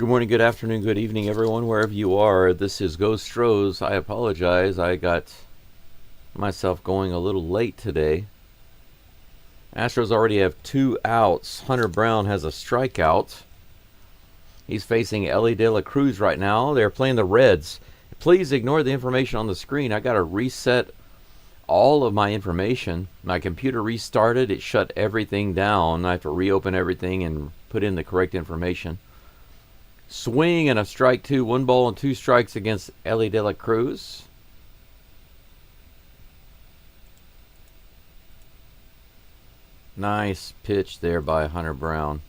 Good morning, good afternoon, good evening, everyone, wherever you are. This is Geaux Stros. I apologize. I got myself going a little late today. Astros already have 2 outs. Hunter Brown has a strikeout. He's facing Ellie De La Cruz right now. They're playing the Reds. Please ignore the information on the screen. I got to reset all of my information. My computer restarted. It shut everything down. I have to reopen everything and put in the correct information. Swing and a strike 2, 1 ball and 2 strikes against Ellie De La Cruz. Nice pitch there by Hunter Brown.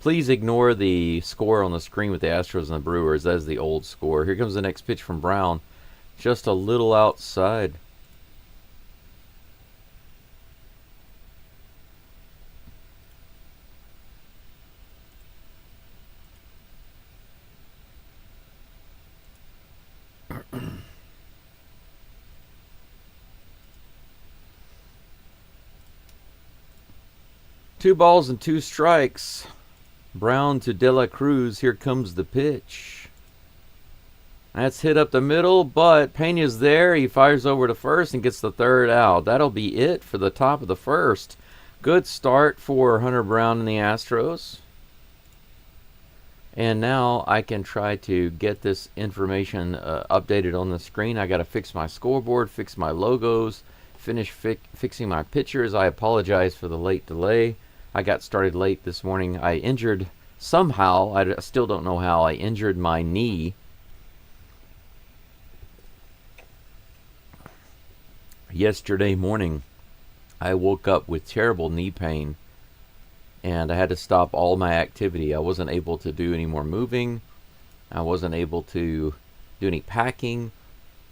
Please ignore the score on the screen with the Astros and the Brewers. That is the old score. Here comes the next pitch from Brown. Just a little outside. Two balls and 2 strikes. Brown to De La Cruz. Here comes the pitch. That's hit up the middle, but Pena's there. He fires over to first and gets the 3rd out. That'll be it for the top of the 1st. Good start for Hunter Brown and the Astros. And now I can try to get this information updated on the screen. I got to fix my scoreboard, fix my logos, finish fixing my pictures. I apologize for the late delay. I got started late this morning. I injured somehow, I still don't know how, I injured my knee. Yesterday morning, I woke up with terrible knee pain, and I had to stop all my activity. I wasn't able to do any more moving. I wasn't able to do any packing.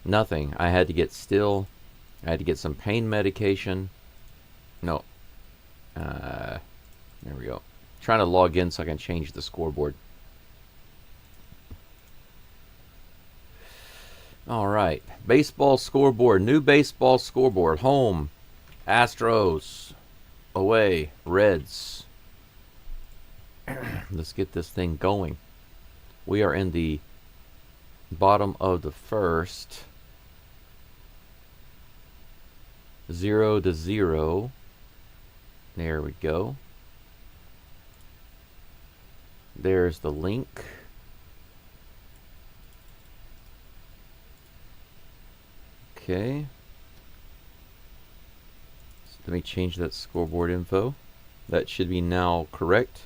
Nothing. I had to get still. I had to get some pain medication. No. There we go. Trying to log in so I can change the scoreboard. All right. Baseball scoreboard. New baseball scoreboard. Home. Astros. Away. Reds. Let's get this thing going. We are in the bottom of the 1st. 0-0. There we go. There's the link. Okay. So let me change that scoreboard info. That should be now correct.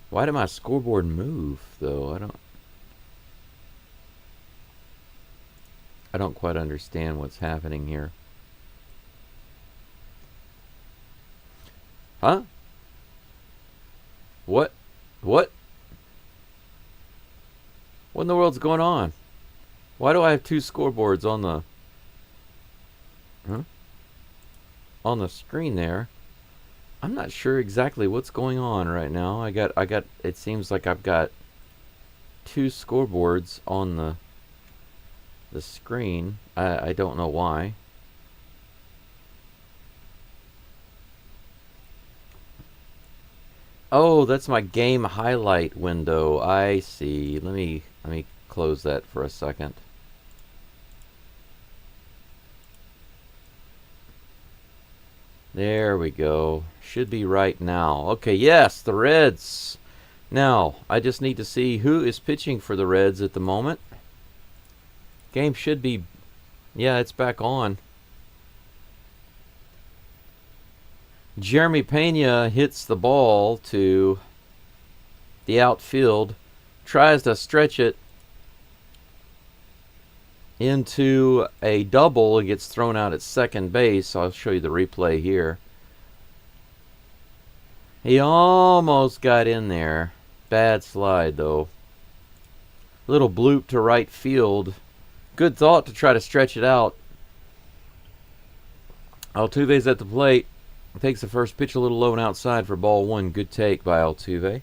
Why did my scoreboard move though? I don't quite understand what's happening here. Huh? What? What in the world's going on? Why do I have 2 scoreboards on the on the screen there? I'm not sure exactly what's going on right now. I got it seems like I've got 2 scoreboards on the screen. I don't know why. Oh, that's my game highlight window. I see. Let me close that for a second. There we go. Should be right now. Okay, yes, the Reds. Now, I just need to see who is pitching for the Reds at the moment. Game should be... Yeah, it's back on. Jeremy Pena hits the ball to the outfield, tries to stretch it into a double and gets thrown out at second base. I'll show you the replay here. He almost got in there. Bad slide though. Little bloop to right field. Good thought to try to stretch it out. Altuve's at the plate. Takes the first pitch a little low and outside for ball 1. Good take by Altuve.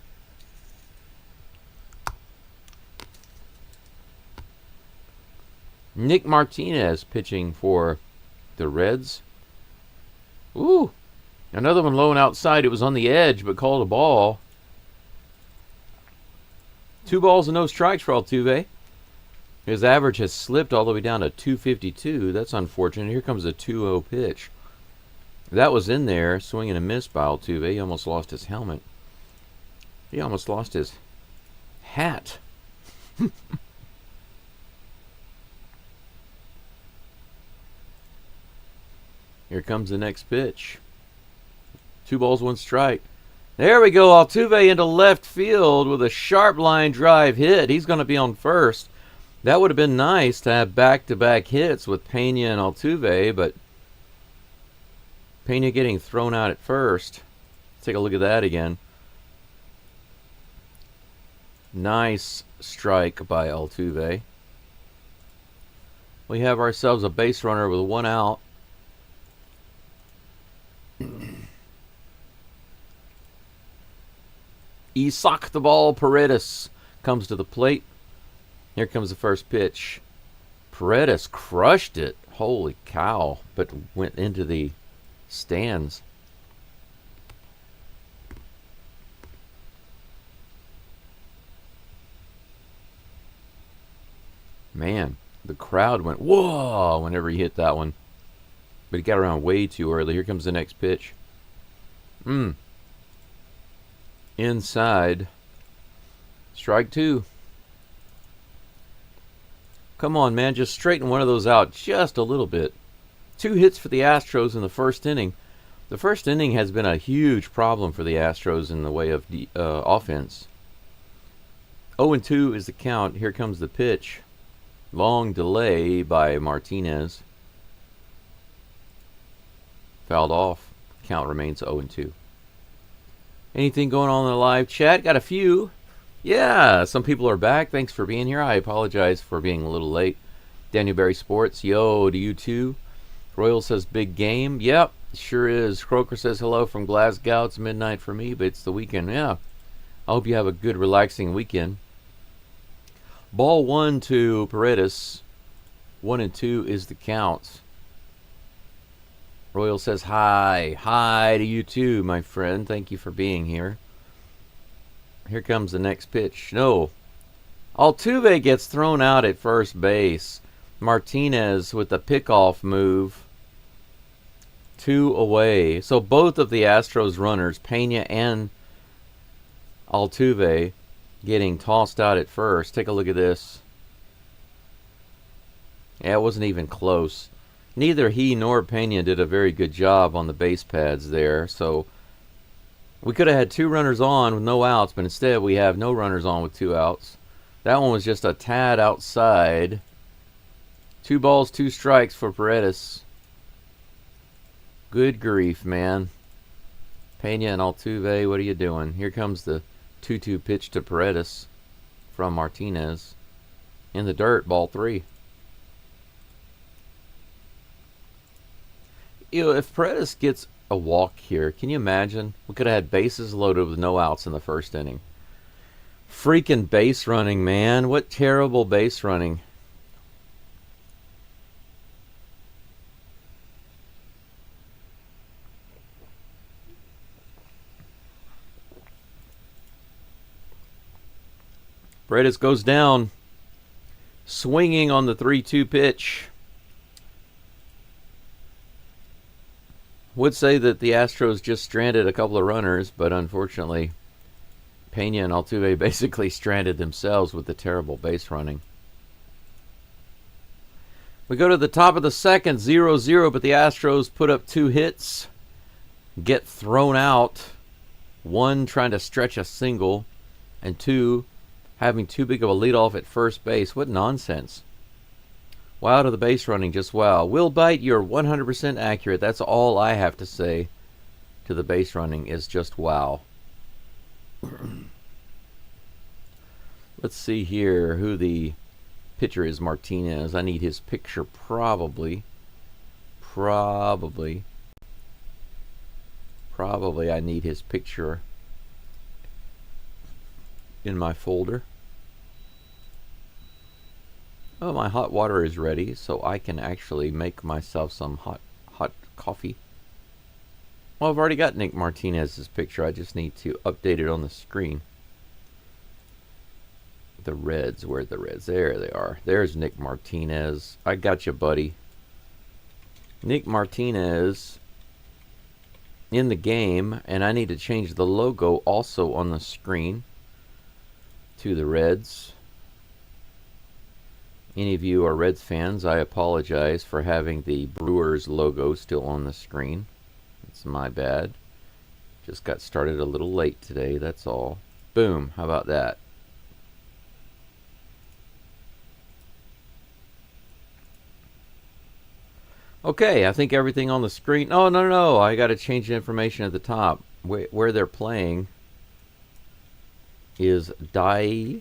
Nick Martinez pitching for the Reds. Ooh. Another one low and outside. It was on the edge, but called a ball. 2 balls and no strikes for Altuve. His average has slipped all the way down to 252. That's unfortunate. Here comes a 2-0 pitch. That was in there. Swing and a miss by Altuve. He almost lost his helmet. He almost lost his hat. Here comes the next pitch. 2 balls, 1 strike. There we go. Altuve into left field with a sharp line drive hit. He's going to be on first. That would have been nice to have back-to-back hits with Pena and Altuve, but Pena getting thrown out at first. Take a look at that again. Nice strike by Altuve. We have ourselves a base runner with 1 out. Isak the ball. Paredes comes to the plate. Here comes the first pitch. Paredes crushed it. Holy cow. But went into the stands. Man, the crowd went, whoa, whenever he hit that one. But he got around way too early. Here comes the next pitch. Inside. Strike 2. Come on, man. Just straighten one of those out just a little bit. 2 hits for the Astros in the first inning. The first inning has been a huge problem for the Astros in the way of offense. 0-2 is the count. Here comes the pitch. Long delay by Martinez. Fouled off. Count remains 0-2. Anything going on in the live chat? Got a few. Yeah, some people are back. Thanks for being here. I apologize for being a little late. Daniel Berry Sports. Yo, to you too. Royal says big game. Yep, sure is. Croker says hello from Glasgow. It's midnight for me, but it's the weekend. Yeah. I hope you have a good, relaxing weekend. Ball 1 to Paredes. 1-2 is the count. Royal says hi. Hi to you too, my friend. Thank you for being here. Here comes the next pitch. No. Altuve gets thrown out at first base. Martinez with the pickoff move. 2 away. So both of the Astros runners, Pena and Altuve, getting tossed out at first. Take a look at this. Yeah, it wasn't even close. Neither he nor Pena did a very good job on the base pads there. So we could have had 2 runners on with no outs, but instead we have no runners on with 2 outs. That one was just a tad outside. 2 balls, 2 strikes for Paredes. Good grief, man. Pena and Altuve, what are you doing? Here comes the 2-2 pitch to Paredes from Martinez. In the dirt, ball 3. You know, if Paredes gets a walk here, can you imagine? We could have had bases loaded with no outs in the first inning. Freaking base running, man. What terrible base running. Paredes goes down, swinging on the 3-2 pitch. Would say that the Astros just stranded a couple of runners, but unfortunately, Pena and Altuve basically stranded themselves with the terrible base running. We go to the top of the second, 0-0, but the Astros put up 2 hits, get thrown out. 1 trying to stretch a single, and 2 having too big of a leadoff at first base. What nonsense. Wow to the base running, just wow. Will Bite, you're 100% accurate. That's all I have to say to the base running is just wow. Let's see here who the pitcher is. Martinez. I need his picture probably. Probably I need his picture in my folder. Oh, my hot water is ready, so I can actually make myself some hot coffee. Well, I've already got Nick Martinez's picture. I just need to update it on the screen. The Reds, where are the Reds? There they are. There's Nick Martinez. I got you, buddy. Nick Martinez in the game, and I need to change the logo also on the screen to the Reds. Any of you are Reds fans, I apologize for having the Brewers logo still on the screen. It's my bad. Just got started a little late today, that's all. Boom, how about that? Okay, I think everything on the screen... Oh, no, I got to change the information at the top. Where they're playing is Dai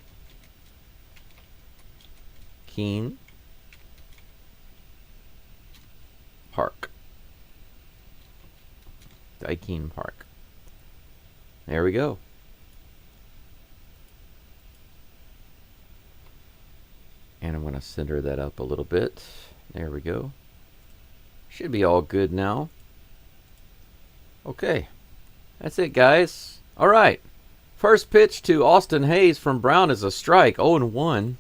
Keen Park. Daikin Park. There we go. And I'm going to center that up a little bit. There we go. Should be all good now. Okay. That's it, guys. All right. First pitch to Austin Hayes from Brown is a strike. 0-1.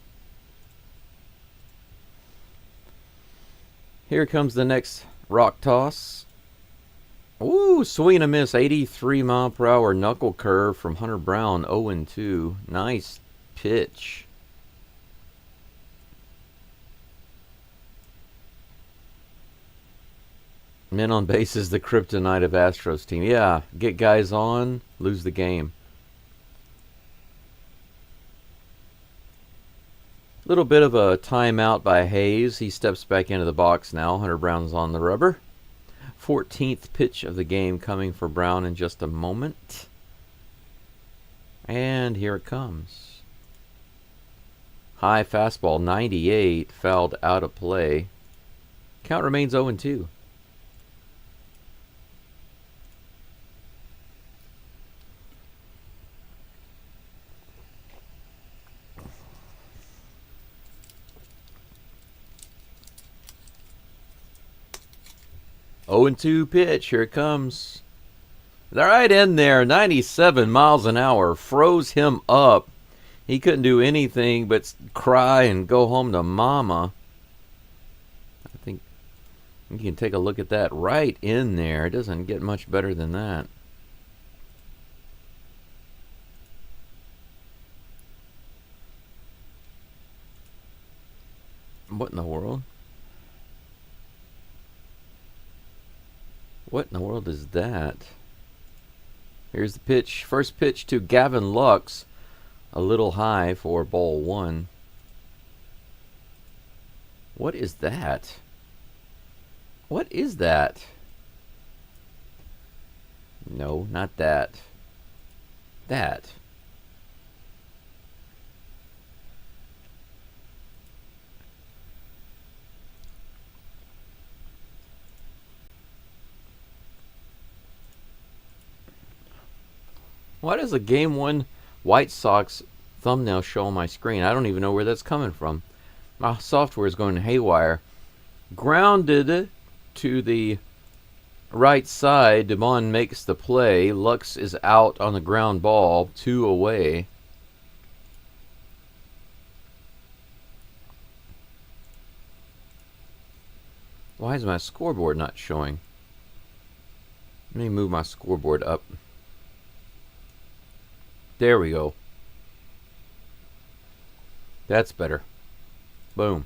Here comes the next rock toss. Ooh, swing and a miss. 83-mile-per-hour knuckle curve from Hunter Brown. 0-2. Nice pitch. Men on base is the kryptonite of Astros team. Yeah, get guys on, lose the game. Little bit of a timeout by Hayes. He steps back into the box now. Hunter Brown's on the rubber. 14th pitch of the game coming for Brown in just a moment. And here it comes. High fastball, 98, fouled out of play. Count remains 0-2. Oh, and 2 pitch. Here it comes. They're right in there. 97 miles an hour. Froze him up. He couldn't do anything but cry and go home to mama. I think you can take a look at that. Right in there. It doesn't get much better than that. What in the world? What in the world is that? Here's the pitch. First pitch to Gavin Lux. A little high for ball 1. What is that? What is that? No, not that. That. Why does a Game 1 White Sox thumbnail show on my screen? I don't even know where that's coming from. My software is going haywire. Grounded to the right side. Demond makes the play. Lux is out on the ground ball. 2 away. Why is my scoreboard not showing? Let me move my scoreboard up. There we go. That's better. Boom.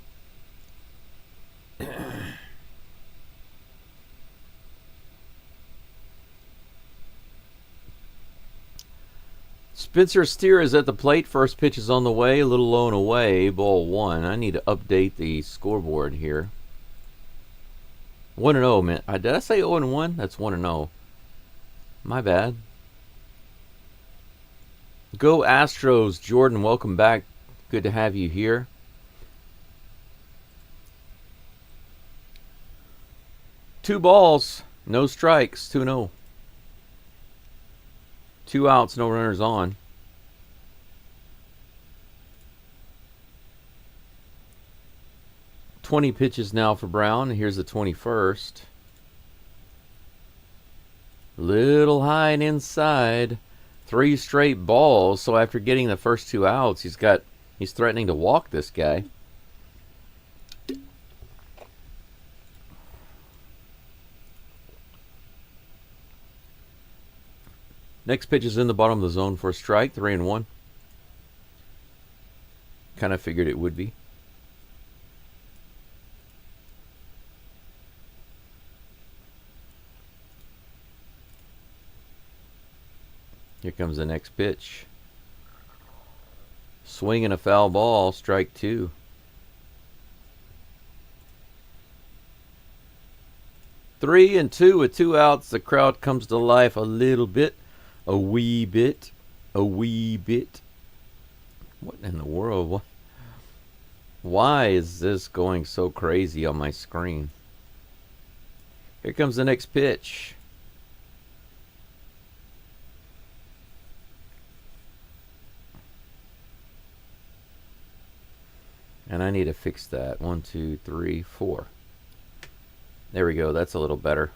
Spencer Steer is at the plate. First pitch is on the way. A little low and away. Ball 1. I need to update the scoreboard here. 1-0, man. Did I say 0-1? That's 1-0. My bad. Go Astros. Jordan, welcome back. Good to have you here. Two balls, no strikes, 2-0. 2 outs, no runners on. Twenty pitches now for Brown. Here's the 21st. Little high and inside. 3 straight balls. So after getting the first 2 outs, he's threatening to walk this guy. Next pitch is in the bottom of the zone for a strike. 3-1. Kind of figured it would be. Here comes the next pitch. Swing and a foul ball. Strike 2. Three and 2 with 2 outs. The crowd comes to life a little bit. A wee bit. A wee bit. What in the world? What? Why is this going so crazy on my screen? Here comes the next pitch. And I need to fix that. 1, 2, 3, 4. There we go. That's a little better.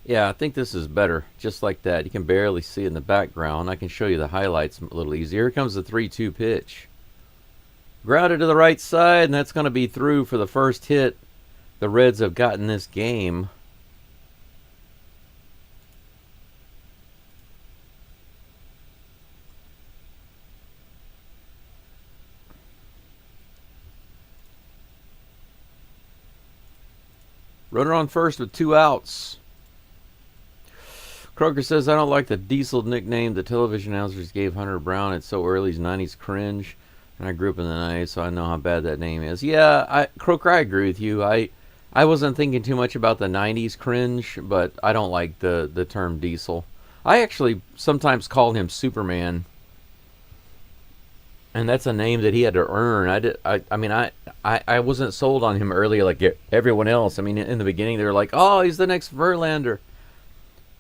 Yeah, I think this is better. Just like that. You can barely see it in the background. I can show you the highlights a little easier. Here comes the 3-2 pitch. Grounded to the right side, and that's going to be through for the first hit the Reds have gotten this game. Runner on first with 2 outs. Croker says, I don't like the Diesel nickname the television announcers gave Hunter Brown. It's so early, 90s cringe. And I grew up in the 90s, so I know how bad that name is. Yeah, Croker, I agree with you. I wasn't thinking too much about the 90s cringe, but I don't like the term Diesel. I actually sometimes call him Superman. And that's a name that he had to earn. I wasn't sold on him earlier like everyone else. I mean, in the beginning, they were like, oh, he's the next Verlander.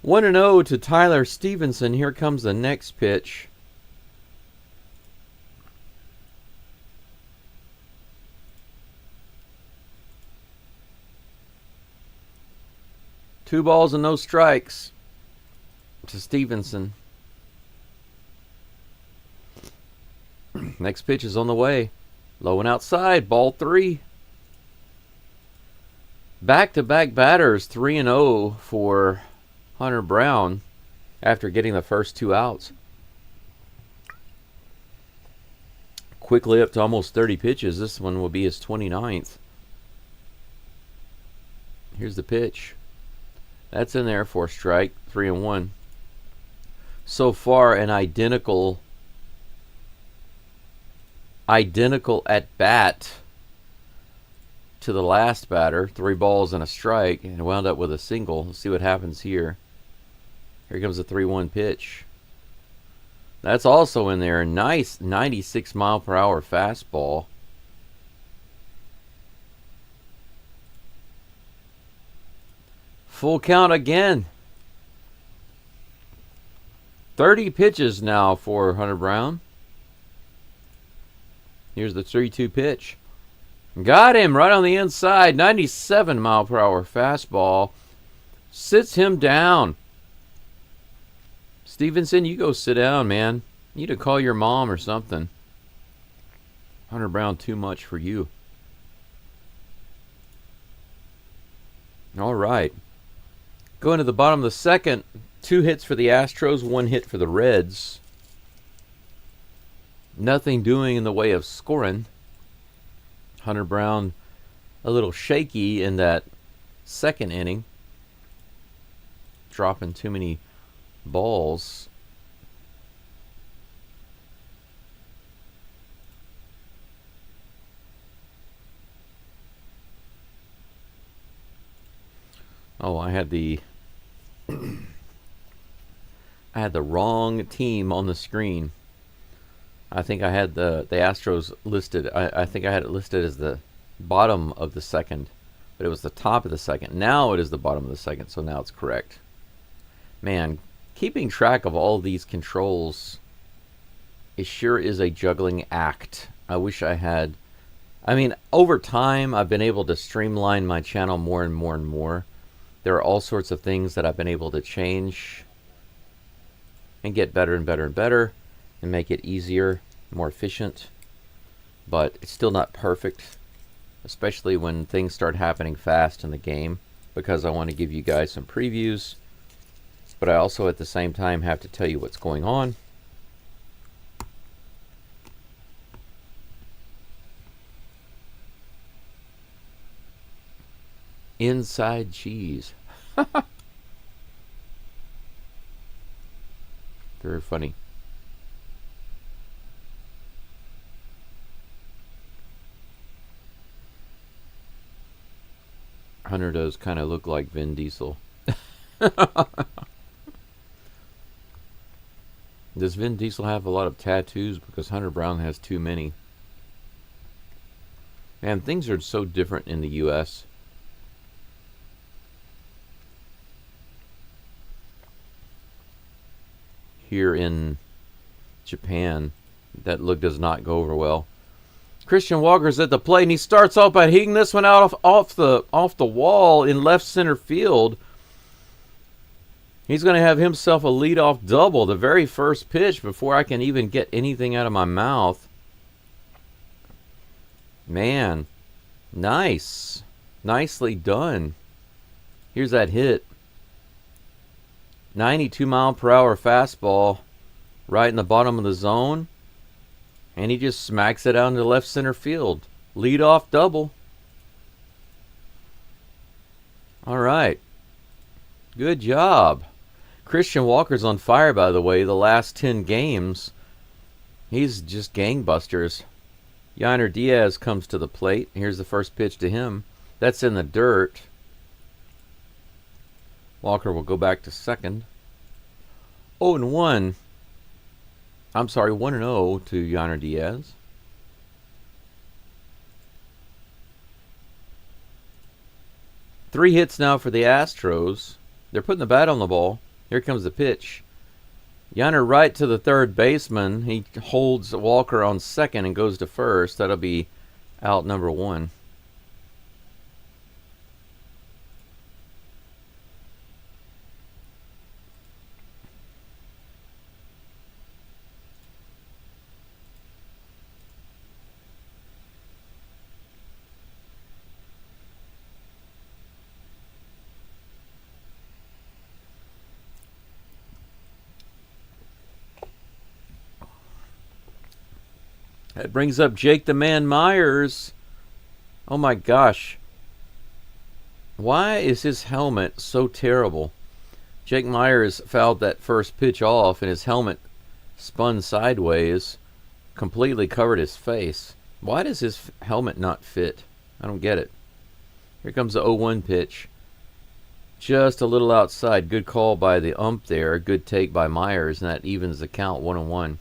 1-0 to Tyler Stevenson. Here comes the next pitch. Two balls and no strikes to Stevenson. Next pitch is on the way. Low and outside. Ball 3. Back-to-back batters. 3-0 for Hunter Brown after getting the first 2 outs. Quickly up to almost 30 pitches. This one will be his 29th. Here's the pitch. That's in there for a strike. 3-1. So far, an identical at bat to the last batter. 3 balls and a strike, and wound up with a single. Let's see what happens here. Here comes the 3-1 pitch. That's also in there. Nice 96 mile per hour fastball. Full count again. 30 pitches now for Hunter Brown. Here's the 3-2 pitch. Got him right on the inside. 97 mile per hour fastball. Sits him down. Stevenson, you go sit down, man. You need to call your mom or something. Hunter Brown, too much for you. All right. Going to the bottom of the second. 2 hits for the Astros, 1 hit for the Reds. Nothing doing in the way of scoring. Hunter Brown a little shaky in that second inning. Dropping too many balls. Oh, I had the wrong team on the screen. I think I had the Astros listed. I think I had it listed as the bottom of the second, but it was the top of the second. Now it is the bottom of the second, so now it's correct. Man, keeping track of all these controls, it sure is a juggling act. I wish I had. I mean, over time, I've been able to streamline my channel more and more and more. There are all sorts of things that I've been able to change and get better and better and better and make it easier, more efficient. But it's still not perfect, especially when things start happening fast in the game, because I want to give you guys some previews, but I also at the same time have to tell you what's going on. Inside cheese. Very funny. Hunter does kind of look like Vin Diesel. Does Vin Diesel have a lot of tattoos? Because Hunter Brown has too many. Man, things are so different in the U.S. Here in Japan, that look does not go over well. Christian Walker's at the plate, and he starts off by hitting this one out off the wall in left center field. He's going to have himself a leadoff double, the very first pitch, before I can even get anything out of my mouth. Man, nice. Nicely done. Here's that hit. 92-mile-per-hour fastball right in the bottom of the zone. And he just smacks it out into left center field. Leadoff double. All right. Good job. Christian Walker's on fire, by the way. The last 10 games, he's just gangbusters. Yainer Diaz comes to the plate. Here's the first pitch to him. That's in the dirt. Walker will go back to second. 0-1. I'm sorry, 1-0 to Yainer Diaz. Three hits now for the Astros. They're putting the bat on the ball. Here comes the pitch. Yainer right to the third baseman. He holds Walker on second and goes to first. That'll be out number one. That brings up Jake the Man Myers. Oh my gosh. Why is his helmet so terrible? Jake Myers fouled that first pitch off and his helmet spun sideways, completely covered his face. Why does his helmet not fit? I don't get it. Here comes the 0-1 pitch. Just a little outside. Good call by the ump there. Good take by Myers, and that evens the count 1-1.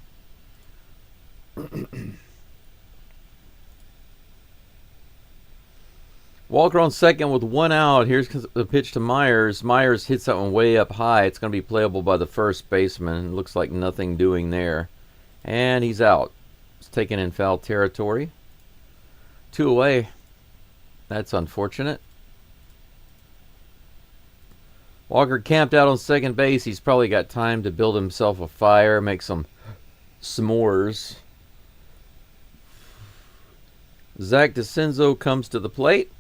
Walker on second with one out. Here's the pitch to Myers. Myers hits that one way up high. It's going to be playable by the first baseman. It looks like nothing doing there. And he's out. It's taken in foul territory. 2 away. That's unfortunate. Walker camped out on second base. He's probably got time to build himself a fire, make some s'mores. Zach DeCenzo comes to the plate.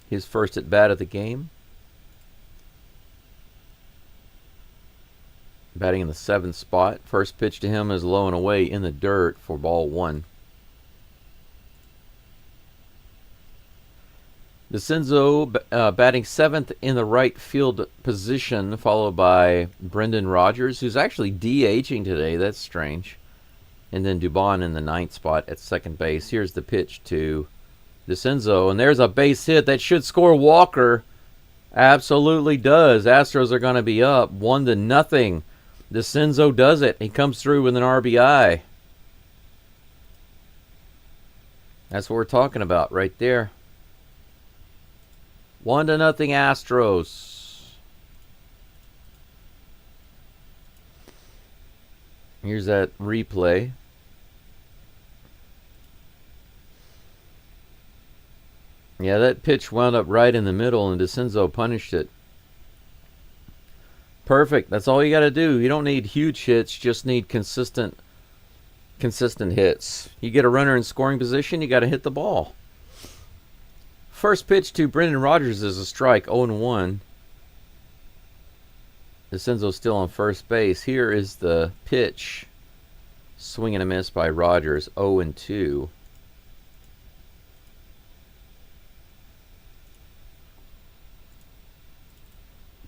His first at bat of the game. Batting in the 7th spot. First pitch to him is low and away in the dirt for ball 1. DeCenzo batting 7th in the right field position, followed by Brendan Rodgers, who's actually DHing today. That's strange. And then Dubon in the 9th spot at second base. Here's the pitch to DeCenzo, and there's a base hit that should score Walker. Absolutely does. Astros are going to be up 1-0. DeCenzo does it. He comes through with an RBI. That's what we're talking about right there. 1-0 Astros. Here's that replay. Yeah, that pitch wound up right in the middle, and DeCenzo punished it. Perfect. That's all you got to do. You don't need huge hits, just need consistent hits. You get a runner in scoring position, you got to hit the ball. First pitch to Brendan Rodgers is a strike, 0-1. DeCenzo's still on first base. Here is the pitch. Swing and a miss by Rodgers, 0-2.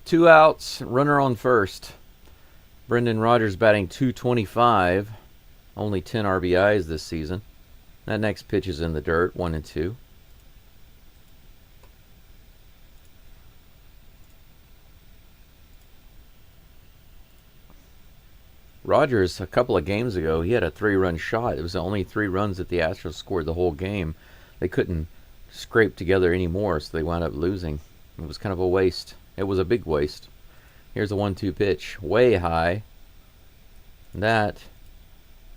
Two outs, runner on first. Brendan Rodgers batting .225, only 10 RBIs this season. That next pitch is in the dirt, 1-2. Rodgers, a couple of games ago, he had a 3-run shot. It was the only 3 runs that the Astros scored the whole game. They couldn't scrape together any more, so they wound up losing. It was kind of a waste. It was a big waste. Here's a 1-2 pitch, way high. That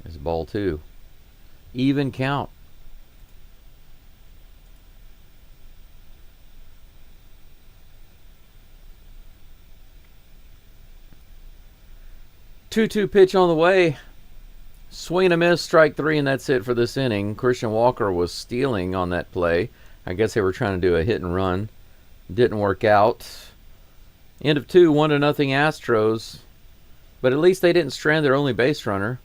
is ball 2. Even count. Two-two pitch on the way. Swing and a miss, strike 3, and that's it for this inning. Christian Walker was stealing on that play. I guess they were trying to do a hit and run. Didn't work out. End of 2, 1-0 Astros. But at least they didn't strand their only base runner.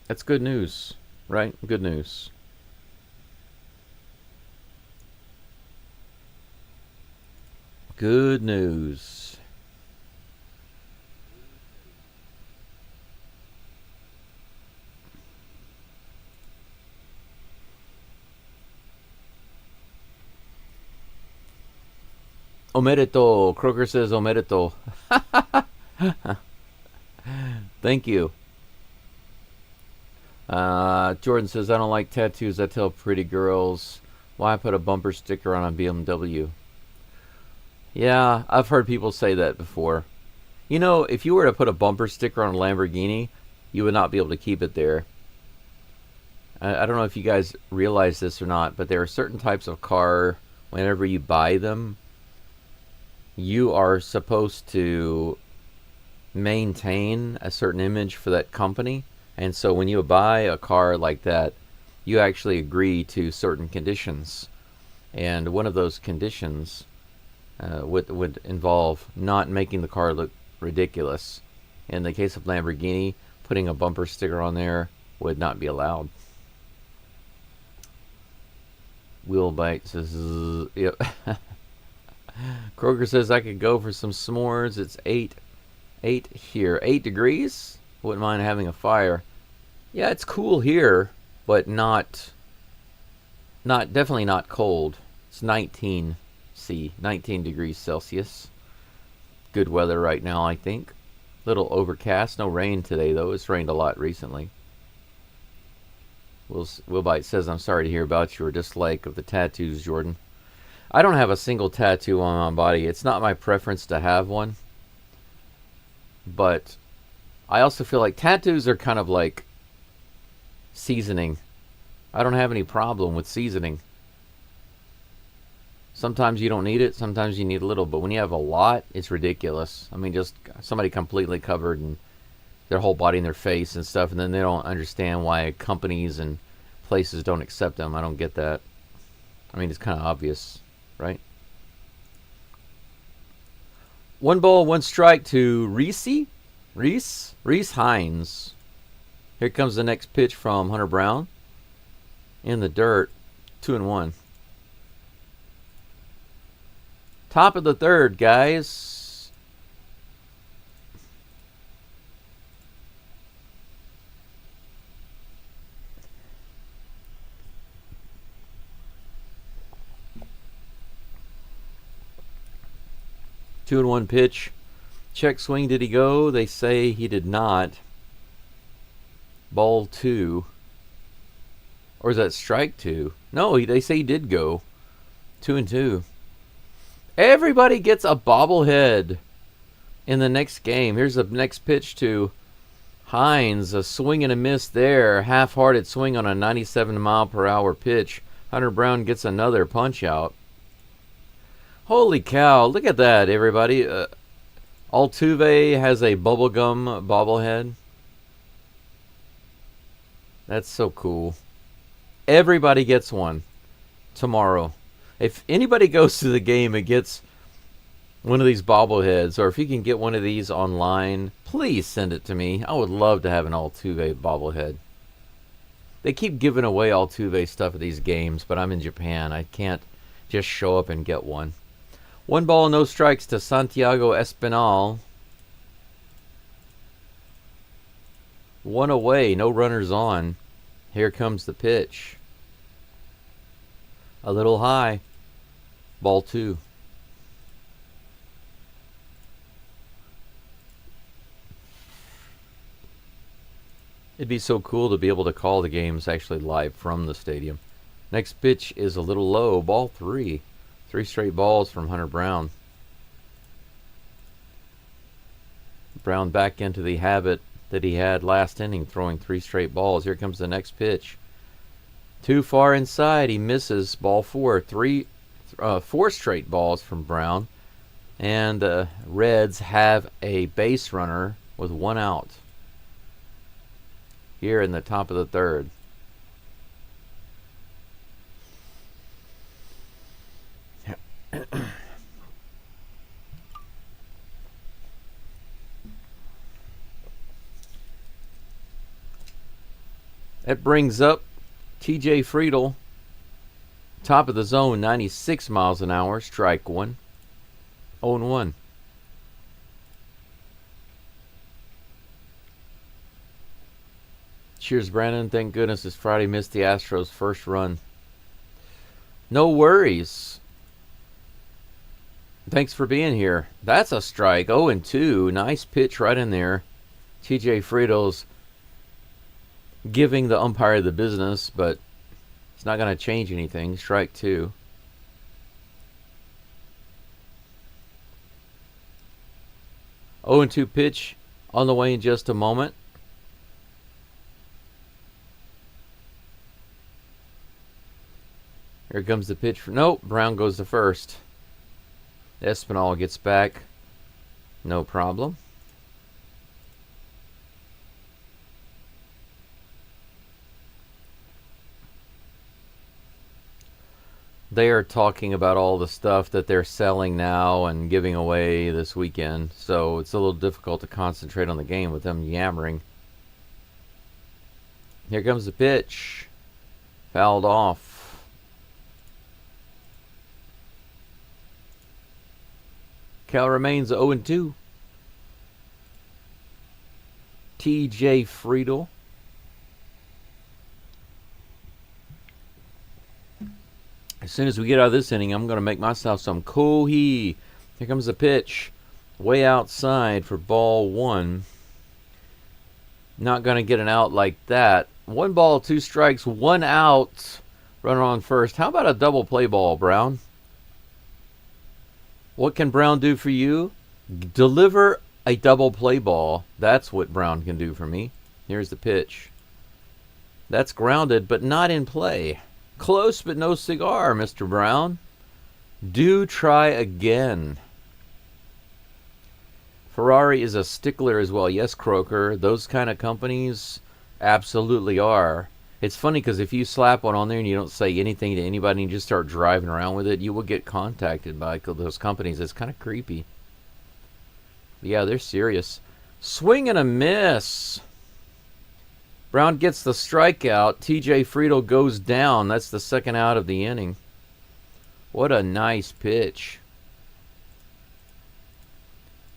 That's good news, right? Good news. Good news. Omerito. Croker says Omerito. Thank you. Jordan says, I don't like tattoos. I tell pretty girls, why put a bumper sticker on a BMW? Yeah, I've heard people say that before. You know, if you were to put a bumper sticker on a Lamborghini, you would not be able to keep it there. I don't know if you guys realize this or not, but there are certain types of car, whenever you buy them, you are supposed to maintain a certain image for that company. And so when you buy a car like that, you actually agree to certain conditions. And one of those conditions would involve not making the car look ridiculous. In the case of Lamborghini, putting a bumper sticker on there would not be allowed. Wheel bite says, yep. Kroger says I could go for some s'mores. It's 8 here. 8 degrees? Wouldn't mind having a fire. Yeah, it's cool here, but definitely not cold. It's 19 degrees Celsius. Good weather right now, I think. Little overcast. No rain today, though. It's rained a lot recently. Willbite says, I'm sorry to hear about your dislike of the tattoos, Jordan. I don't have a single tattoo on my body. It's not my preference to have one. But I also feel like tattoos are kind of like seasoning. I don't have any problem with seasoning. Sometimes you don't need it. Sometimes you need a little. But when you have a lot, it's ridiculous. I mean, just somebody completely covered in their whole body and their face and stuff, and then they don't understand why companies and places don't accept them. I don't get that. I mean, it's kind of obvious, right? 1 ball, 1 strike to Reese Hines. Here comes the next pitch from Hunter Brown. In the dirt, 2-1. Top of the third, guys. Two and one pitch. Check swing, did he go? They say he did not. Ball 2. Or is that strike 2? No, they say he did go. 2-2. Everybody gets a bobblehead in the next game. Here's the next pitch to Hines, a swing and a miss there. Half-hearted swing on a 97-mile-per-hour pitch. Hunter Brown gets another punch-out. Holy cow, look at that, everybody. Altuve has a bubblegum bobblehead. That's so cool. Everybody gets one tomorrow. If anybody goes to the game and gets one of these bobbleheads, or if you can get one of these online, please send it to me. I would love to have an Altuve bobblehead. They keep giving away Altuve stuff at these games, but I'm in Japan. I can't just show up and get one. 1 ball, no strikes to Santiago Espinal. 1 away, no runners on. Here comes the pitch. A little high. Ball 2. It'd be so cool to be able to call the games actually live from the stadium. Next pitch is a little low. Ball 3. 3 straight balls from Hunter Brown. Brown back into the habit that he had last inning, throwing 3 straight balls. Here comes the next pitch. Too far inside. He misses. Ball 4. 4 straight balls from Brown. And the Reds have a base runner with 1 out. Here in the top of the 3rd. That brings up TJ Friedl. Top of the zone, 96 miles an hour. Strike 1. 0-1. Cheers, Brandon. Thank goodness this Friday missed the Astros' first run. No worries. Thanks for being here. That's a strike. 0-2. Nice pitch right in there. TJ Friedl's giving the umpire the business, but it's not going to change anything. Strike 2. Oh, 0-2 pitch on the way in just a moment. Here comes the pitch. Nope, Brown goes to first. Espinal gets back. No problem. They are talking about all the stuff that they're selling now and giving away this weekend, so it's a little difficult to concentrate on the game with them yammering. Here comes the pitch. Fouled off. Cal remains 0-2. TJ Friedl. As soon as we get out of this inning, I'm going to make myself some Kohi. Here comes the pitch. Way outside for ball 1. Not going to get an out like that. 1 ball, 2 strikes, 1 out. Runner on first. How about a double play ball, Brown? What can Brown do for you? Deliver a double play ball. That's what Brown can do for me. Here's the pitch. That's grounded, but not in play. Close, but no cigar, Mr. Brown. Do try again. Ferrari is a stickler as well. Yes, Croker. Those kind of companies absolutely are. It's funny because if you slap one on there and you don't say anything to anybody and you just start driving around with it, you will get contacted by those companies. It's kind of creepy. Yeah, they're serious. Swing and a miss. Brown gets the strikeout. TJ Friedl goes down. That's the 2nd out of the inning. What a nice pitch.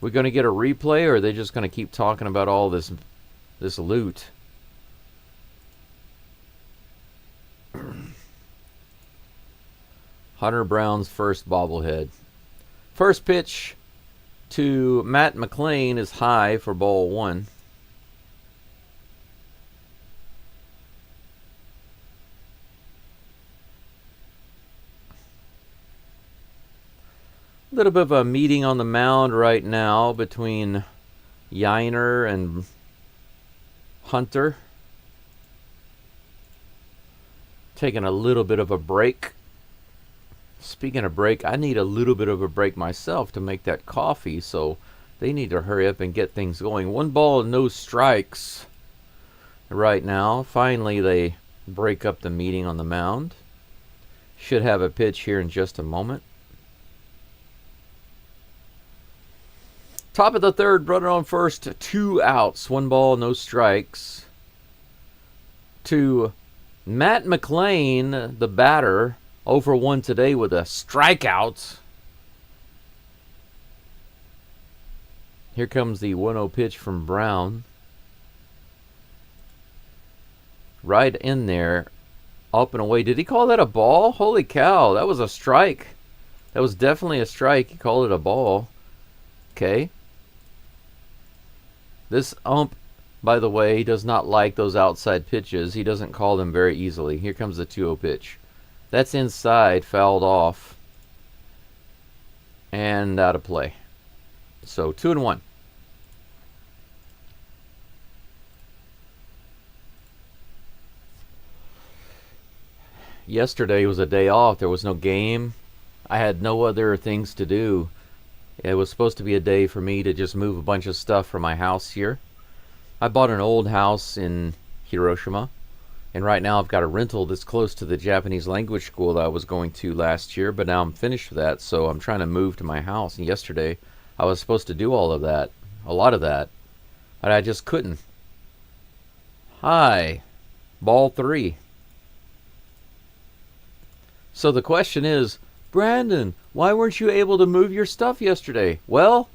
We going to get a replay, or are they just going to keep talking about all this loot? Hunter Brown's first bobblehead. First pitch to Matt McLean is high for ball 1. A little bit of a meeting on the mound right now between Yiner and Hunter. Taking a little bit of a break. Speaking of break, I need a little bit of a break myself to make that coffee, so they need to hurry up and get things going. 1 ball, no strikes right now. Finally, they break up the meeting on the mound. Should have a pitch here in just a moment. Top of the third, runner on first, 2 outs. 1 ball, no strikes. To Matt McLean, the batter, 0 for 1 today with a strikeout. Here comes the 1-0 pitch from Brown. Right in there, up and away. Did he call that a ball? Holy cow, that was a strike. That was definitely a strike. He called it a ball. Okay. This ump, by the way, does not like those outside pitches. He doesn't call them very easily. Here comes the 2-0 pitch. That's inside, fouled off, and out of play. So 2-1. Yesterday was a day off. There was no game. I had no other things to do. It was supposed to be a day for me to just move a bunch of stuff from my house here. I bought an old house in Hiroshima, and right now I've got a rental that's close to the Japanese language school that I was going to last year, but now I'm finished with that, so I'm trying to move to my house. And yesterday I was supposed to do all of that, a lot of that, but I just couldn't. Hi, ball 3. So the question is, Brandon, why weren't you able to move your stuff yesterday? Well,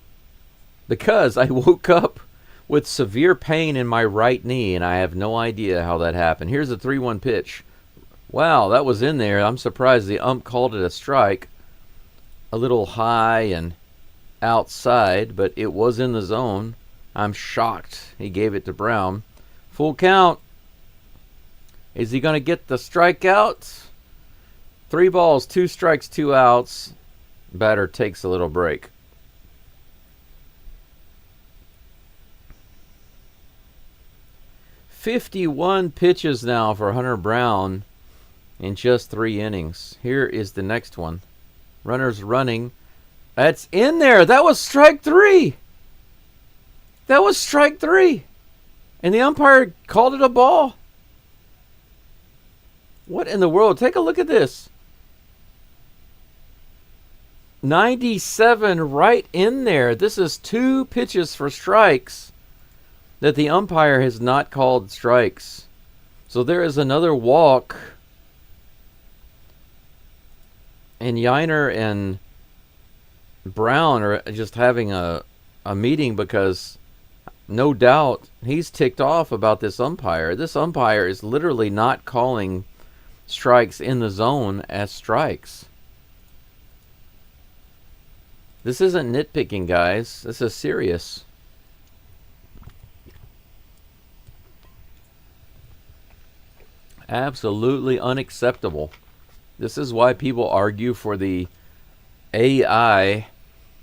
because I woke up with severe pain in my right knee, and I have no idea how that happened. Here's a 3-1 pitch. Wow, that was in there. I'm surprised the ump called it a strike. A little high and outside, but it was in the zone. I'm shocked he gave it to Brown. Full count. Is he going to get the strikeout? 3 balls, 2 strikes, 2 outs. Batter takes a little break. "51 pitches now for Hunter Brown in just 3 innings. Here is the next one. Runners running. That's in there. That was strike 3. That was strike 3. And the umpire called it a ball. What in the world? Take a look at this. 97 right in there. This is 2 pitches for strikes that the umpire has not called strikes. So there is another walk. And Yiner and Brown are just having a meeting because no doubt he's ticked off about this umpire. This umpire is literally not calling strikes in the zone as strikes. This isn't nitpicking, guys. This is serious. Absolutely unacceptable. This is why people argue for the AI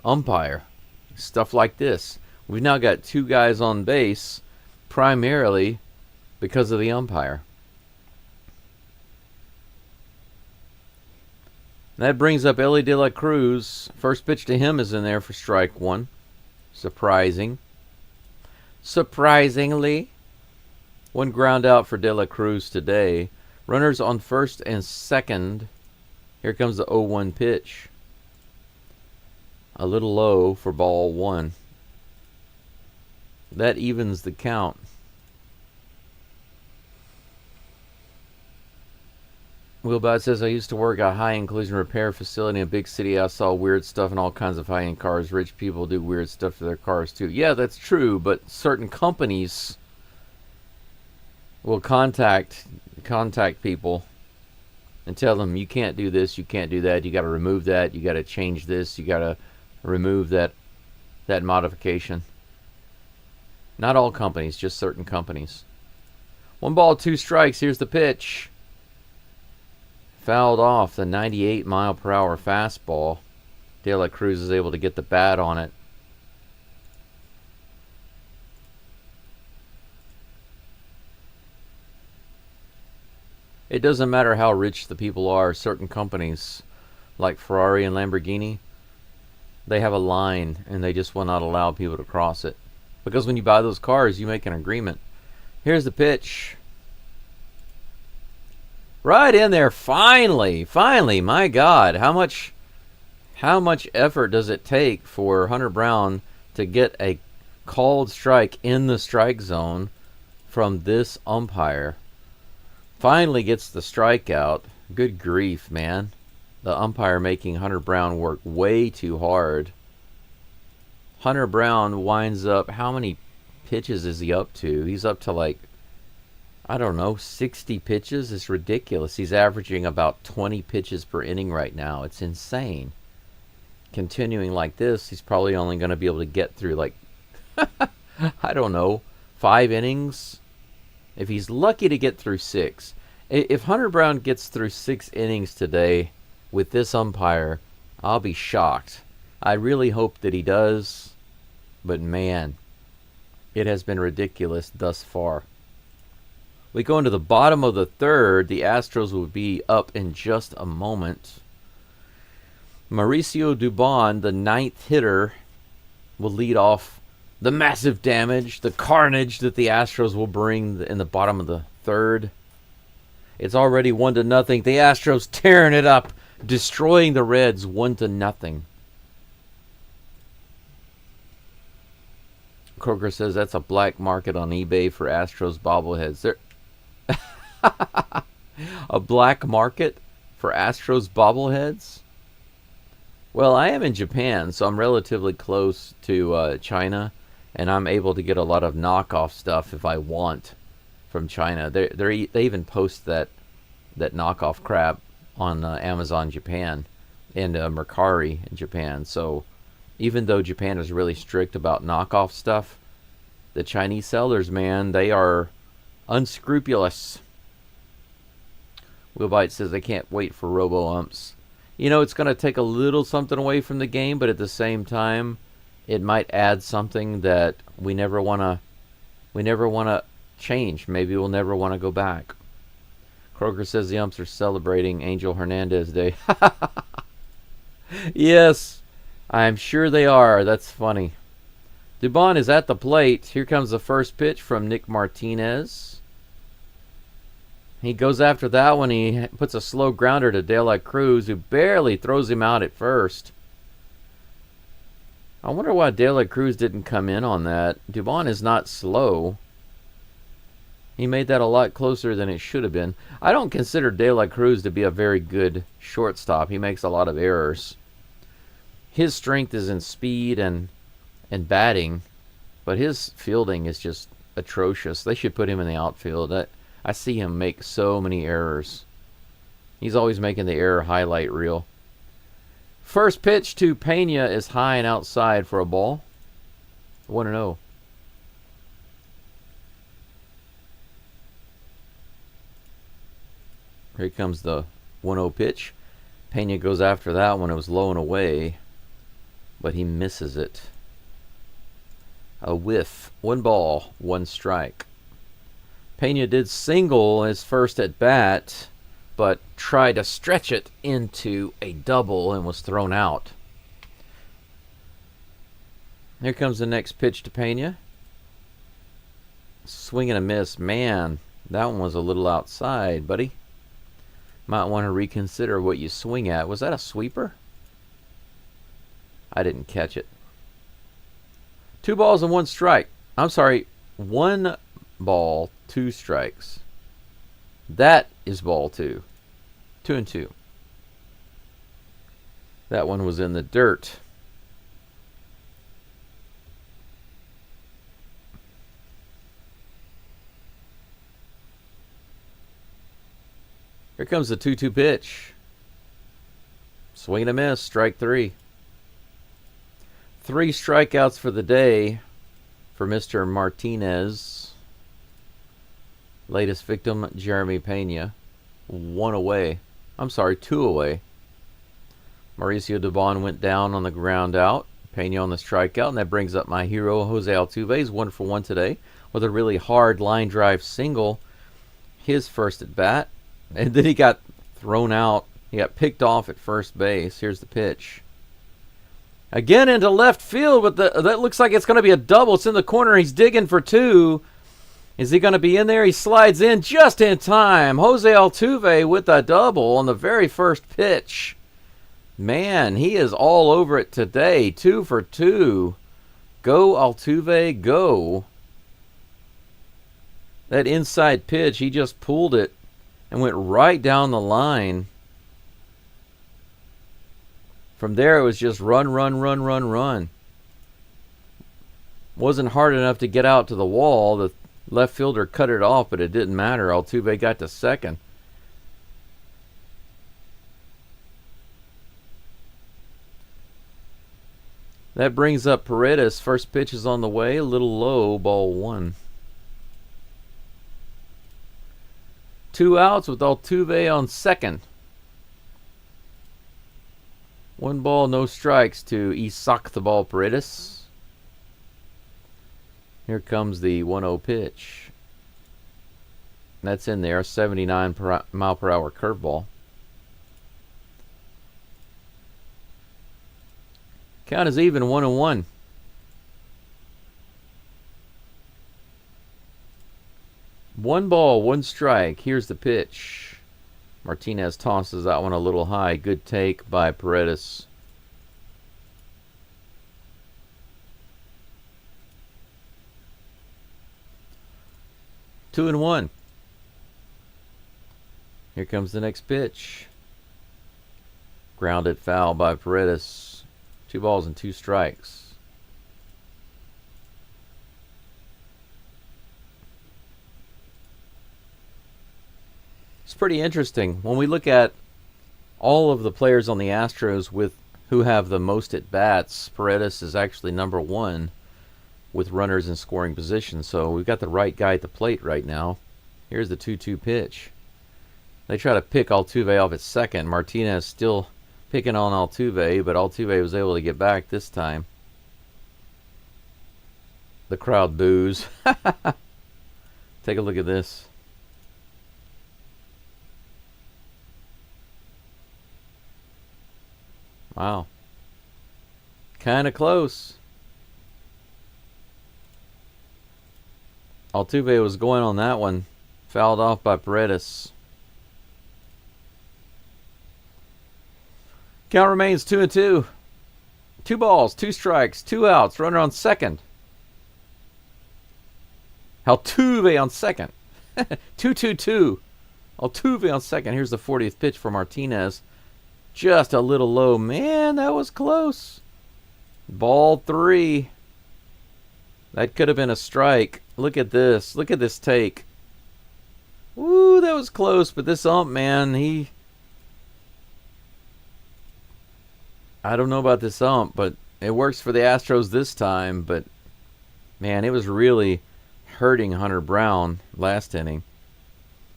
umpire. Stuff like this. We've now got 2 guys on base primarily because of the umpire. That brings up Ellie De La Cruz. First pitch to him is in there for strike 1. Surprisingly. 1 ground out for De La Cruz today. Runners on first and second. Here comes the 0-1 pitch. A little low for ball 1. That evens the count. Wilbot says, I used to work at a high-end collision repair facility in a big city. I saw weird stuff in all kinds of high-end cars. Rich people do weird stuff to their cars too. Yeah, that's true, but certain companies will contact people and tell them, you can't do this, you can't do that, you got to remove that, you got to change this, you got to remove that modification. Not all companies, just certain companies. 1 ball, 2 strikes. Here's the pitch. Fouled off the 98-mile-per-hour fastball. De La Cruz is able to get the bat on it. It doesn't matter how rich the people are. Certain companies, like Ferrari and Lamborghini, they have a line and they just will not allow people to cross it. Because when you buy those cars, you make an agreement. Here's the pitch. Right in there, finally. Finally, my God. How much effort does it take for Hunter Brown to get a called strike in the strike zone from this umpire? Finally gets the strikeout. Good grief, man. The umpire making Hunter Brown work way too hard. Hunter Brown winds up, how many pitches is he up to? He's up to like, I don't know, 60 pitches? It's ridiculous. He's averaging about 20 pitches per inning right now. It's insane. Continuing like this, he's probably only going to be able to get through like, I don't know, 5 innings? If he's lucky to get through 6. If Hunter Brown gets through 6 innings today with this umpire, I'll be shocked. I really hope that he does. But man, it has been ridiculous thus far. We go into the bottom of the third. The Astros will be up in just a moment. Mauricio Dubon, the 9th hitter, will lead off the massive damage, the carnage that the Astros will bring in the bottom of the third. It's already 1-0. The Astros tearing it up, destroying the Reds 1-0. Croker says that's a black market on eBay for Astros bobbleheads. There, a black market for Astros bobbleheads? Well, I am in Japan, so I'm relatively close to China, and I'm able to get a lot of knockoff stuff if I want from China. They even post that knockoff crap on Amazon Japan and Mercari in Japan. So even though Japan is really strict about knockoff stuff, the Chinese sellers, man, they are unscrupulous. Willbite says they can't wait for robo-umps. You know, it's going to take a little something away from the game, but at the same time, it might add something that we never want to change. Maybe we'll never want to go back. Kroger says the umps are celebrating Angel Hernandez Day. Yes, I'm sure they are. That's funny. Dubon is at the plate. Here comes the first pitch from Nick Martinez. He goes after that one. He puts a slow grounder to De La Cruz, who barely throws him out at first. I wonder why De La Cruz didn't come in on that. Dubon is not slow. He made that a lot closer than it should have been. I don't consider De La Cruz to be a very good shortstop. He makes a lot of errors. His strength is in speed and batting, but his fielding is just atrocious. They should put him in the outfield. I see him make so many errors. He's always making the error highlight reel. First pitch to Pena is high and outside for a ball. 1-0. Here comes the 1-0 pitch. Pena goes after that one. It was low and away, but he misses it. A whiff. 1 ball, 1 strike. Pena did single his first at bat, but tried to stretch it into a double and was thrown out. Here comes the next pitch to Pena. Swing and a miss. Man, that one was a little outside, buddy. Might want to reconsider what you swing at. Was that a sweeper? I didn't catch it. 2 balls and 1 strike. I'm sorry, 1 ball, 2 strikes. That is ball 2. 2-2. That one was in the dirt. Here comes the 2-2 pitch. Swing and a miss, strike 3. 3 strikeouts for the day for Mr. Martinez. Latest victim, Jeremy Pena. 1 away. I'm sorry, 2 away. Mauricio Dubon went down on the ground out. Pena on the strikeout, and that brings up my hero, Jose Altuve. He's 1 for 1 today with a really hard line drive single. His first at bat. And then he got thrown out. He got picked off at first base. Here's the pitch. Again into left field, but that looks like it's going to be a double. It's in the corner. He's digging for two. Is he going to be in there? He slides in just in time. Jose Altuve with a double on the very first pitch. Man, he is all over it today. 2 for 2. Go, Altuve, go. That inside pitch, he just pulled it and went right down the line. From there, it was just run, run, run, run, run. Wasn't hard enough to get out to the wall. The left fielder cut it off, but it didn't matter. Altuve got to second. That brings up Paredes. First pitch is on the way. A little low, ball 1. 2 outs with Altuve on second. 1 ball, no strikes to Isaac the ball Paredes. Here comes the 1-0 pitch. That's in there, 79 mile per hour curveball. Count is even, 1-1. One ball, 1 strike. Here's the pitch. Martinez tosses that one a little high. Good take by Paredes. Two and 1. Here comes the next pitch. Grounded foul by Paredes. 2 balls and 2 strikes. It's pretty interesting. When we look at all of the players on the Astros with who have the most at-bats, Paredes is actually number 1 with runners in scoring position. So we've got the right guy at the plate right now. Here's the 2-2 pitch. They try to pick Altuve off at second. Martinez still picking on Altuve, but Altuve was able to get back this time. The crowd boos. Take a look at this. Wow. Kind of close. Altuve was going on that one. Fouled off by Paredes. Count remains 2-2. 2 balls, 2 strikes, 2 outs. Runner on second. Altuve on second. 2-2-2. Altuve on second. Here's the 40th pitch for Martinez. Just a little low. Man, that was close. Ball 3. That could have been a strike. Look at this. Look at this take. Woo, that was close. But this ump, man, I don't know about this ump, but it works for the Astros this time. But, man, it was really hurting Hunter Brown last inning.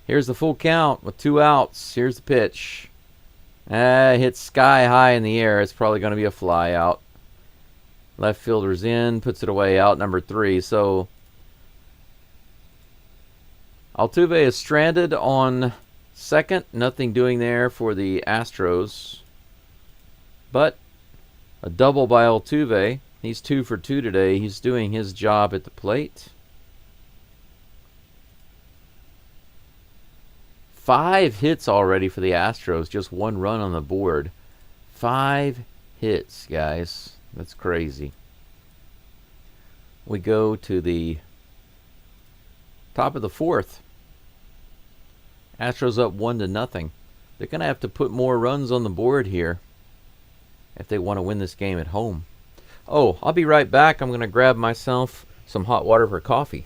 Here's the full count with 2 outs. Here's the pitch. Hits sky high in the air. It's probably going to be a fly out. Left fielder's in, puts it away, out number 3. So Altuve is stranded on second. Nothing doing there for the Astros. But a double by Altuve. He's 2 for 2 today. He's doing his job at the plate. 5 hits already for the Astros. Just 1 run on the board. 5 hits, guys. That's crazy. We go to the top of the 4th. Astros up 1-0. They're going to have to put more runs on the board here if they want to win this game at home. Oh, I'll be right back. I'm going to grab myself some hot water for coffee.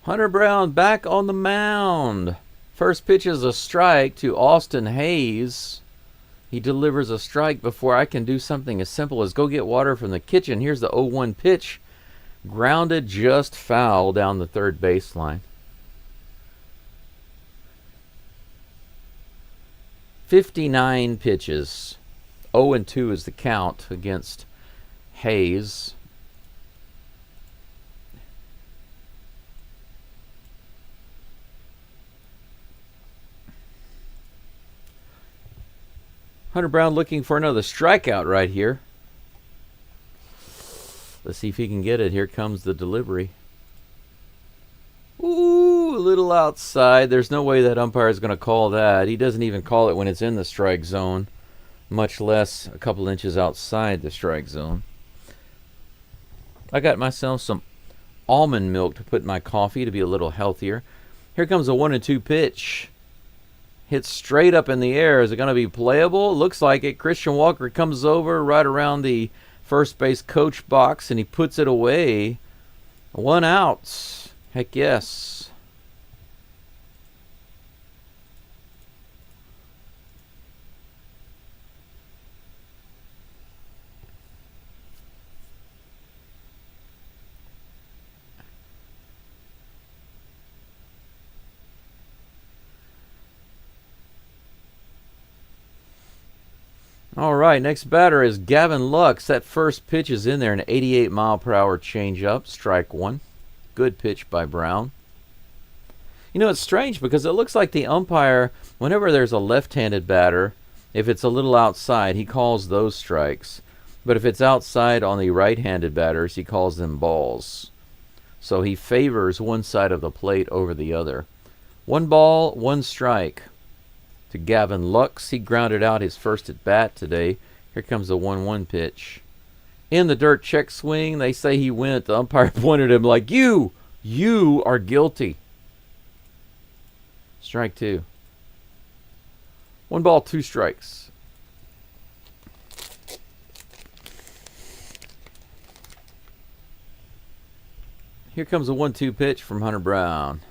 Hunter Brown back on the mound. First pitch is a strike to Austin Hayes. He delivers a strike before I can do something as simple as go get water from the kitchen. Here's the 0-1 pitch. Grounded just foul down the third baseline. 59 pitches. 0-2 is the count against Hayes. Hunter Brown looking for another strikeout right here. Let's see if he can get it. Here comes the delivery. Ooh, a little outside. There's no way that umpire is going to call that. He doesn't even call it when it's in the strike zone, much less a couple inches outside the strike zone. I got myself some almond milk to put in my coffee to be a little healthier. Here comes a 1-2 pitch. Hit straight up in the air. Is it going to be playable? Looks like it. Christian Walker comes over right around the first base coach box, and he puts it away. 1 out. Heck yes. All right, next batter is Gavin Lux. That first pitch is in there, an 88-mile-per-hour changeup, strike one. Good pitch by Brown. You know, it's strange because it looks like the umpire, whenever there's a left-handed batter, if it's a little outside, he calls those strikes. But if it's outside on the right-handed batters, he calls them balls. So he favors one side of the plate over the other. 1 ball, 1 strike. To Gavin Lux. He grounded out his first at bat today. Here comes the 1-1 pitch. In the dirt, check swing. They say he went. The umpire pointed him like, you are guilty. Strike 2. 1 ball, 2 strikes. Here comes a 1-2 pitch from Hunter Brown.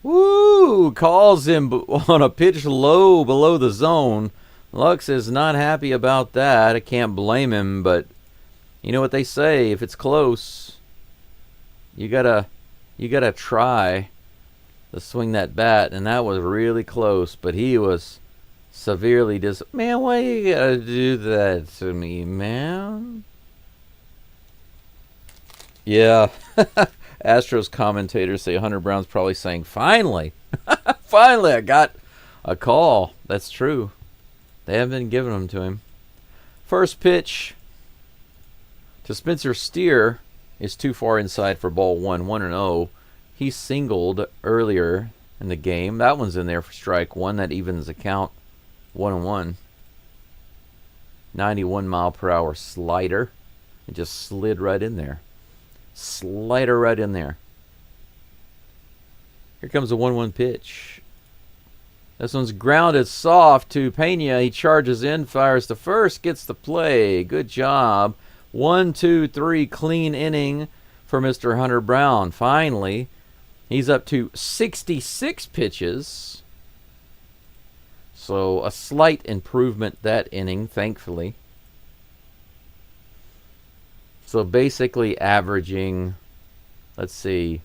Woo! Calls him on a pitch low below the zone. Lux is not happy about that. I can't blame him, but you know what they say, if it's close, you gotta try to swing that bat, and that was really close, but he was severely man, why you gotta do that to me, man? Yeah. Astros commentators say Hunter Brown's probably saying, finally, finally, I got a call. That's true. They haven't been giving them to him. First pitch to Spencer Steer is too far inside for ball 1, 1-0. He singled earlier in the game. That one's in there for strike 1. That evens the count. 1-1. 91-mile-per-hour slider. It just slid right in there. Slider right in there. Here comes a 1-1 pitch. This one's grounded soft to Pena. He charges in, fires to first, gets the play. Good job. 1, 2, 3, clean inning for Mr. Hunter Brown. Finally, he's up to 66 pitches. So a slight improvement that inning, thankfully. So basically averaging, let's see,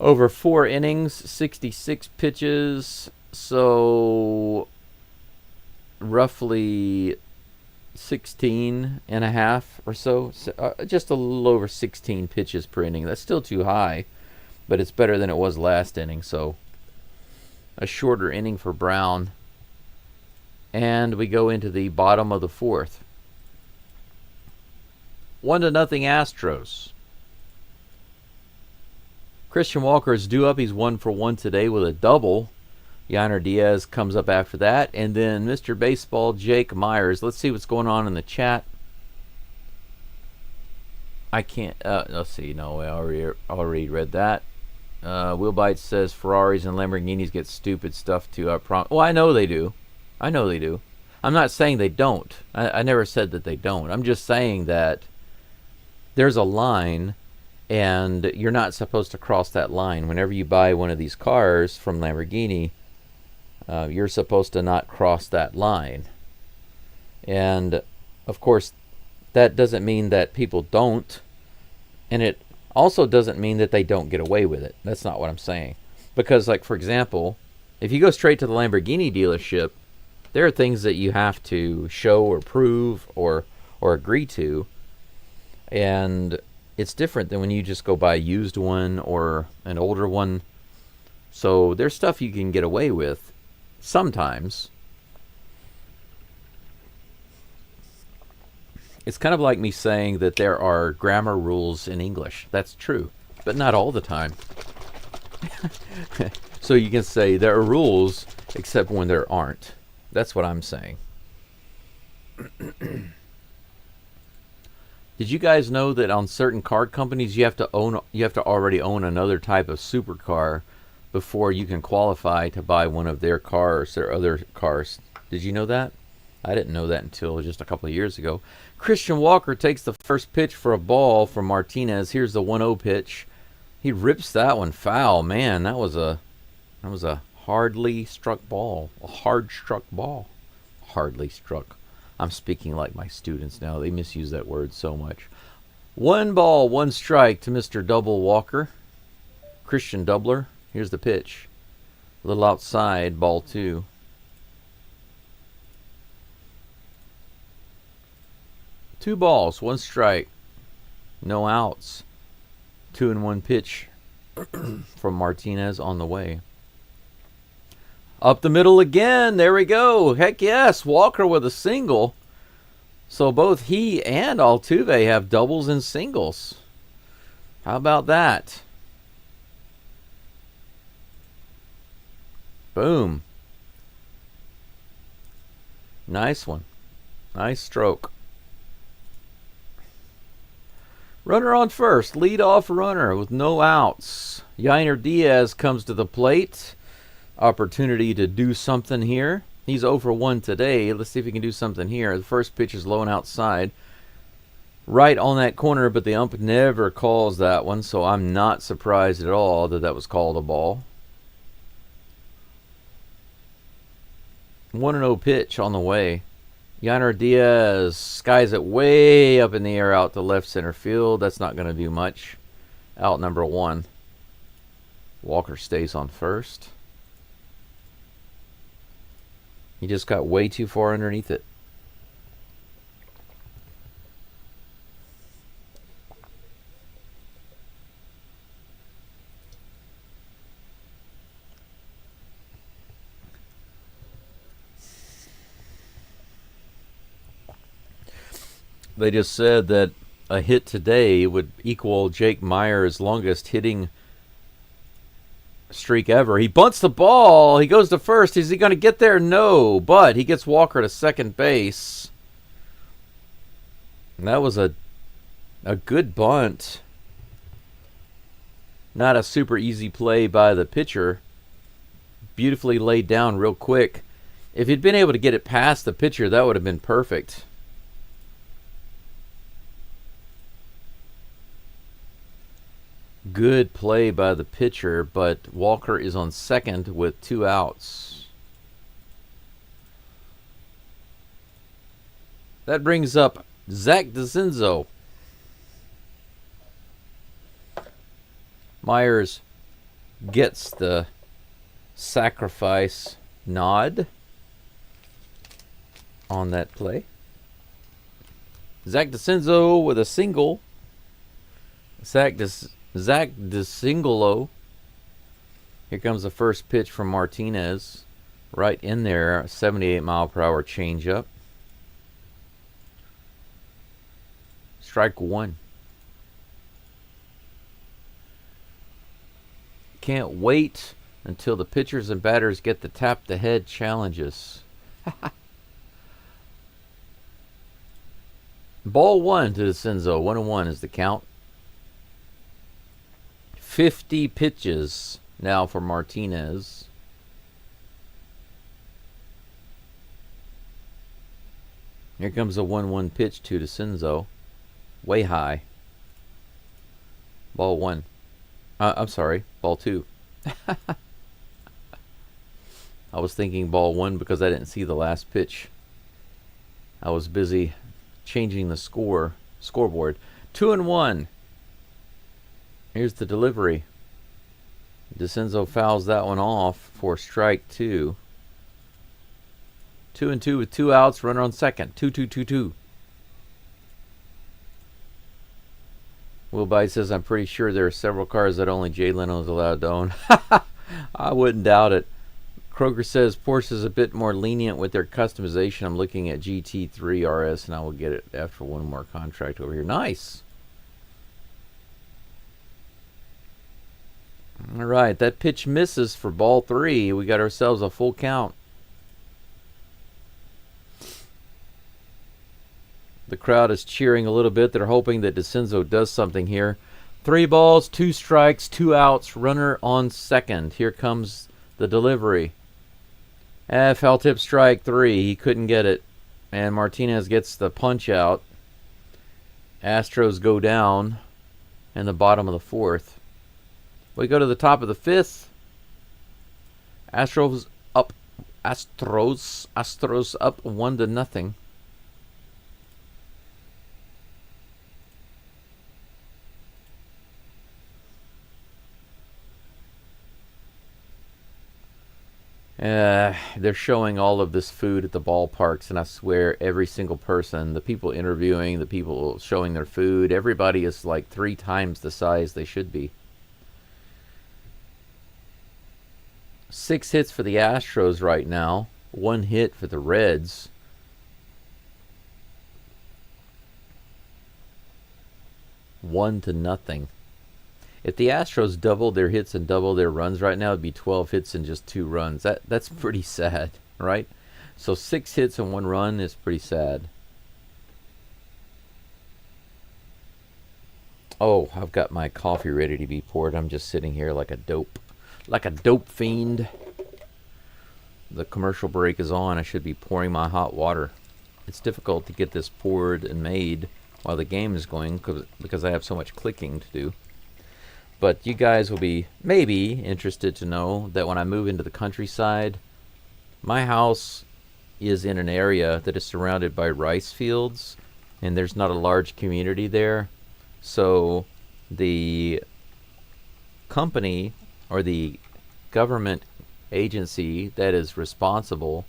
over 4 innings, 66 pitches, so roughly 16 and a half or so, just a little over 16 pitches per inning. That's still too high, but it's better than it was last inning, so a shorter inning for Brown. And we go into the bottom of the 4th. 1-0 Astros. Christian Walker is due up. He's 1 for 1 today with a double. Yainer Diaz comes up after that. And then Mr. Baseball, Jake Myers. Let's see what's going on in the chat. I can't. Let's see. No, I already read that. Will Bites says Ferraris and Lamborghinis get stupid stuff too. Well, I know they do. I know they do. I'm not saying they don't. I never said that they don't. I'm just saying that there's a line, And you're not supposed to cross that line. Whenever you buy one of these cars from Lamborghini, you're supposed to not cross that line. And of course, that doesn't mean that people don't. And it also doesn't mean that they don't get away with it. That's not what I'm saying. Because, like, for example, if you go straight to the Lamborghini dealership, there are things that you have to show or prove or agree to. And it's different than when you just go buy a used one or an older one. So there's stuff you can get away with sometimes. It's kind of like me saying that there are grammar rules in English. That's true, but not all the time. So you can say there are rules except when there aren't. That's what I'm saying. Did you guys know that on certain car companies you have to already own another type of supercar before you can qualify to buy one of their cars or other cars? Did you know that? I didn't know that until just a couple of years ago. Christian Walker takes the first pitch for a ball from Martinez. Here's the 1-0 pitch. He rips that one foul. Man, that was a hardly struck ball. A hard struck ball. Hardly struck. I'm speaking like my students now. They misuse that word so much. 1 ball, 1 strike to Mr. Double Walker. Christian Doubler. Here's the pitch. A little outside, ball 2. Two balls, 1 strike. No outs. 2-1 pitch from Martinez on the way. Up the middle again. There we go. Heck yes. Walker with a single. So both he and Altuve have doubles and singles. How about that? Boom. Nice one. Nice stroke. Runner on first. Lead-off runner with no outs. Yainer Diaz comes to the plate. Opportunity to do something here. He's 0 for 1 today. Let's see if he can do something here. The first pitch is low and outside. Right on that corner, but the ump never calls that one, so I'm not surprised at all that that was called a ball. 1-0 pitch on the way. Yainer Diaz skies it way up in the air out to left center field. That's not going to do much. Out number 1. Walker stays on first. He just got way too far underneath it. They just said that a hit today would equal Jake Meyer's longest hitting streak ever. He bunts the ball. He goes to first. Is he going to get there? No. But he gets Walker to second base. And that was a good bunt. Not a super easy play by the pitcher. Beautifully laid down real quick. If he'd been able to get it past the pitcher, that would have been perfect. Good play by the pitcher, but Walker is on second with 2 outs. That brings up Zach DeCinzo. Myers gets the sacrifice nod on that play. Zach DeCinzo with a single. Zach DeCingolo. Here comes the first pitch from Martinez. Right in there, 78-mile-per-hour changeup. Strike 1. Can't wait until the pitchers and batters get the tap-the-head challenges. Ball 1 to DeCinzo. 1-1 is the count. 50 pitches now for Martinez. Here comes a 1-1 pitch to DeCinzo. Way high. Ball 1. I'm sorry, ball 2. I was thinking ball 1 because I didn't see the last pitch. I was busy changing the scoreboard. 2-1. Here's the delivery. DeCenzo fouls that one off for strike 2. 2-2 with 2 outs, runner on second. 2-2-2-2. Will Byte says, I'm pretty sure there are several cars that only Jay Leno is allowed to own. I wouldn't doubt it. Kroger says Porsche is a bit more lenient with their customization. I'm looking at GT3 RS, and I will get it after one more contract over here. Nice. All right, that pitch misses for ball 3. We got ourselves a full count. The crowd is cheering a little bit. They're hoping that DeCenzo does something here. 3 balls, 2 strikes, 2 outs, runner on second. Here comes the delivery. Foul tip, strike 3. He couldn't get it. And Martinez gets the punch out. Astros go down in the bottom of the 4th. We go to the top of the 5th. Astros up 1-0. They're showing all of this food at the ballparks, and I swear every single person, the people interviewing, the people showing their food, everybody is like 3 times the size they should be. 6 hits for the Astros right now. 1 hit for the Reds. One to nothing. If the Astros doubled their hits and doubled their runs right now, it'd be 12 hits and just 2 runs. That's pretty sad, right? So 6 hits and 1 run is pretty sad. Oh, I've got my coffee ready to be poured. I'm just sitting here like a dope fiend. The commercial break is on. I should be pouring my hot water. It's difficult to get this poured and made while the game is going because I have so much clicking to do. But you guys will be maybe interested to know that when I move into the countryside, my house is in an area that is surrounded by rice fields, and there's not a large community there. So the company or the government agency that is responsible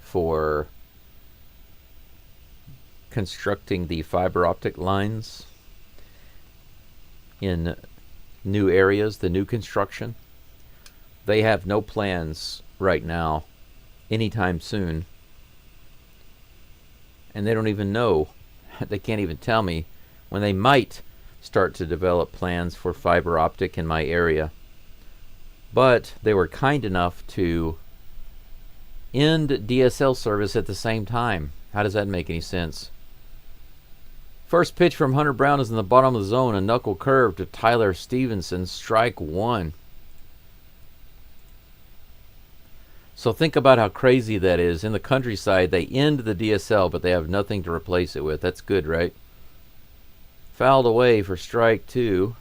for constructing the fiber optic lines in new areas, the new construction, they have no plans right now anytime soon, and they don't even know, they can't even tell me when they might start to develop plans for fiber optic in my area. But they were kind enough to end DSL service at the same time. How does that make any sense? First pitch from Hunter Brown is in the bottom of the zone. A knuckle curve to Tyler Stevenson. Strike 1. So think about how crazy that is. In the countryside, they end the DSL, but they have nothing to replace it with. That's good, right? Fouled away for strike 2.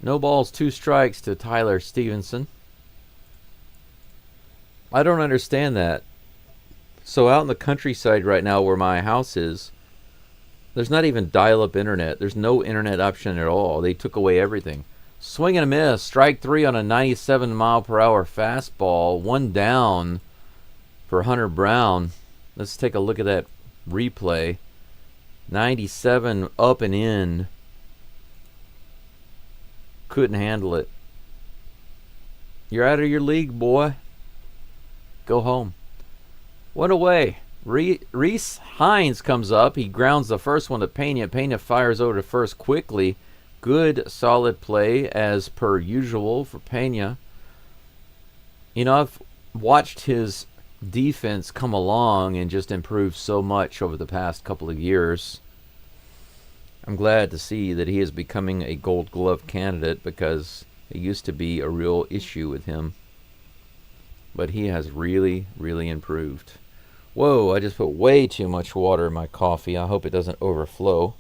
No balls, 2 strikes to Tyler Stevenson. I don't understand that. So out in the countryside right now where my house is, there's not even dial-up internet. There's no internet option at all. They took away everything. Swing and a miss. Strike 3 on a 97-mile-per-hour fastball. 1 down for Hunter Brown. Let's take a look at that replay. 97 up and in. Couldn't handle it. You're out of your league, boy. Go home. What a way. Reese Hines comes up. He grounds the first one to Pena. Pena fires over to first quickly. Good, solid play as per usual for Pena. You know, I've watched his defense come along and just improve so much over the past couple of years. I'm glad to see that he is becoming a Gold Glove candidate because it used to be a real issue with him. But he has really, really improved. Whoa, I just put way too much water in my coffee. I hope it doesn't overflow.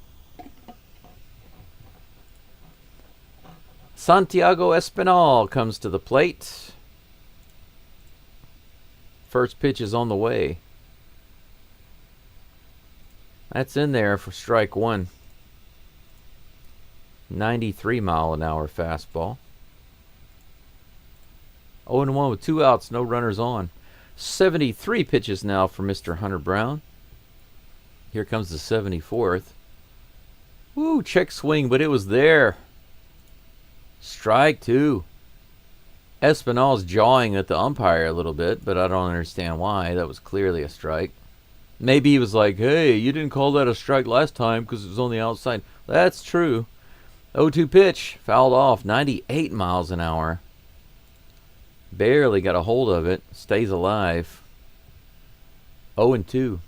Santiago Espinal comes to the plate. First pitch is on the way. That's in there for strike one. 93-mile-an-hour fastball. 0-1 with 2 outs, no runners on. 73 pitches now for Mr. Hunter Brown. Here comes the 74th. Woo, check swing, but it was there. Strike two. Espinal's jawing at the umpire a little bit, but I don't understand why. That was clearly a strike. Maybe he was like, hey, you didn't call that a strike last time because it was on the outside. That's true. 0-2 pitch, fouled off, 98 miles an hour. Barely got a hold of it, stays alive. 0-2.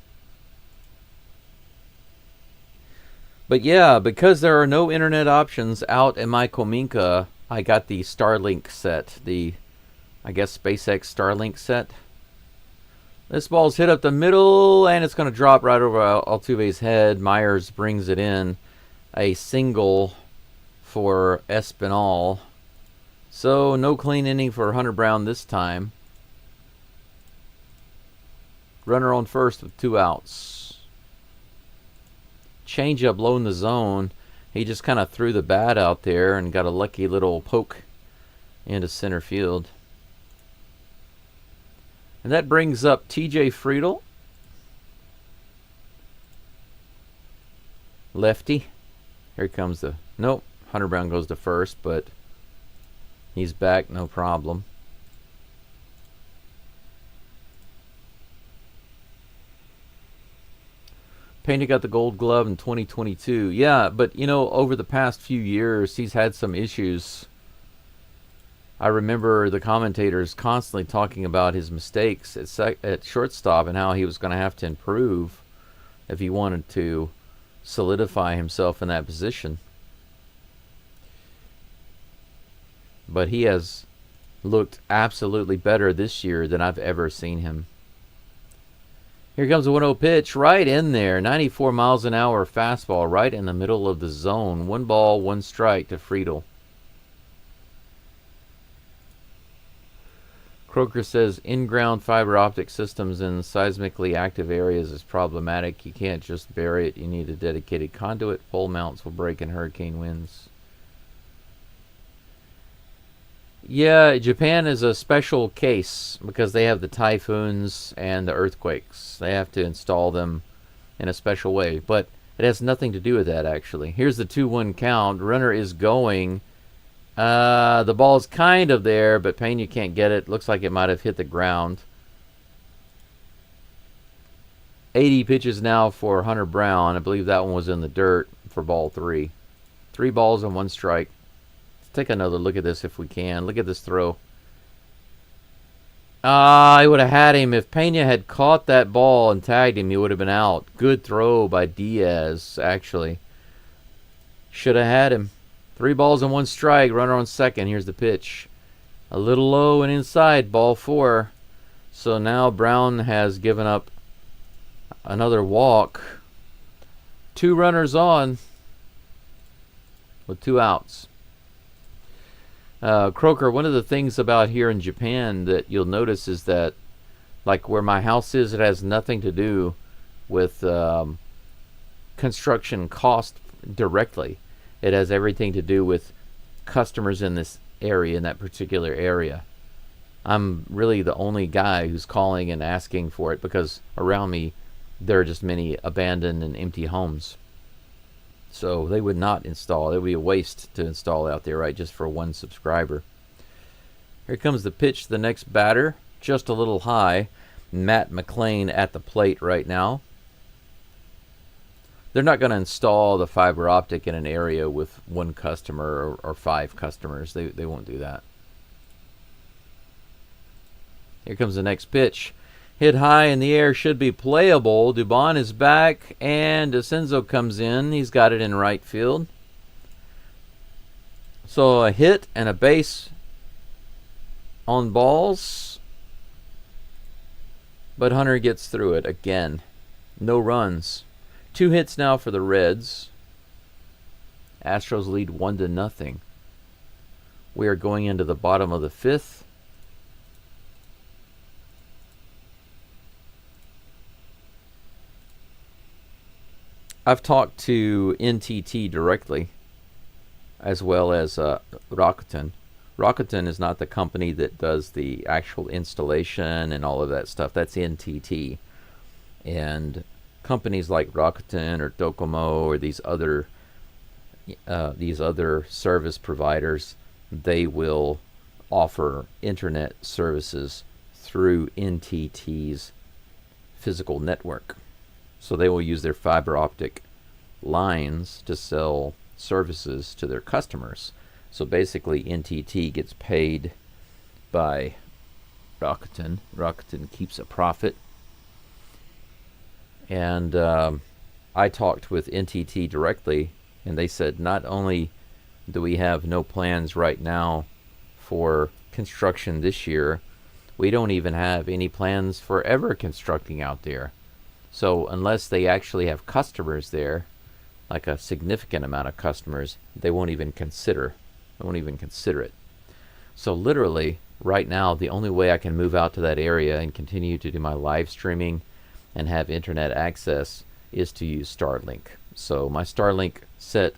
But yeah, because there are no internet options out in my Cominca, I got the Starlink set, the, I guess, SpaceX Starlink set. This ball's hit up the middle, and it's going to drop right over Altuve's head. Myers brings it in. A single for Espinal. So, no clean inning for Hunter Brown this time. Runner on first with 2 outs. Changeup low in the zone. He just kind of threw the bat out there and got a lucky little poke into center field. And that brings up TJ Friedl. Lefty. Here comes the... Nope. Hunter Brown goes to first, but he's back, no problem. Pena got the Gold Glove in 2022. Yeah, but, you know, over the past few years, he's had some issues. I remember the commentators constantly talking about his mistakes at shortstop and how he was going to have to improve if he wanted to solidify himself in that position. But he has looked absolutely better this year than I've ever seen him. Here comes a 1-0 pitch right in there. 94 miles an hour fastball right in the middle of the zone. 1 ball, 1 strike to Friedl. Croker says in-ground fiber optic systems in seismically active areas is problematic. You can't just bury it. You need a dedicated conduit. Pole mounts will break in hurricane winds. Yeah, Japan is a special case because they have the typhoons and the earthquakes. They have to install them in a special way, but it has nothing to do with that, actually. Here's the 2-1 count. Runner is going. The ball's kind of there, but Pena can't get it. Looks like it might have hit the ground. 80 pitches now for Hunter Brown. I believe that one was in the dirt for ball 3. 3 balls and 1 strike. Take another look at this if we can. Look at this throw. I would have had him. If Pena had caught that ball and tagged him, he would have been out. Good throw by Diaz, actually. Should have had him. 3 balls and 1 strike. Runner on second. Here's the pitch. A little low and inside. Ball 4. So now Brown has given up another walk. 2 runners on with 2 outs. Croker, one of the things about here in Japan that you'll notice is that, like where my house is, it has nothing to do with construction cost directly. It has everything to do with customers in this area, in that particular area. I'm really the only guy who's calling and asking for it because around me there are just many abandoned and empty homes. So they would not install. It would be a waste to install out there, right, just for 1 subscriber. Here comes the pitch to the next batter. Just a little high. Matt McLean at the plate right now. They're not going to install the fiber optic in an area with 1 customer or 5 customers. They won't do that. Here comes the next pitch. Hit high in the air, should be playable. Dubon is back, and DeCenzo comes in. He's got it in right field. So a hit and a base on balls. But Hunter gets through it again. No runs. 2 hits now for the Reds. Astros lead 1-0. We are going into the bottom of the fifth. I've talked to NTT directly, as well as Rakuten. Rakuten is not the company that does the actual installation and all of that stuff. That's NTT. And companies like Rakuten or Docomo or these other service providers, they will offer internet services through NTT's physical network. So they will use their fiber optic lines to sell services to their customers. So basically NTT gets paid by Rakuten. Rakuten keeps a profit. And I talked with NTT directly, and they said not only do we have no plans right now for construction this year, we don't even have any plans for ever constructing out there. So unless they actually have customers there, like a significant amount of customers, they won't even consider it. So literally, right now, the only way I can move out to that area and continue to do my live streaming and have internet access is to use Starlink. So my Starlink set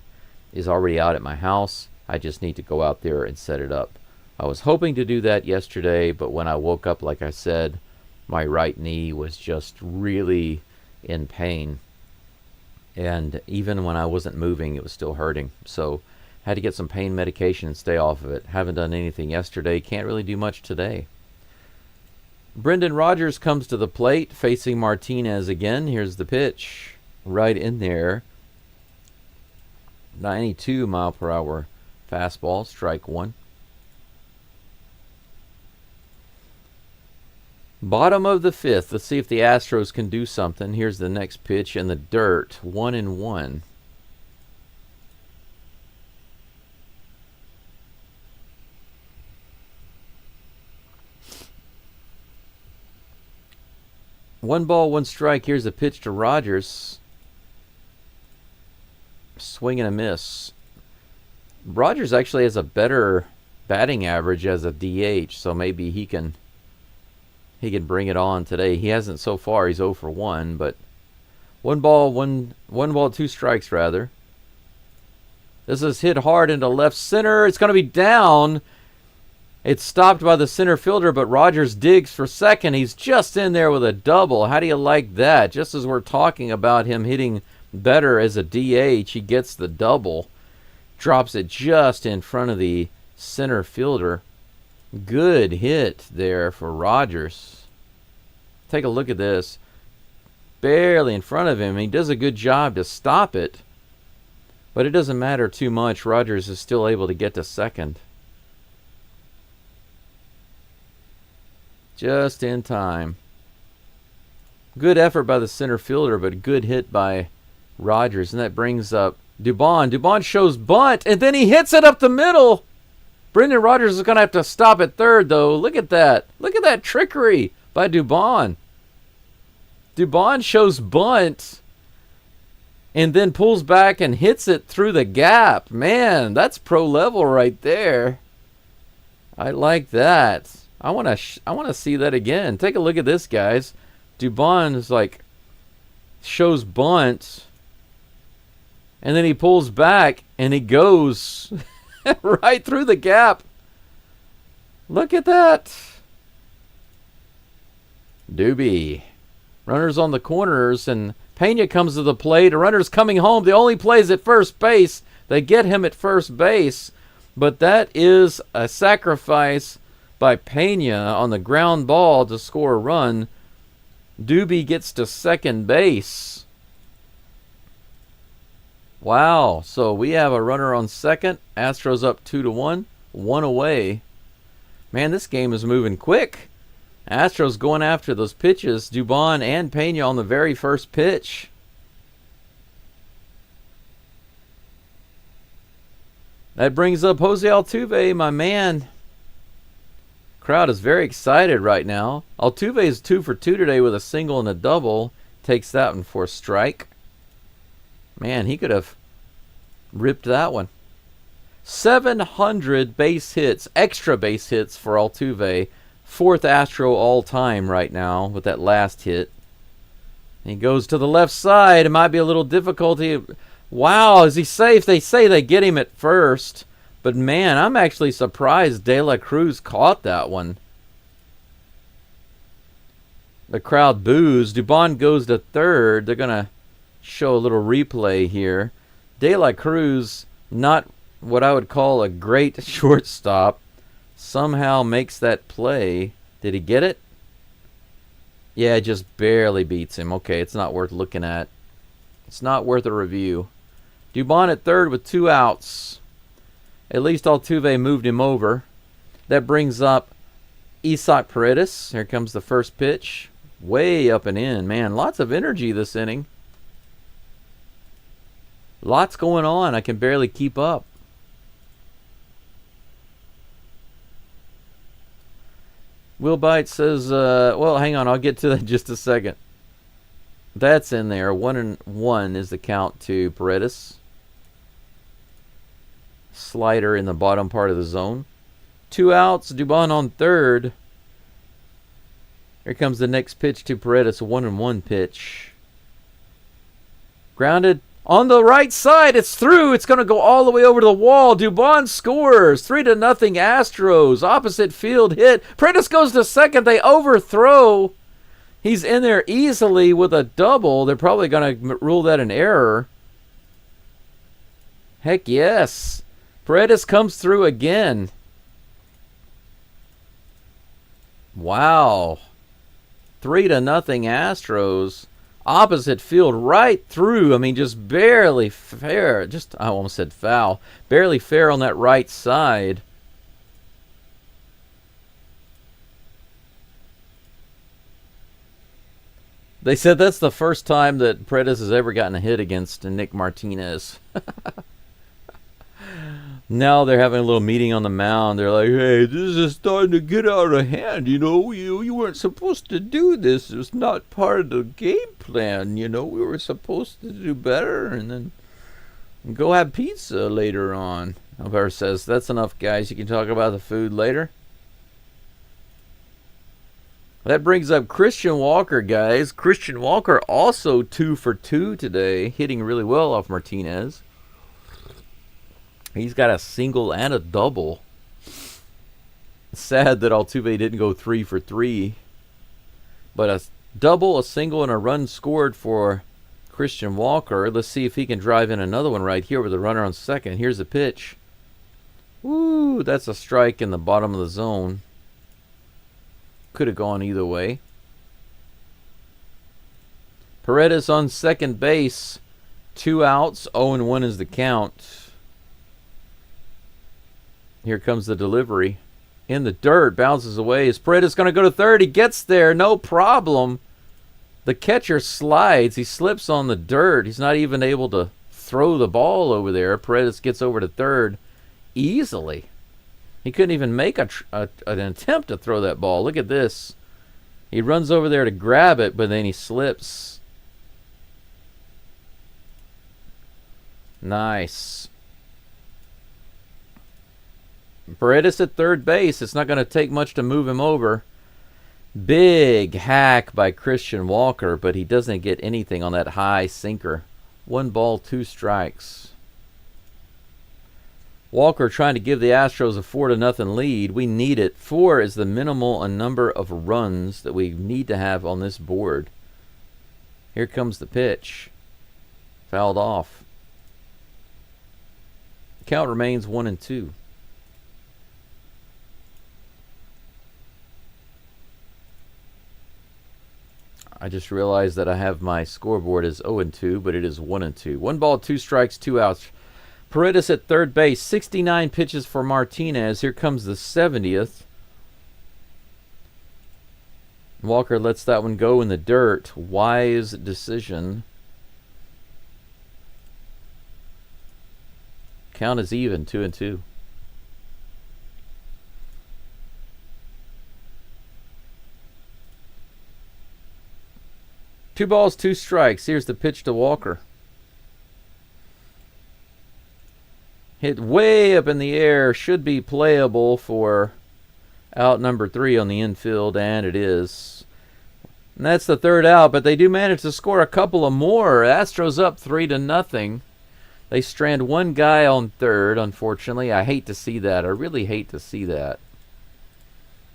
is already out at my house. I just need to go out there and set it up. I was hoping to do that yesterday, but when I woke up, like I said, my right knee was just really in pain. And even when I wasn't moving, it was still hurting. So had to get some pain medication and stay off of it. Haven't done anything yesterday. Can't really do much today. Brendan Rodgers comes to the plate, facing Martinez again. Here's the pitch. Right in there. 92 mile per hour fastball, strike one. Bottom of the fifth. Let's see if the Astros can do something. Here's the next pitch in the dirt. 1-1. One ball, one strike. Here's the pitch to Rodgers. Swing and a miss. Rodgers actually has a better batting average as a DH, so maybe he can bring it on today. He hasn't so far. He's 0 for 1, but one ball, two strikes rather. This is hit hard into left center. It's going to be down. It's stopped by the center fielder, but Rodgers digs for second. He's just in there with a double. How do you like that? Just as we're talking about him hitting better as a DH, he gets the double. Drops it just in front of the center fielder. Good hit there for Rodgers. Take a look at this. Barely in front of him. He does a good job to stop it. But it doesn't matter too much. Rodgers is still able to get to second. Just in time. Good effort by the center fielder, but good hit by Rodgers. And that brings up Dubon. Dubon shows bunt, and then he hits it up the middle. Brendan Rodgers is going to have to stop at third, though. Look at that. Look at that trickery by Dubon. Dubon shows bunt and then pulls back and hits it through the gap. Man, that's pro level right there. I like that. I want to see that again. Take a look at this, guys. Dubon is like shows bunt, and then he pulls back and he goes right through the gap. Look at that. Doobie. Runners on the corners, and Pena comes to the plate. A runner's coming home. The only plays at first base. They get him at first base. But that is a sacrifice by Pena on the ground ball to score a run. Doobie gets to second base. Wow. So we have a runner on second. Astros up 2-1. One away. Man, this game is moving quick. Astros going after those pitches. Dubon and Pena on the very first pitch. That brings up Jose Altuve, my man. Crowd is very excited right now. Altuve is 2 for 2 today with a single and a double. Takes that one for a strike. Man, he could have ripped that one. 700 base hits, extra base hits for Altuve. Fourth Astro all time right now with that last hit. He goes to the left side. It might be a little difficulty. Wow, is he safe? They say they get him at first. But man, I'm actually surprised De La Cruz caught that one. The crowd boos. Dubon goes to third. They're going to show a little replay here. De La Cruz, not what I would call a great shortstop, somehow makes that play. Did he get it? Yeah, it just barely beats him. Okay, it's not worth looking at. It's not worth a review. Dubon at third with 2 outs. At least Altuve moved him over. That brings up Isaac Paredes. Here comes the first pitch. Way up and in. Man, lots of energy this inning. Lots going on. I can barely keep up. Will Bite says, well, hang on. I'll get to that in just a second. That's in there. 1-1 is the count to Paredes. Slider in the bottom part of the zone. 2 outs. Dubon on third. Here comes the next pitch to Paredes. A 1-1 pitch. Grounded on the right side. It's through. It's going to go all the way over to the wall. Dubon scores. 3-0 Astros. Opposite field hit. Paredes goes to second. They overthrow. He's in there easily with a double. They're probably going to rule that an error. Heck yes. Paredes comes through again. Wow. 3-0 Astros. Opposite field right through. I mean, just barely fair. I almost said foul. Barely fair on that right side. They said that's the first time that Paredes has ever gotten a hit against Nick Martinez. Now they're having a little meeting on the mound. They're like, hey, this is starting to get out of hand. You know, you weren't supposed to do this. It was not part of the game plan. You know, we were supposed to do better and then go have pizza later on. Umpire says, that's enough, guys. You can talk about the food later. That brings up Christian Walker, guys. Christian Walker also 2 for 2 today, hitting really well off Martinez. He's got a single and a double. Sad that Altuve didn't go 3 for 3. But a double, a single, and a run scored for Christian Walker. Let's see if he can drive in another one right here with a runner on second. Here's the pitch. Woo, that's a strike in the bottom of the zone. Could have gone either way. Paredes on second base. 2 outs. 0-1 is the count. Here comes the delivery. In the dirt. Bounces away. Is Paredes going to go to third? He gets there. No problem. The catcher slides. He slips on the dirt. He's not even able to throw the ball over there. Paredes gets over to third easily. He couldn't even make an attempt to throw that ball. Look at this. He runs over there to grab it, but then he slips. Nice. Paredes at third base. It's not going to take much to move him over. Big hack by Christian Walker, but he doesn't get anything on that high sinker. 1 ball, 2 strikes. Walker trying to give the Astros a 4-0 lead. We need it. 4 is the minimal number of runs that we need to have on this board. Here comes the pitch. Fouled off. Count remains 1-2. I just realized that I have my scoreboard as 0-2, but it is 1-2. 1 ball, 2 strikes, 2 outs. Paredes at third base. 69 pitches for Martinez. Here comes the 70th. Walker lets that one go in the dirt. Wise decision. Count is even, 2-2. Two balls, 2 strikes. Here's the pitch to Walker. Hit way up in the air. Should be playable for out number 3 on the infield, and it is. And that's the third out, but they do manage to score a couple of more. Astros up 3-0. They strand one guy on third, unfortunately. I hate to see that. I really hate to see that.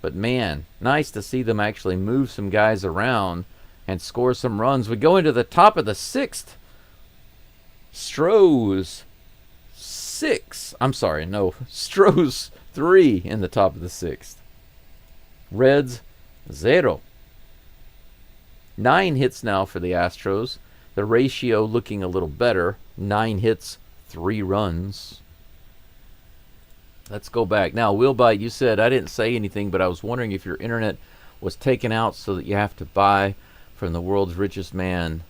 But man, nice to see them actually move some guys around and score some runs. We go into the top of the 6th. Stros 6. I'm sorry, no. Stros 3 in the top of the 6th. Reds 0. 9 hits now for the Astros. The ratio looking a little better. 9 hits, 3 runs. Let's go back. Now, Willbite, you said, I didn't say anything, but I was wondering if your internet was taken out so that you have to buy from the world's richest man.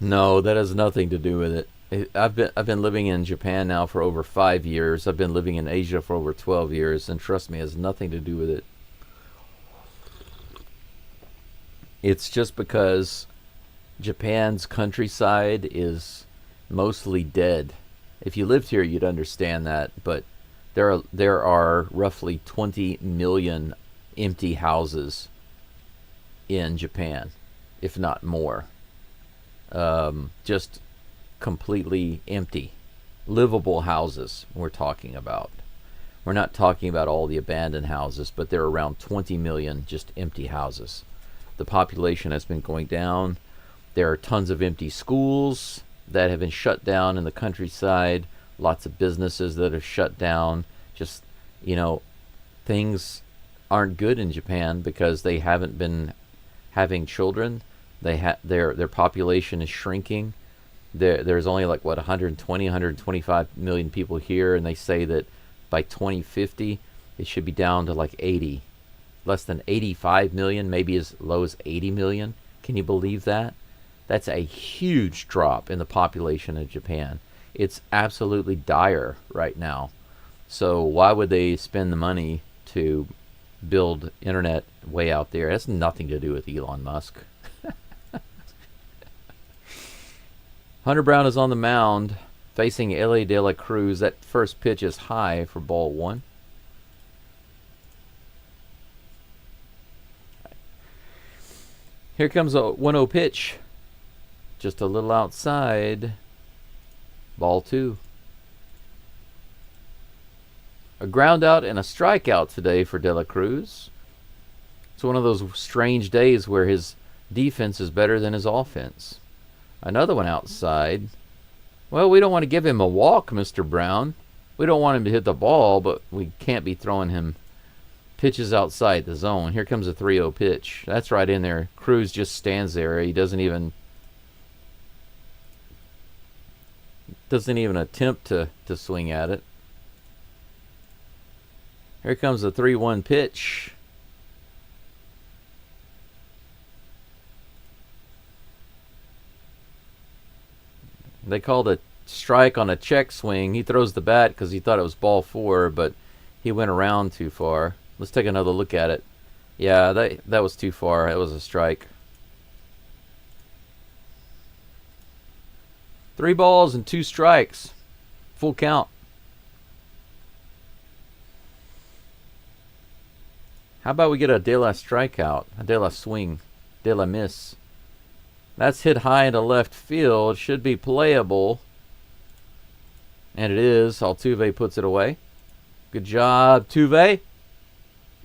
No, that has nothing to do with it. I've been living in Japan now for over 5 years. I've been living in Asia for over 12 years, and trust me, it has nothing to do with it. It's just because Japan's countryside is mostly dead. If you lived here, you'd understand that, but there are roughly 20 million empty houses in Japan, if not more. Just completely empty, livable houses we're talking about. We're not talking about all the abandoned houses, but there are around 20 million just empty houses. The population has been going down. There are tons of empty schools that have been shut down in the countryside. Lots of businesses that have shut down. Just, things aren't good in Japan because they haven't been having children. Their population is shrinking. There's only 120, 125 million people here, and they say that by 2050 it should be down to 80, less than 85 million, maybe as low as 80 million. Can you believe that? That's a huge drop in the population of Japan. It's absolutely dire right now. So why would they spend the money to build internet way out there? It has nothing to do with Elon Musk. Hunter Brown is on the mound facing L.A. De La Cruz. That first pitch is high for ball 1. Here comes a 1-0 pitch. Just a little outside. Ball 2. A ground out and a strikeout today for De La Cruz. It's one of those strange days where his defense is better than his offense. Another one outside. Well, we don't want to give him a walk, Mr. Brown. We don't want him to hit the ball, but we can't be throwing him pitches outside the zone. Here comes a 3-0 pitch. That's right in there. Cruz just stands there. He doesn't even attempt to swing at it. Here comes a 3-1 pitch. They called a strike on a check swing. He throws the bat because he thought it was ball 4, but he went around too far. Let's take another look at it. Yeah, that was too far. That was a strike. 3 balls and 2 strikes. Full count. How about we get a De La strikeout? A De La swing. De La miss. That's hit high into left field. Should be playable. And it is. Altuve puts it away. Good job, Tuve.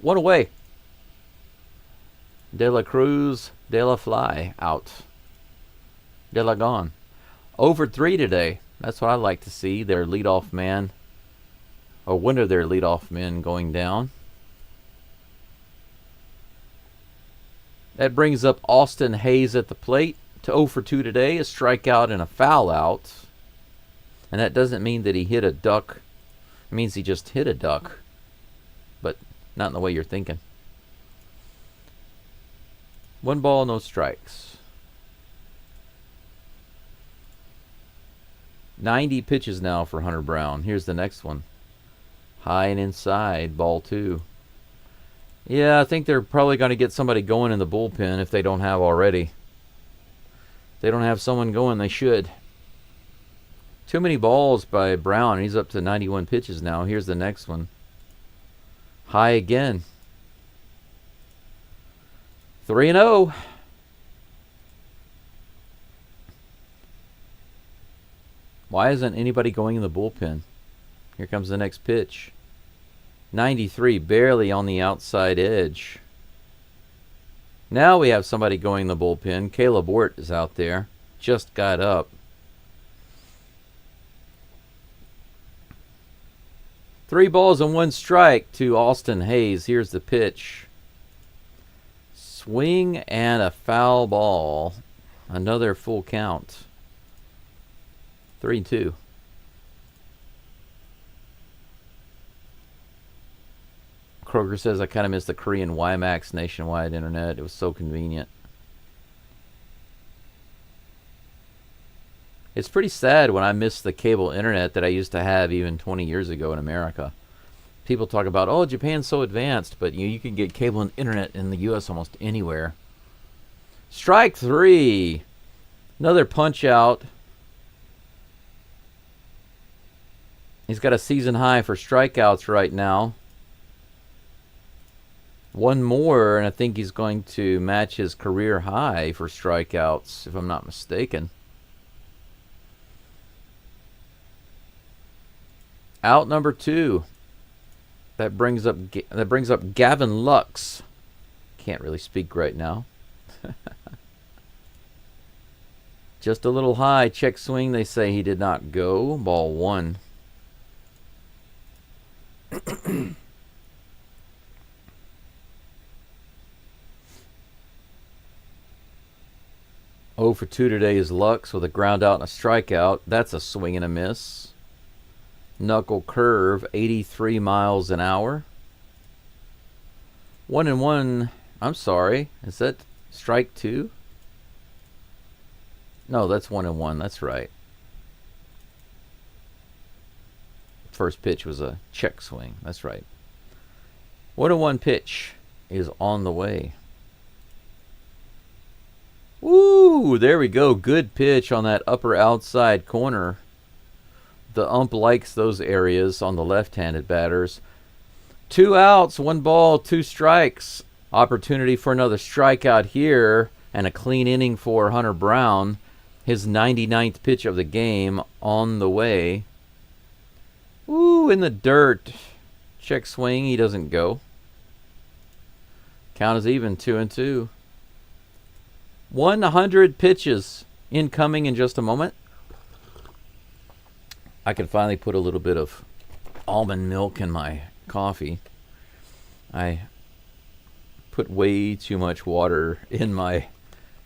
1 away. De La Cruz, De La fly, out. De La gone. Over 3 today. That's what I like to see. Their leadoff man, or one of their leadoff men, going down. That brings up Austin Hayes at the plate to 0 for 2 today, a strikeout and a foul out. And that doesn't mean that he hit a duck. It means he just hit a duck, but not in the way you're thinking. 1 ball, no strikes. 90 pitches now for Hunter Brown. Here's the next one. High and inside, ball 2. Yeah, I think they're probably going to get somebody going in the bullpen if they don't have already. They don't have someone going, they should. Too many balls by Brown. He's up to 91 pitches now. Here's the next one. High again. 3-0. Why isn't anybody going in the bullpen? Here comes the next pitch. 93, barely on the outside edge. Now we have somebody going in the bullpen. Caleb Wirt is out there. Just got up. 3 balls and 1 strike to Austin Hayes. Here's the pitch. Swing and a foul ball. Another full count. 3-2. Kroger says, I kind of miss the Korean WiMAX nationwide internet. It was so convenient. It's pretty sad when I miss the cable internet that I used to have even 20 years ago in America. People talk about, oh, Japan's so advanced, but you can get cable and internet in the U.S. almost anywhere. Strike 3. Another punch out. He's got a season high for strikeouts right now. 1 more, and I think he's going to match his career high for strikeouts, if I'm not mistaken. Out number 2. That brings up Gavin Lux. Can't really speak right now. Just a little high. Check swing. They say he did not go. Ball 1. 0 for 2 today is Lux with a ground out and a strikeout. That's a swing and a miss. Knuckle curve, 83 miles an hour. 1-1. I'm sorry. Is that strike 2? No, that's 1-1. That's right. First pitch was a check swing. That's right. 1-1 pitch is on the way. Woo! There we go. Good pitch on that upper outside corner. The ump likes those areas on the left-handed batters. 2 outs, 1 ball, 2 strikes. Opportunity for another strikeout here and a clean inning for Hunter Brown. His 99th pitch of the game on the way. Woo! In the dirt. Check swing. He doesn't go. Count is even, 2-2. 100 pitches incoming in just a moment. I can finally put a little bit of almond milk in my coffee. I put way too much water in my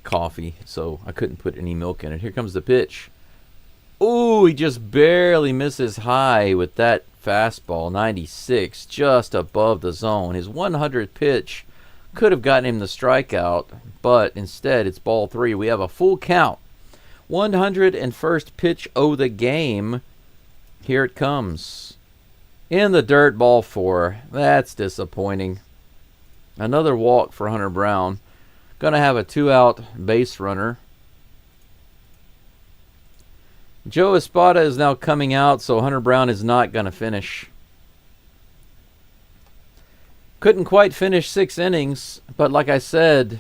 coffee, so I couldn't put any milk in it. Here comes the pitch. Ooh, he just barely misses high with that fastball. 96, just above the zone. His 100th pitch could have gotten him the strikeout, but instead it's ball 3. We have a full count. 101st pitch of the game. Here it comes. In the dirt, ball 4. That's disappointing. Another walk for Hunter Brown. Going to have a 2-out base runner. Joe Espada is now coming out, so Hunter Brown is not going to finish. Couldn't quite finish 6 innings, but like I said,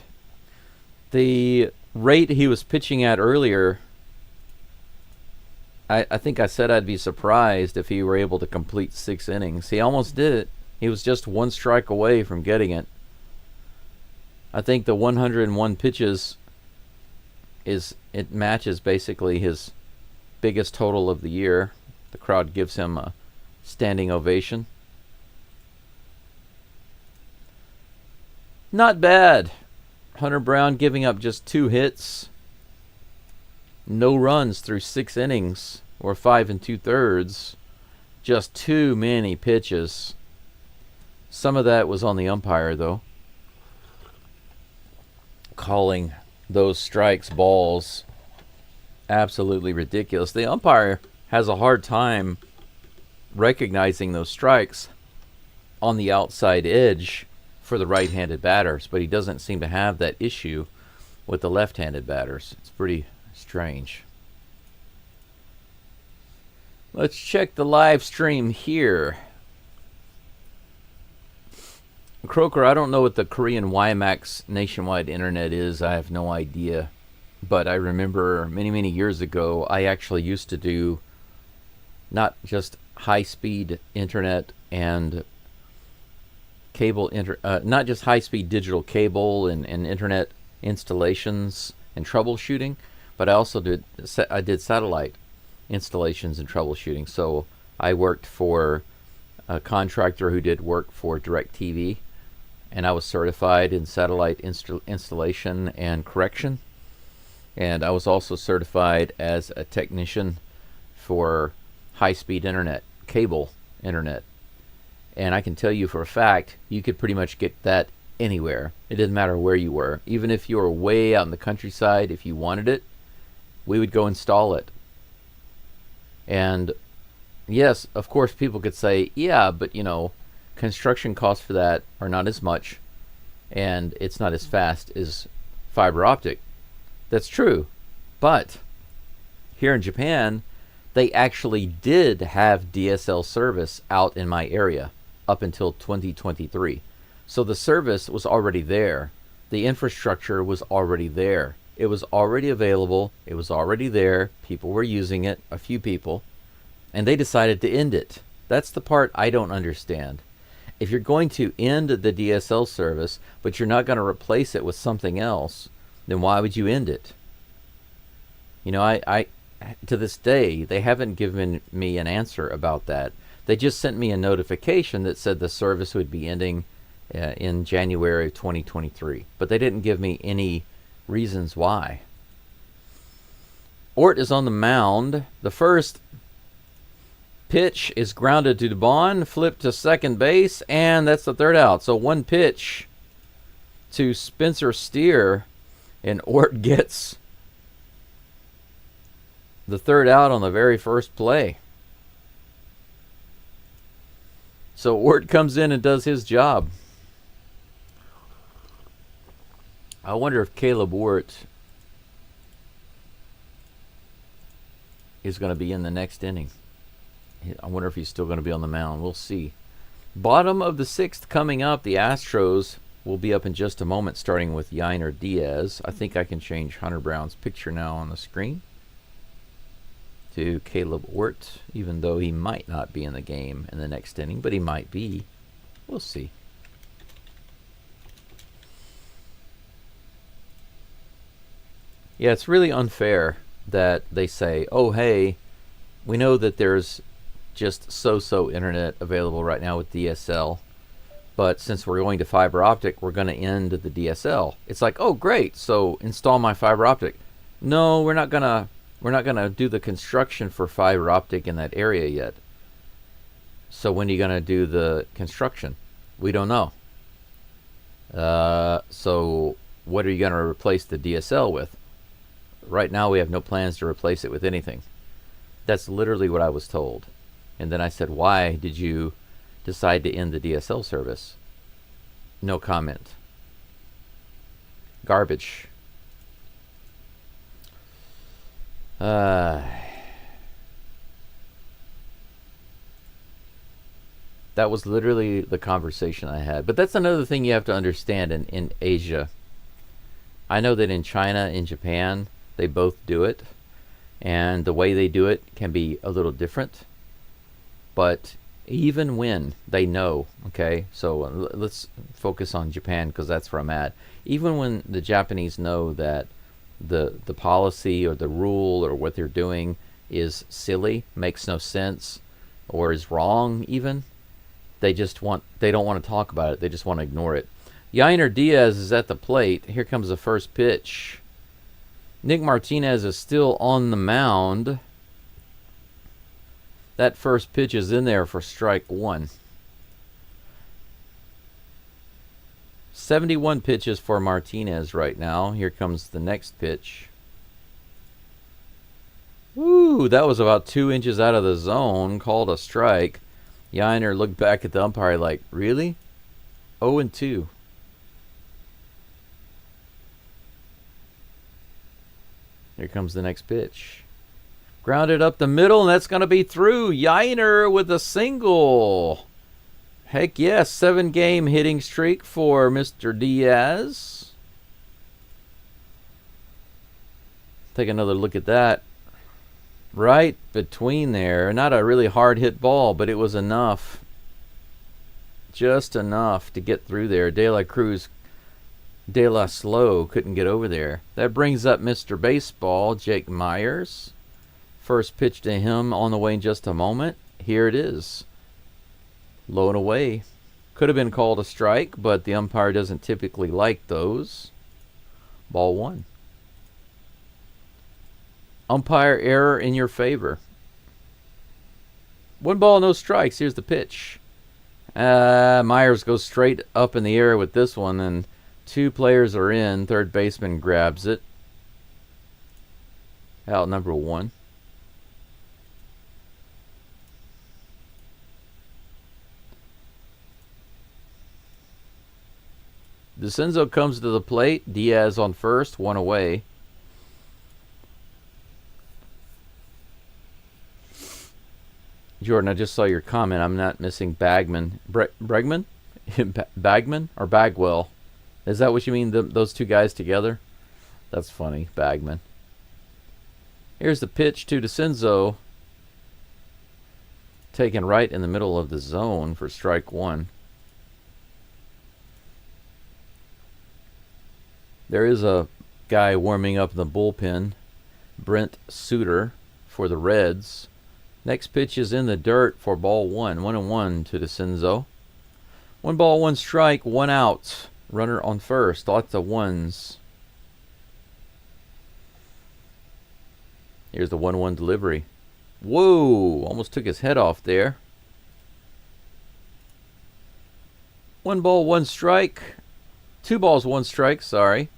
the rate he was pitching at earlier, I think I said I'd be surprised if he were able to complete 6 innings. He almost did it. He was just 1 strike away from getting it. I think the 101 pitches it matches basically his biggest total of the year. The crowd gives him a standing ovation. Not bad. Hunter Brown giving up just 2 hits. No runs through 6 innings, or 5 2/3. Just too many pitches. Some of that was on the umpire, though, calling those strikes balls. Absolutely ridiculous. The umpire has a hard time recognizing those strikes on the outside edge for the right-handed batters, but he doesn't seem to have that issue with the left-handed batters. It's pretty Strange. Let's check the live stream here. Croker, I don't know what the Korean WiMAX nationwide internet is. I have no idea. But I remember many years ago, I actually used to do not just high-speed internet and cable, not just high-speed digital cable and internet installations and troubleshooting, but I also did satellite installations and troubleshooting. So I worked for a contractor who did work for DirecTV, and I was certified in satellite installation and correction. And I was also certified as a technician for high-speed internet, cable internet. And I can tell you for a fact, you could pretty much get that anywhere. It didn't matter where you were. Even if you were way out in the countryside, if you wanted it, we would go install it. And yes, of course, people could say, yeah, but you know, construction costs for that are not as much, and it's not as fast as fiber optic. That's true. But here in Japan, they actually did have DSL service out in my area up until 2023. So the service was already there. The infrastructure was already there. It was already available. It was already there. People were using it, a few people, and they decided to end it. That's the part I don't understand. If you're going to end the DSL service, but you're not going to replace it with something else, then why would you end it? You know, I to this day, they haven't given me an answer about that. They just sent me a notification that said the service would be ending in January of 2023. But they didn't give me any reasons why. Ort is on the mound. The first pitch is grounded to Dubon, flipped to second base, and that's the third out. So one pitch to Spencer Steer, and Ort gets the third out on the very first play. So Ort comes in and does his job. I wonder if Caleb Ort is going to be in the next inning. I wonder if he's still going to be on the mound. We'll see. Bottom of the sixth coming up. The Astros will be up in just a moment, starting with Yainer Diaz. I think I can change Hunter Brown's picture now on the screen to Caleb Ort, even though he might not be in the game in the next inning, but he might be. We'll see. Yeah, it's really unfair that they say, oh, hey, we know that there's just so-so internet available right now with DSL, but since we're going to fiber optic, we're going to end the DSL. It's like, oh, great, so install my fiber optic. No, we're not gonna do the construction for fiber optic in that area yet. So when are you gonna do the construction? We don't know. So what are you gonna replace the DSL with? Right now we have no plans to replace it with anything. That's literally what I was told. And then I said, why did you decide to end the DSL service? No comment. Garbage. That was literally the conversation I had. But that's another thing you have to understand in Asia. I know that in China, in Japan, they both do it. And the way they do it can be a little different. But even when they know, okay, so let's focus on Japan because that's where I'm at. Even when the Japanese know that the policy or the rule or what they're doing is silly, makes no sense, or is wrong even, they don't want to talk about it. They just want to ignore it. Yainer Diaz is at the plate. Here comes the first pitch. Nick Martinez is still on the mound. That first pitch is in there for strike one. 71 pitches for Martinez right now. Here comes the next pitch. Woo, that was about 2 inches out of the zone. Called a strike. Yainer looked back at the umpire like, really? 0-2. Here comes the next pitch. Grounded up the middle, and that's going to be through. Yiner with a single. Heck yes, 7-game hitting streak for Mr. Diaz. Take another look at that. Right between there. Not a really hard hit ball, but it was enough. Just enough to get through there. De La Slow couldn't get over there. That brings up Mr. Baseball, Jake Myers. First pitch to him on the way in just a moment. Here it is. Low and away. Could have been called a strike, but the umpire doesn't typically like those. Ball 1. Umpire error in your favor. 1 ball, no strikes. Here's the pitch. Myers goes straight up in the air with this one, and 2 players are in. Third baseman grabs it. Out number 1. DeCenzo comes to the plate. Diaz on first, 1 away. Jordan, I just saw your comment. I'm not missing Bagman. Bregman? Bagman or Bagwell? Is that what you mean, those 2 guys together? That's funny, Bagman. Here's the pitch to DeCenzo. Taken right in the middle of the zone for strike 1. There is a guy warming up in the bullpen, Brent Suter, for the Reds. Next pitch is in the dirt for ball 1. 1-1 to DeCenzo. 1 ball, 1 strike, 1 out. Runner on first. Lots of ones. Here's the 1-1 delivery. Whoa! Almost took his head off there. 1 ball, 1 strike. 2 balls, 1 strike, sorry.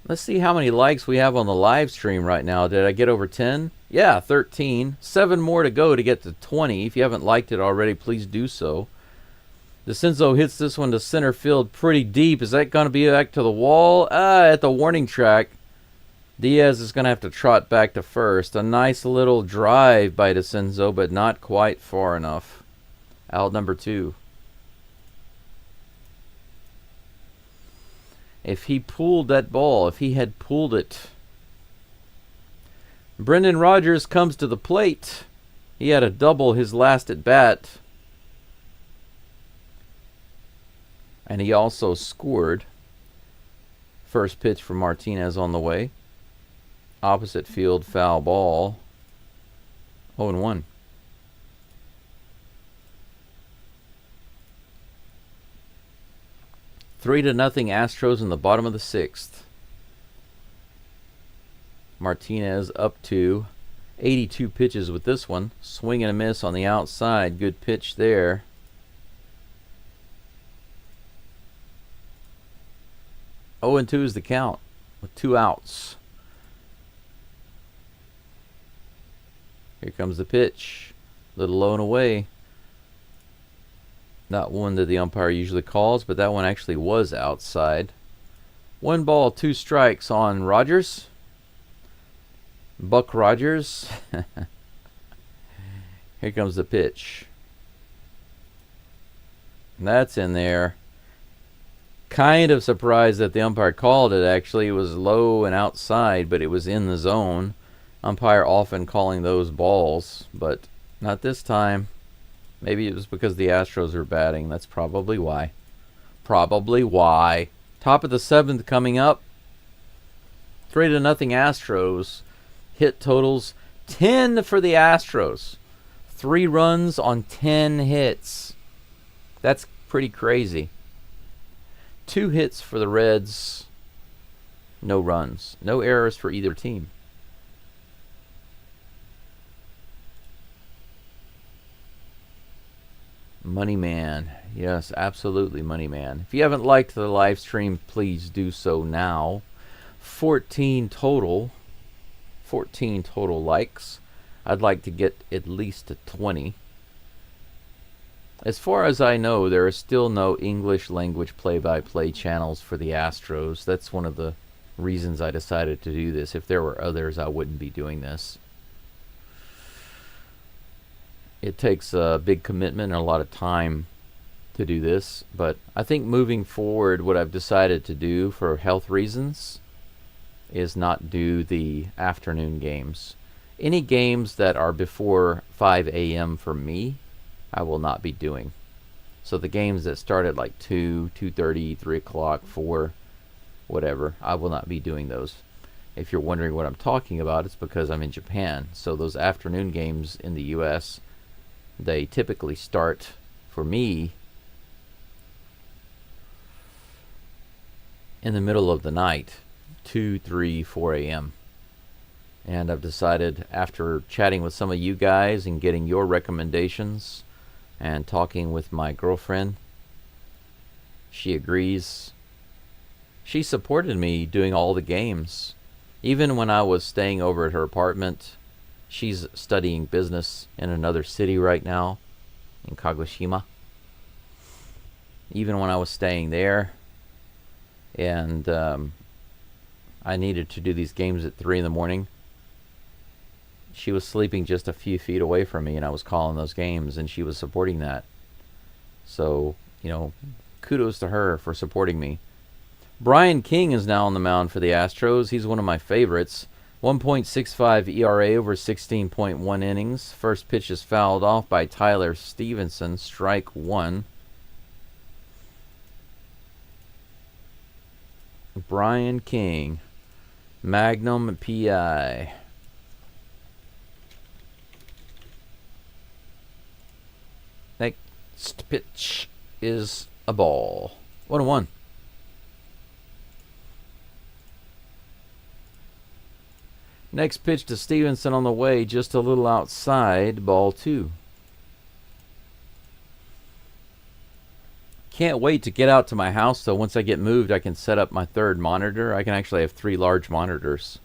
Let's see how many likes we have on the live stream right now. Did I get over 10? Yeah, 13. 7 more to go to get to 20. If you haven't liked it already, please do so. DeCenzo hits this one to center field pretty deep. Is that going to be back to the wall? At the warning track. Diaz is going to have to trot back to first. A nice little drive by DeCenzo, but not quite far enough. Out number 2. If he pulled that ball, if he had pulled it. Brendan Rodgers comes to the plate. He had a double his last at bat. And he also scored. First pitch for Martinez on the way. Opposite field foul ball. 0-1. Three to nothing Astros in the bottom of the 6th. Martinez up to 82 pitches with this one. Swing and a miss on the outside. Good pitch there. Oh, and 2 is the count with 2 outs. Here comes the pitch. Little low and away. Not one that the umpire usually calls, but that one actually was outside. 1 ball, 2 strikes on Rodgers. Buck Rodgers. Here comes the pitch. That's in there. Kind of surprised that the umpire called it, actually. It was low and outside, but it was in the zone. Umpire often calling those balls, but not this time. Maybe it was because the Astros are batting. That's probably why. Probably why. Top of the 7th coming up. 3 to nothing Astros. Hit totals 10 for the Astros. 3 runs on 10 hits. That's pretty crazy. 2 hits for the Reds. No runs. No errors for either team. Money Man. Yes, absolutely Money Man. If you haven't liked the live stream, please do so now. 14 total. 14 total likes. I'd like to get at least to 20. As far as I know, there are still no English language play-by-play channels for the Astros. That's one of the reasons I decided to do this. If there were others, I wouldn't be doing this. It takes a big commitment and a lot of time to do this, but I think moving forward, what I've decided to do for health reasons is not do the afternoon games. Any games that are before 5 a.m. for me, I will not be doing. So the games that start at like 2, 2:30, 3 o'clock, 4, whatever, I will not be doing those. If you're wondering what I'm talking about, it's because I'm in Japan. So those afternoon games in the U.S., they typically start, for me, in the middle of the night, 2, 3, 4 a.m. And I've decided, after chatting with some of you guys and getting your recommendations and talking with my girlfriend, she agrees. She supported me doing all the games. Even when I was staying over at her apartment, she's studying business in another city right now, in Kagoshima. Even when I was staying there, and I needed to do these games at 3 in the morning, she was sleeping just a few feet away from me, and I was calling those games, and she was supporting that. So, kudos to her for supporting me. Brian King is now on the mound for the Astros. He's one of my favorites. 1.65 ERA over 16.1 innings. First pitch is fouled off by Tyler Stevenson. Strike 1. Brian King. Magnum PI. Next pitch is a ball. 1-1. Next pitch to Stevenson on the way, just a little outside, ball 2. Can't wait to get out to my house, though. Once I get moved, I can set up my third monitor. I can actually have 3 large monitors.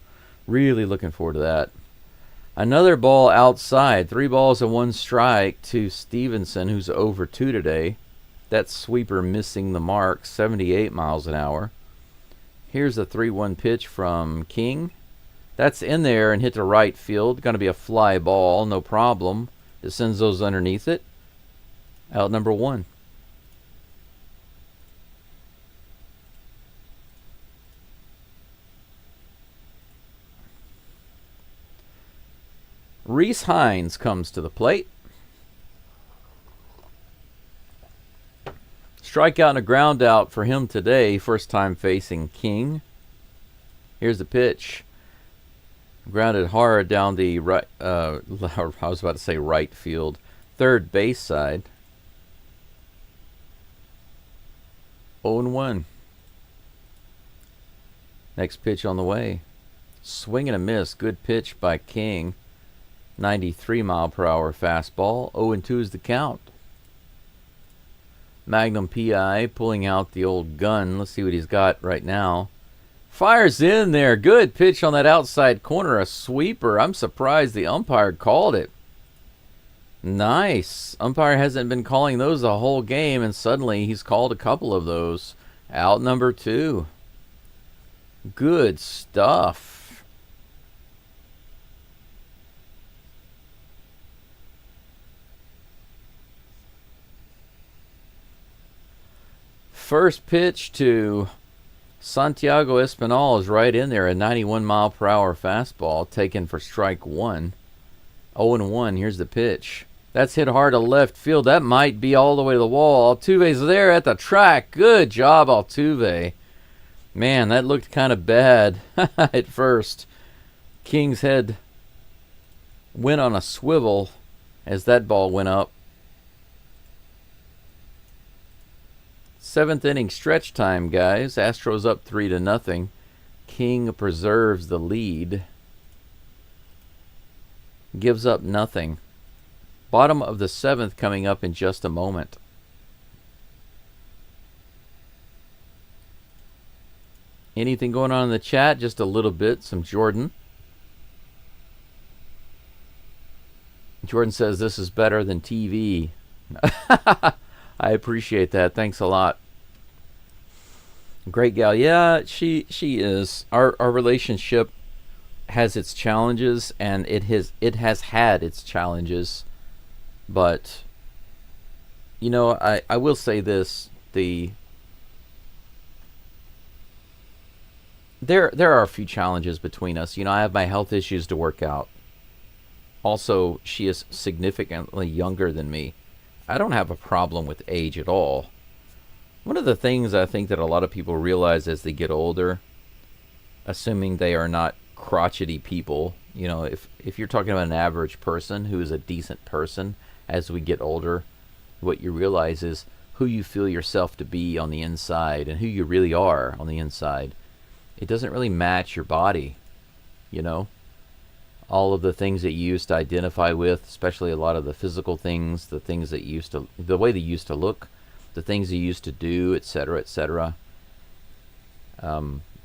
Really looking forward to that. Another ball outside. 3 balls and 1 strike to Stevenson, who's over 2 today. That sweeper missing the mark, 78 miles an hour. Here's a 3-1 pitch from King. That's in there and hit to right field. Going to be a fly ball, no problem. DeCenzo's underneath it. Out number 1. Reese Hines comes to the plate. Strikeout and a ground out for him today. First time facing King. Here's the pitch. Grounded hard down the right, I was about to say right field, third base side. 0-1. Next pitch on the way. Swing and a miss. Good pitch by King. 93 mile per hour fastball. 0-2 is the count. Magnum PI pulling out the old gun. Let's see what he's got right now. Fires in there. Good pitch on that outside corner. A sweeper. I'm surprised the umpire called it. Nice. Umpire hasn't been calling those the whole game, and suddenly he's called a couple of those. Out number 2. Good stuff. First pitch to Santiago Espinal is right in there. A 91 mile per hour fastball taken for strike 1. 0-1. Here's the pitch. That's hit hard to left field. That might be all the way to the wall. Altuve's there at the track. Good job, Altuve. Man, that looked kind of bad at first. King's head went on a swivel as that ball went up. 7th inning stretch time, guys. Astros up 3-0. King preserves the lead. Gives up nothing. Bottom of the 7th coming up in just a moment. Anything going on in the chat? Just a little bit. Some Jordan. Jordan says this is better than TV. I appreciate that. Thanks a lot. Great gal. Yeah, she is. Our relationship has its challenges, and it has had its challenges, but I will say this: there are a few challenges between us. I have my health issues to work out. Also, she is significantly younger than me. I don't have a problem with age at all. One of the things I think that a lot of people realize as they get older, assuming they are not crotchety people, if you're talking about an average person who is a decent person, as we get older, what you realize is who you feel yourself to be on the inside and who you really are on the inside. It doesn't really match your body, you know. All of the things that you used to identify with, especially a lot of the physical things, the things that the way they used to look, the things you used to do, etc., etc.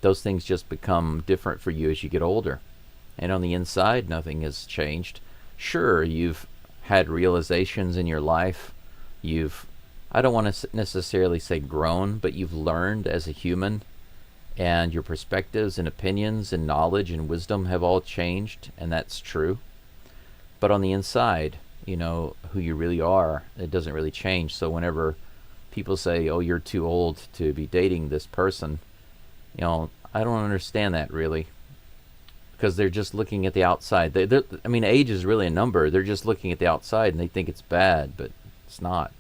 Those things just become different for you as you get older. And on the inside, nothing has changed. Sure, you've had realizations in your life. I don't want to necessarily say grown, but you've learned as a human, and your perspectives and opinions and knowledge and wisdom have all changed, and that's true. But on the inside, who you really are, it doesn't really change. So whenever people say, oh, you're too old to be dating this person, I don't understand that really, because they're just looking at the outside. Age is really a number. They're just looking at the outside and they think it's bad, but it's not.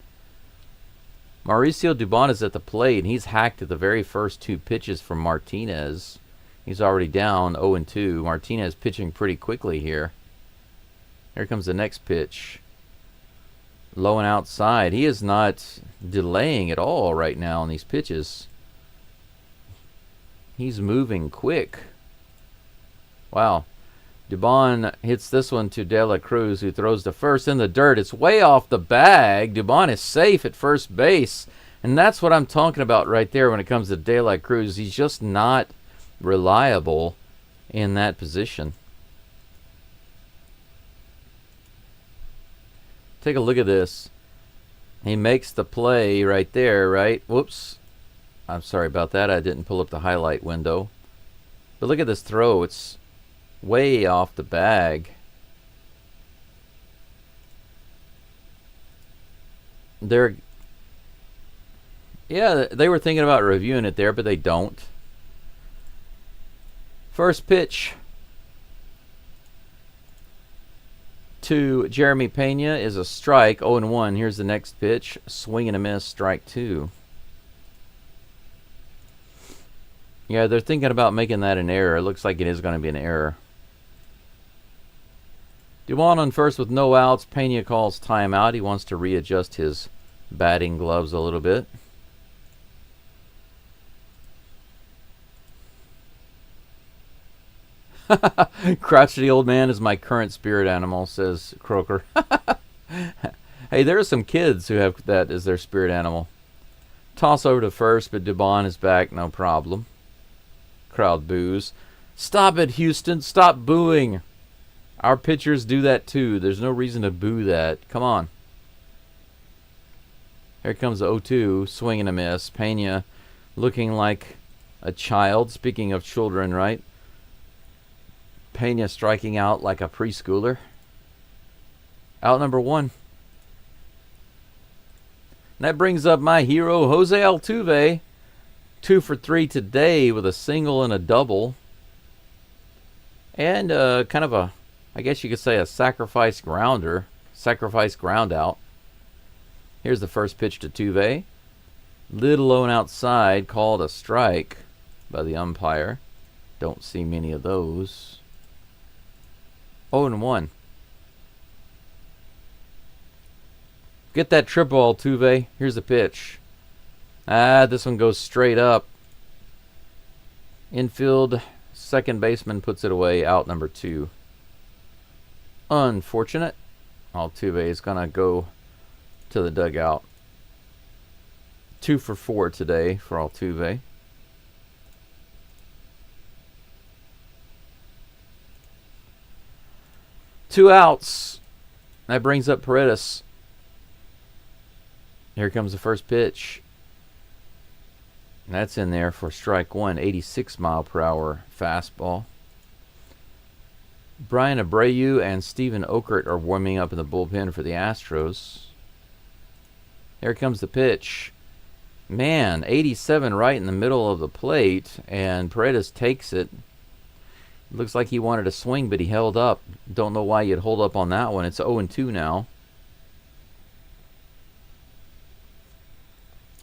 Mauricio Dubon is at the plate, and he's hacked at the very first two pitches from Martinez. He's already down 0-2. Martinez pitching pretty quickly here. Here comes the next pitch. Low and outside. He is not delaying at all right now on these pitches. He's moving quick. Wow. Dubon hits this one to De La Cruz, who throws to first in the dirt. It's way off the bag. Dubon is safe at first base. And that's what I'm talking about right there when it comes to De La Cruz. He's just not reliable in that position. Take a look at this. He makes the play right there, right? Whoops. I'm sorry about that. I didn't pull up the highlight window. But look at this throw. It's way off the bag. They were thinking about reviewing it there, but they don't. First pitch to Jeremy Pena is a strike, 0-1. Here's the next pitch. Swing and a miss, strike two. Yeah, they're thinking about making that an error. It looks like it is going to be an error. Dubon on first with no outs. Pena calls timeout. He wants to readjust his batting gloves a little bit. Crotchety old man is my current spirit animal, says Croker. Hey, there are some kids who have that as their spirit animal. Toss over to first, but Dubon is back, no problem. Crowd boos. Stop it, Houston. Stop booing. Our pitchers do that too. There's no reason to boo that. Come on. Here comes the 0-2. Swing and a miss. Pena looking like a child. Speaking of children, right? Pena striking out like a preschooler. Out number one. And that brings up my hero, Jose Altuve. 2 for 3 today with a single and a double. And kind of a, I guess you could say, a sacrifice grounder. Sacrifice ground out. Here's the first pitch to Tuve. Little low and outside, called a strike by the umpire. Don't see many of those. 0-1. Get that triple, Altuve. Here's the pitch. This one goes straight up. Infield, second baseman puts it away, out number 2. Unfortunate. Altuve is going to go to the dugout. 2 for 4 today for Altuve. Two outs. That brings up Paredes. Here comes the first pitch. That's in there for strike one. 86-mile-per-hour fastball. Brian Abreu and Steven Okert are warming up in the bullpen for the Astros. There comes the pitch. Man, 87 right in the middle of the plate, and Paredes takes it. Looks like he wanted to swing, but he held up. Don't know why you'd hold up on that one. It's 0-2 now.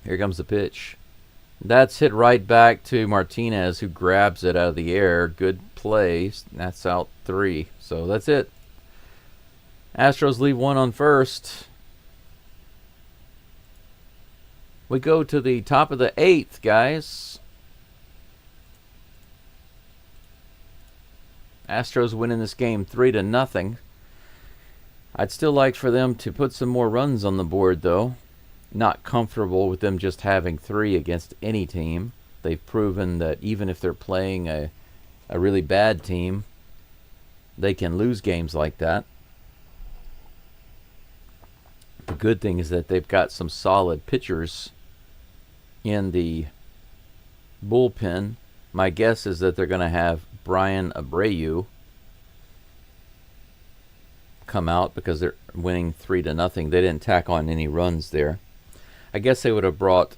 Here comes the pitch. That's hit right back to Martinez, who grabs it out of the air. Good play. That's out 3. So that's it. Astros leave one on first. We go to the top of the 8th, guys. Astros winning this game 3-0. I'd still like for them to put some more runs on the board, though. Not comfortable with them just having 3 against any team. They've proven that even if they're playing a really bad team, they can lose games like that. The good thing is that they've got some solid pitchers in the bullpen. My guess is that they're going to have Brian Abreu come out because they're winning 3-0. They didn't tack on any runs there. I guess they would have brought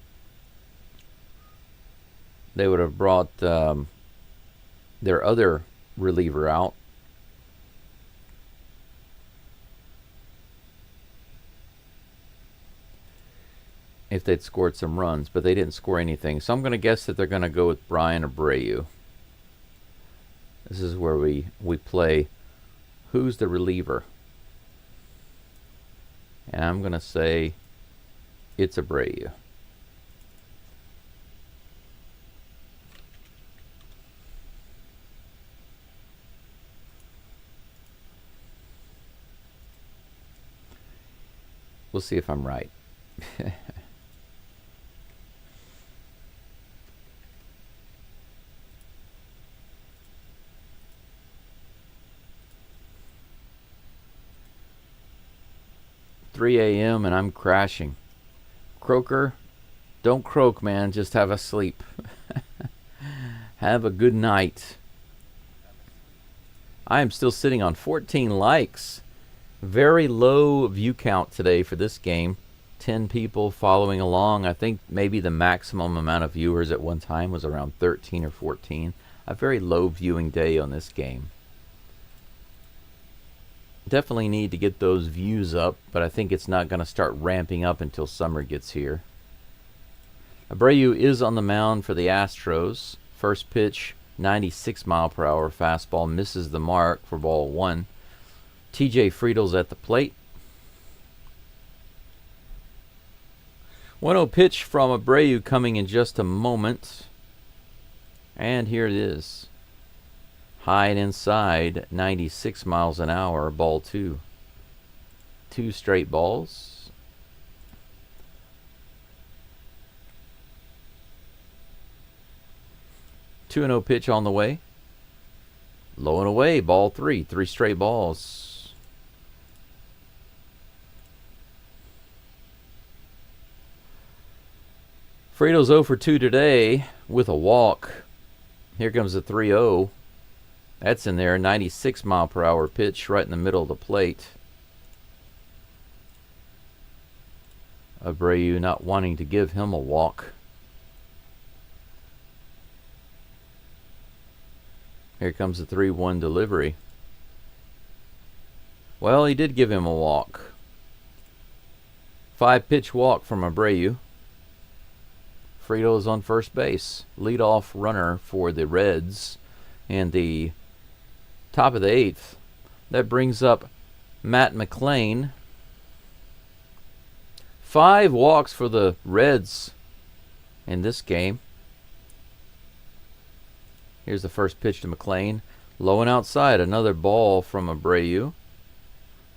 their other reliever out. If they'd scored some runs, but they didn't score anything. So I'm going to guess that they're going to go with Brian Abreu. This is where we play who's the reliever. And I'm going to say it's Abreu. We'll see if I'm right. 3 a.m. and I'm crashing. Croaker, don't croak, man. Just have a sleep. Have a good night. I am still sitting on 14 likes. Very low view count today for this game. 10 people following along. I think maybe the maximum amount of viewers at one time was around 13 or 14. A very low viewing day on this game. Definitely need to get those views up, but I think it's not going to start ramping up until summer gets here. Abreu is on the mound for the Astros. First pitch, 96-mile-per-hour fastball, misses the mark for ball 1. TJ Friedl's at the plate. 1-0 pitch from Abreu coming in just a moment. And here it is. High and inside, 96 miles an hour, ball 2. 2 straight balls. Two 2-0 pitch on the way. Low and away, ball 3. 3 straight balls. Friedo's 0 for 2 today with a walk. Here comes the 3-0. That's in there, 96-mile-per-hour pitch right in the middle of the plate. Abreu not wanting to give him a walk. Here comes the 3-1 delivery. Well, he did give him a walk. 5-pitch walk from Abreu. Frito is on first base. Leadoff runner for the Reds. And the top of the 8th. That brings up Matt McLain. 5 walks for the Reds in this game. Here's the first pitch to McLain. Low and outside. Another ball from Abreu.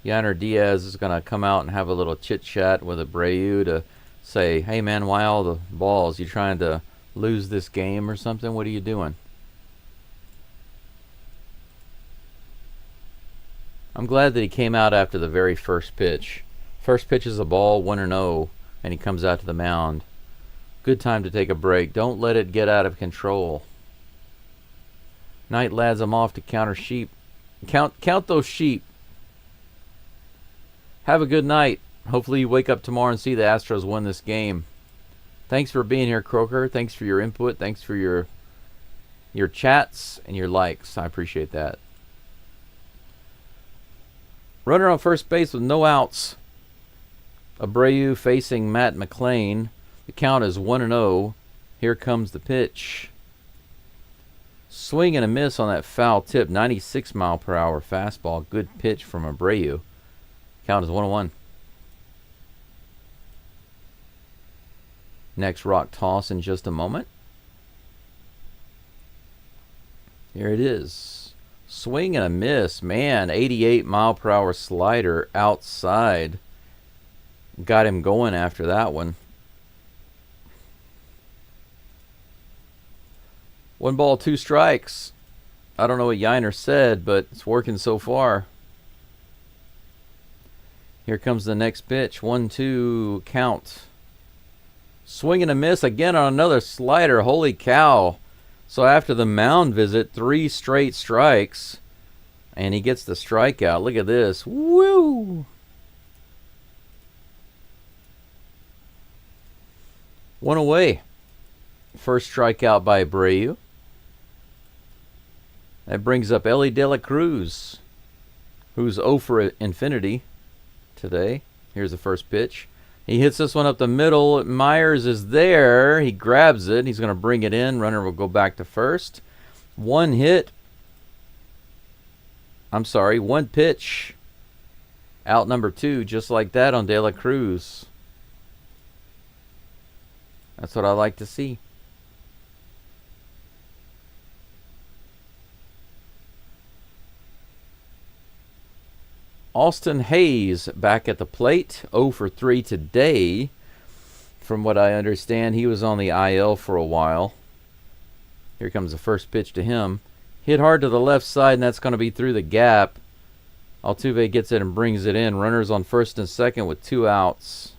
Yainer Diaz is going to come out and have a little chit-chat with Abreu to say, hey man, why all the balls? You trying to lose this game or something? What are you doing? I'm glad that he came out after the very first pitch. First pitch is a ball, 1-0, and he comes out to the mound. Good time to take a break. Don't let it get out of control. Night, lads. I'm off to counter sheep. Count those sheep. Have a good night. Hopefully you wake up tomorrow and see the Astros win this game. Thanks for being here, Croker. Thanks for your input. Thanks for your chats and your likes. I appreciate that. Runner on first base with no outs. Abreu facing Matt McLean. The count is 1-0. Here comes the pitch. Swing and a miss on that foul tip. 96 mile per hour fastball. Good pitch from Abreu. Count is 1-1. Next rock toss in just a moment. Here it is. Swing and a miss. Man, 88 mile per hour slider outside. Got him going after that one. 1 ball, 2 strikes. I don't know what Yiner said, but it's working so far. Here comes the next pitch. 1-2 count. Swing and a miss again on another slider. Holy cow. So after the mound visit, 3 straight strikes. And he gets the strikeout. Look at this. Woo! 1 away. First strikeout by Abreu. That brings up Ellie De La Cruz, who's 0 for infinity today. Here's the first pitch. He hits this one up the middle. Myers is there. He grabs it. He's going to bring it in. Runner will go back to first. 1 hit. I'm sorry, 1 pitch. Out number 2, just like that on De La Cruz. That's what I like to see. Austin Hayes back at the plate. 0 for 3 today. From what I understand, he was on the IL for a while. Here comes the first pitch to him. Hit hard to the left side, and that's going to be through the gap. Altuve gets it and brings it in. Runners on first and second with 2 outs.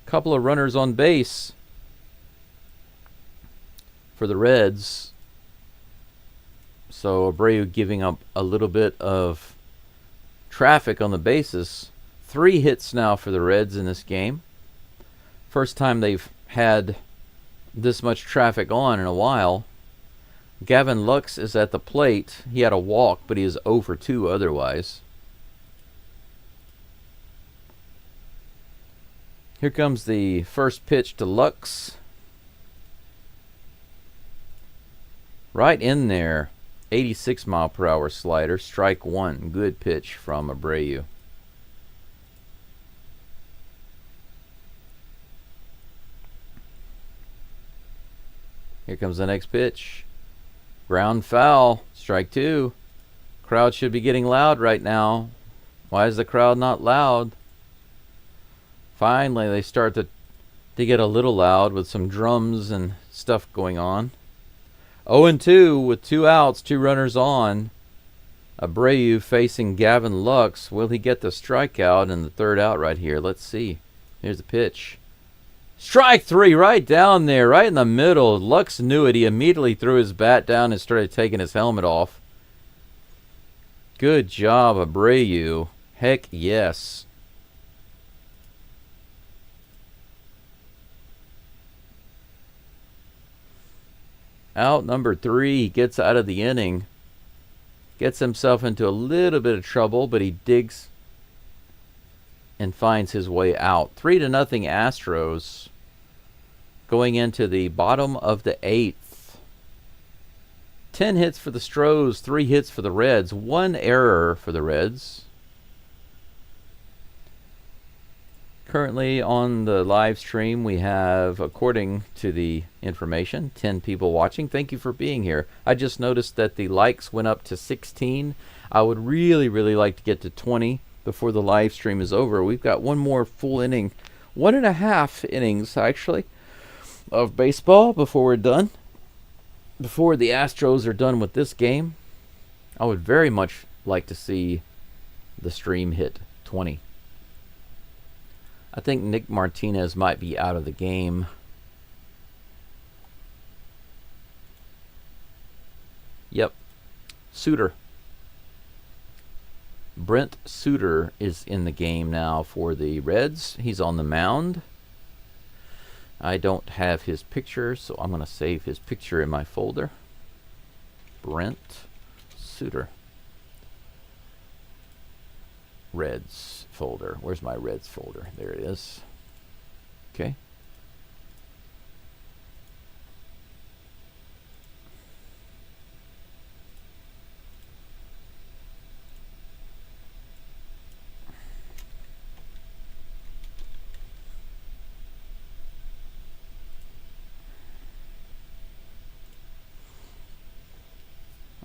Couple of runners on base for the Reds. So Abreu giving up a little bit of traffic on the bases. 3 hits now for the Reds in this game. First time they've had this much traffic on in a while. Gavin Lux is at the plate. He had a walk, but he is 0 for 2 otherwise. Here comes the first pitch to Lux. Right in there. 86 mile per hour slider. Strike 1. Good pitch from Abreu. Here comes the next pitch. Ground foul. Strike 2. Crowd should be getting loud right now. Why is the crowd not loud? Finally, they start to get a little loud with some drums and stuff going on. 0-2 with 2 outs, 2 runners on. Abreu facing Gavin Lux. Will he get the strikeout in the 3rd out right here? Let's see. Here's the pitch. Strike 3 right down there, right in the middle. Lux knew it. He immediately threw his bat down and started taking his helmet off. Good job, Abreu. Heck yes. Out number 3, he gets out of the inning. Gets himself into a little bit of trouble, but he digs and finds his way out. 3-0 Astros going into the bottom of the 8th. 10 hits for the Stros, 3 hits for the Reds, 1 error for the Reds. Currently on the live stream, we have, according to the information, 10 people watching. Thank you for being here. I just noticed that the likes went up to 16. I would really, really like to get to 20 before the live stream is over. We've got one more full inning, 1.5 innings, actually, of baseball before we're done. Before the Astros are done with this game, I would very much like to see the stream hit 20. I think Nick Martinez might be out of the game. Yep. Suter. Brent Suter is in the game now for the Reds. He's on the mound. I don't have his picture, so I'm going to save his picture in my folder. Brent Suter. Reds folder. Where's my Reds folder? There it is. Okay.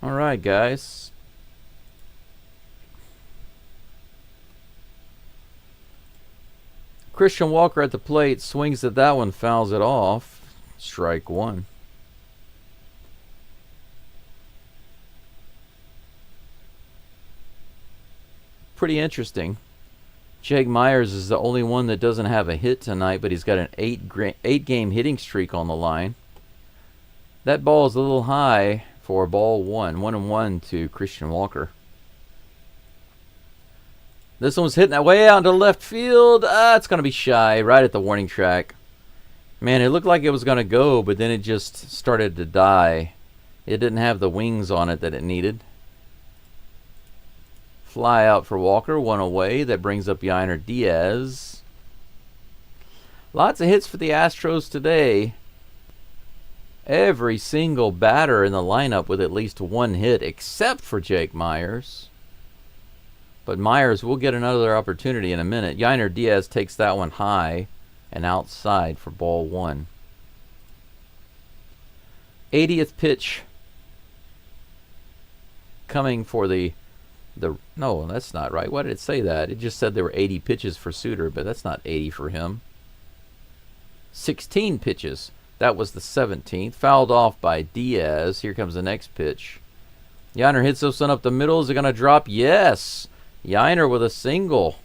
All right, guys. Christian Walker at the plate, swings at that one, fouls it off. Strike one. Pretty interesting. Jake Myers is the only one that doesn't have a hit tonight, but he's got an 8-game hitting streak on the line. That ball is a little high for ball one. 1-1 to Christian Walker. This one's hitting that way out into left field. It's going to be shy, right at the warning track. Man, it looked like it was going to go, but then it just started to die. It didn't have the wings on it that it needed. Fly out for Walker, one away. That brings up Yainer Diaz. Lots of hits for the Astros today. Every single batter in the lineup with at least one hit, except for Jake Myers. But Myers will get another opportunity in a minute. Yainer Diaz takes that one high and outside for ball one. 80th pitch coming for the no, that's not right. Why did it say that? It just said there were 80 pitches for Suter, but that's not 80 for him. 16 pitches. That was the 17th. Fouled off by Diaz. Here comes the next pitch. Yainer hits this one up the middle. Is it going to drop? Yes. Yainer with a single.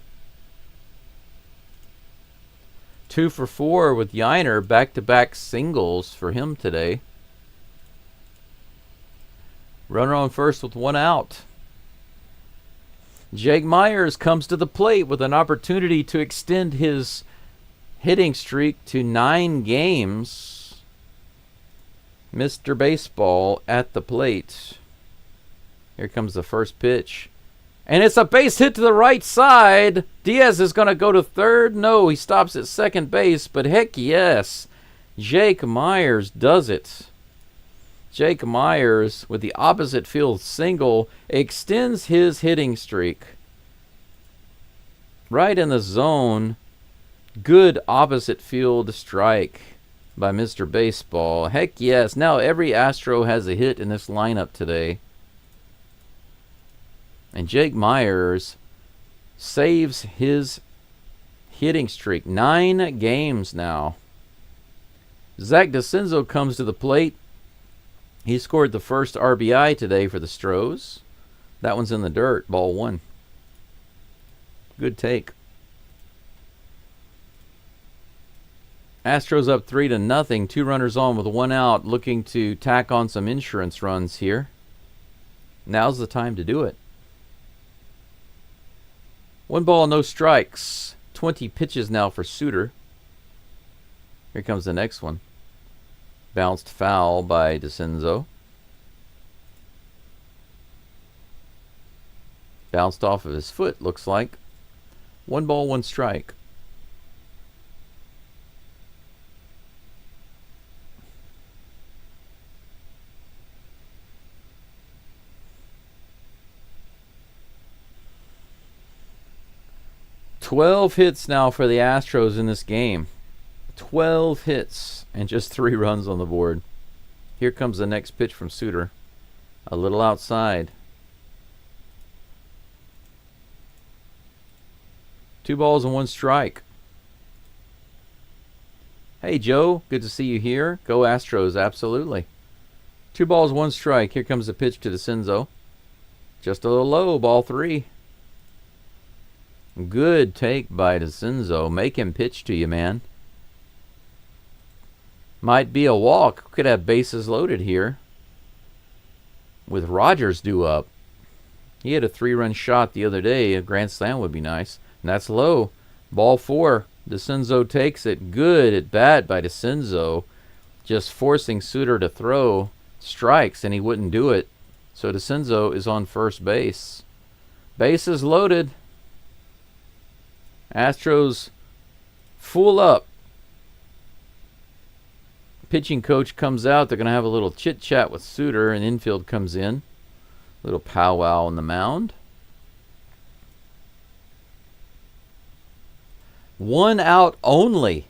2 for 4 with Yainer. Back-to-back singles for him today. Runner on first with one out. Jake Myers comes to the plate with an opportunity to extend his hitting streak to 9 games. Mr. Baseball at the plate. Here comes the first pitch. And it's a base hit to the right side. Diaz is going to go to third. No, he stops at second base, but heck yes. Jake Myers does it. Jake Myers, with the opposite field single, extends his hitting streak. Right in the zone. Good opposite field strike by Mr. Baseball. Heck yes. Now every Astro has a hit in this lineup today. And Jake Myers saves his hitting streak. 9 games now. Zach DeCenzo comes to the plate. He scored the first RBI today for the Stros. That one's in the dirt. Ball one. Good take. Astros up 3-0. 2 runners on with 1 out. Looking to tack on some insurance runs here. Now's the time to do it. 1 ball, no strikes. 20 pitches now for Suter. Here comes the next one. Bounced foul by DeCenzo. Bounced off of his foot, looks like. 1 ball, 1 strike. "12 hits now for the Astros in this game. 12 hits and just 3 runs on the board. Here comes the next pitch from Suter. A little outside. 2 balls and 1 strike. Hey, Joe. Good to see you here. Go Astros, absolutely. 2 balls, 1 strike. Here comes the pitch to DeCenzo. Just a little low, ball 3. Good take by DeCinzo. Make him pitch to you, man. Might be a walk. Could have bases loaded here. With Rogers due up. He had a 3-run shot the other day. A grand slam would be nice. And that's low. Ball 4. DeCinzo takes it. Good at bat by DeCinzo. Just forcing Suter to throw strikes, and he wouldn't do it. So DeCinzo is on first base. Bases loaded. Astros full up. Pitching coach comes out. They're going to have a little chit-chat with Suter, and infield comes in. Little powwow on the mound. 1 out only.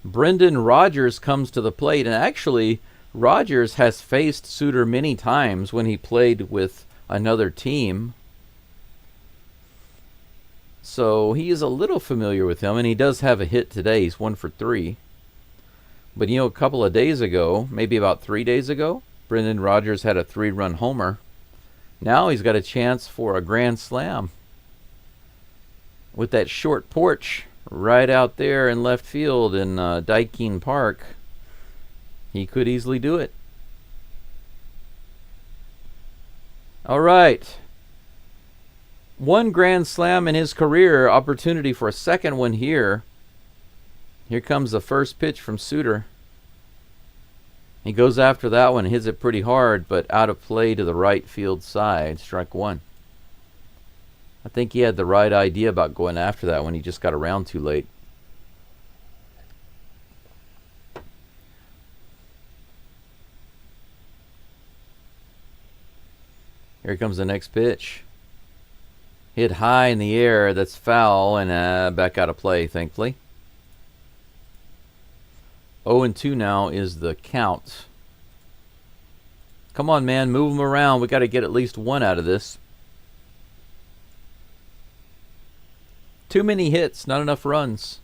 Brendan Rodgers comes to the plate, and actually Rodgers has faced Suter many times when he played with another team. So he is a little familiar with him, and he does have a hit today. He's 1 for 3. But you know, a couple of days ago, maybe about 3 days ago, Brendan Rodgers had a 3-run homer. Now he's got a chance for a grand slam. With that short porch right out there in left field in Dykene Park, he could easily do it. All right. 1 grand slam in his career. Opportunity for a second one here. Here comes the first pitch from Suter. He goes after that one, hits it pretty hard, but out of play to the right field side. Strike 1. I think he had the right idea about going after that one. He just got around too late. Here comes the next pitch. Hit high in the air. That's foul, and back out of play, thankfully. 0-2 now is the count. Come on, man. Move him around. We got to get at least 1 out of this. Too many hits, not enough runs.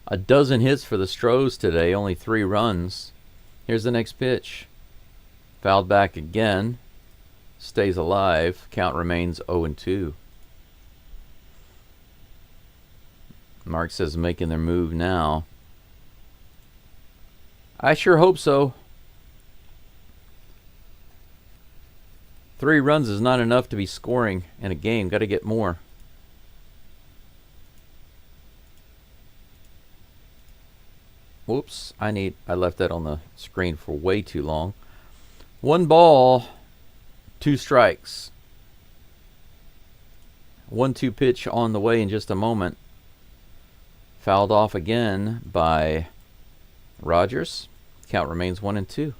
A dozen hits for the Stros today, only 3 runs. Here's the next pitch. Fouled back again. Stays alive. Count remains 0-2. Mark says making their move now. I sure hope so. 3 runs is not enough to be scoring in a game. Got to get more. Whoops, I left that on the screen for way too long. 1 ball, 2 strikes. 1-2 pitch on the way in just a moment. Fouled off again by Rodgers. Count remains 1-2.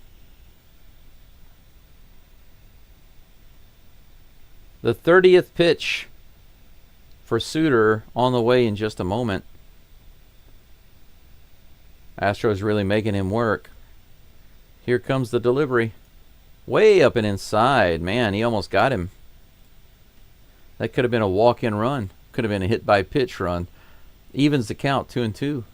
The 30th pitch for Suter on the way in just a moment. Astros really making him work. Here comes the delivery. Way up and inside. Man, he almost got him. That could have been a walk-in run. Could have been a hit-by-pitch run. Evens the count, 2-2.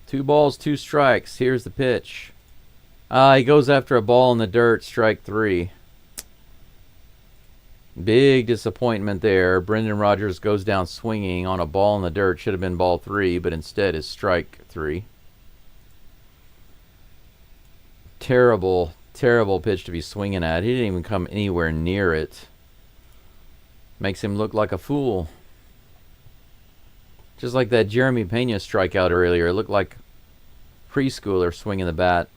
Two balls, 2 strikes. Here's the pitch. He goes after a ball in the dirt. Strike 3. Big disappointment there. Brendan Rodgers goes down swinging on a ball in the dirt. Should have been ball 3, but instead is strike 3. Terrible, terrible pitch to be swinging at. He didn't even come anywhere near it. Makes him look like a fool. Just like that Jeremy Pena strikeout earlier. It looked like preschooler swinging the bat.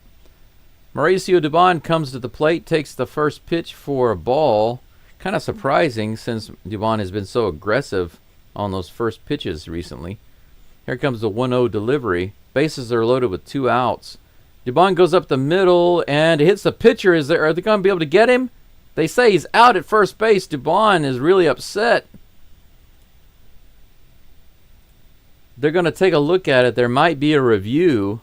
Mauricio Dubon comes to the plate, takes the first pitch for a ball. Kind of surprising since Dubon has been so aggressive on those first pitches recently. Here comes the 1-0 delivery. Bases are loaded with 2 outs. Dubon goes up the middle and hits the pitcher. Are they going to be able to get him? They say he's out at first base. Dubon is really upset. They're going to take a look at it. There might be a review.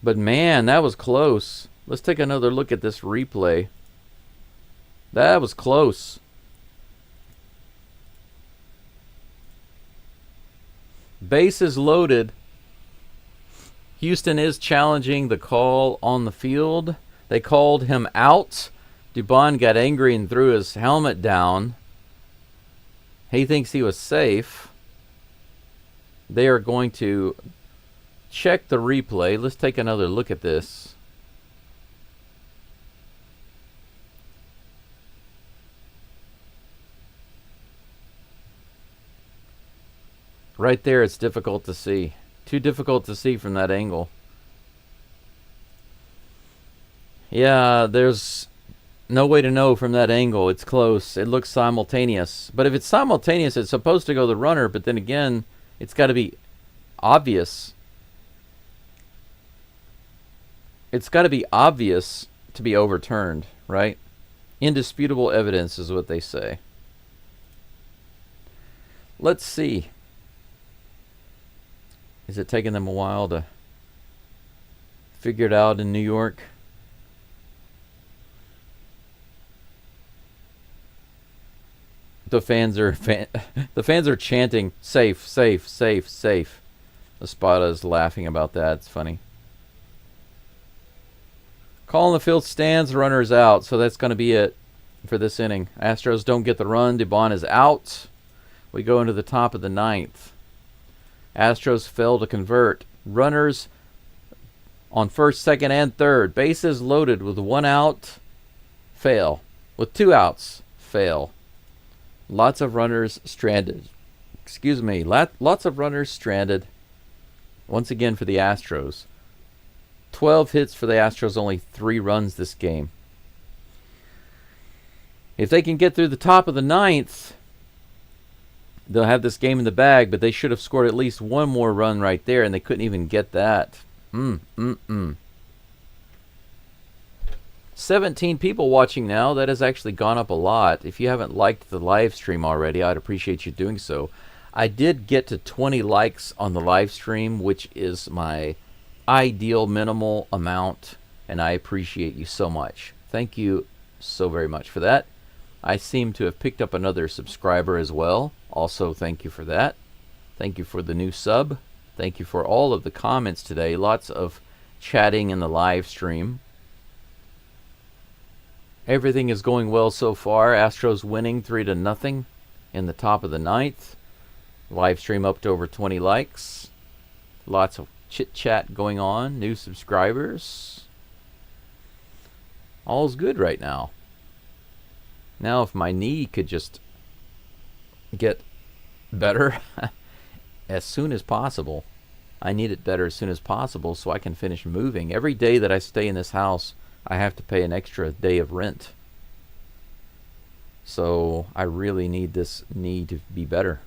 But man, that was close. Let's take another look at this replay. That was close. Bases loaded. Houston is challenging the call on the field. They called him out. Dubon got angry and threw his helmet down. He thinks he was safe. They are going to check the replay. Let's take another look at this. Right there, it's difficult to see. Too difficult to see from that angle. Yeah, there's no way to know from that angle. It's close. It looks simultaneous. But if it's simultaneous, it's supposed to go the runner, but then again, it's got to be obvious. It's got to be obvious to be overturned, right? Indisputable evidence is what they say. Let's see. Is it taking them a while to figure it out in New York? The fans are chanting safe, safe, safe, safe. Espada is laughing about that. It's funny. Call on the field stands, runners out. So that's going to be it for this inning. Astros don't get the run. Dubon is out. We go into the top of the ninth. Astros fail to convert. Runners on first, second, and third. Bases loaded with 1 out. Fail. With 2 outs. Fail. Lots of runners stranded. Excuse me. Lots of runners stranded. Once again for the Astros. 12 hits for the Astros. Only 3 runs this game. If they can get through the top of the ninth, they'll have this game in the bag, but they should have scored at least 1 more run right there, and they couldn't even get that. 17 people watching now. That has actually gone up a lot. If you haven't liked the live stream already, I'd appreciate you doing so. I did get to 20 likes on the live stream, which is my ideal minimal amount, and I appreciate you so much. Thank you so very much for that. I seem to have picked up another subscriber as well. Also, thank you for that. Thank you for the new sub. Thank you for all of the comments today. Lots of chatting in the live stream. Everything is going well so far. Astros winning 3-0 in the top of the ninth. Live stream up to over 20 likes. Lots of chit-chat going on. New subscribers. All's good right now. Now, if my knee could just get better as soon as possible. I need it better as soon as possible so I can finish moving. Every day that I stay in this house, I have to pay an extra day of rent. So I really need this knee to be better.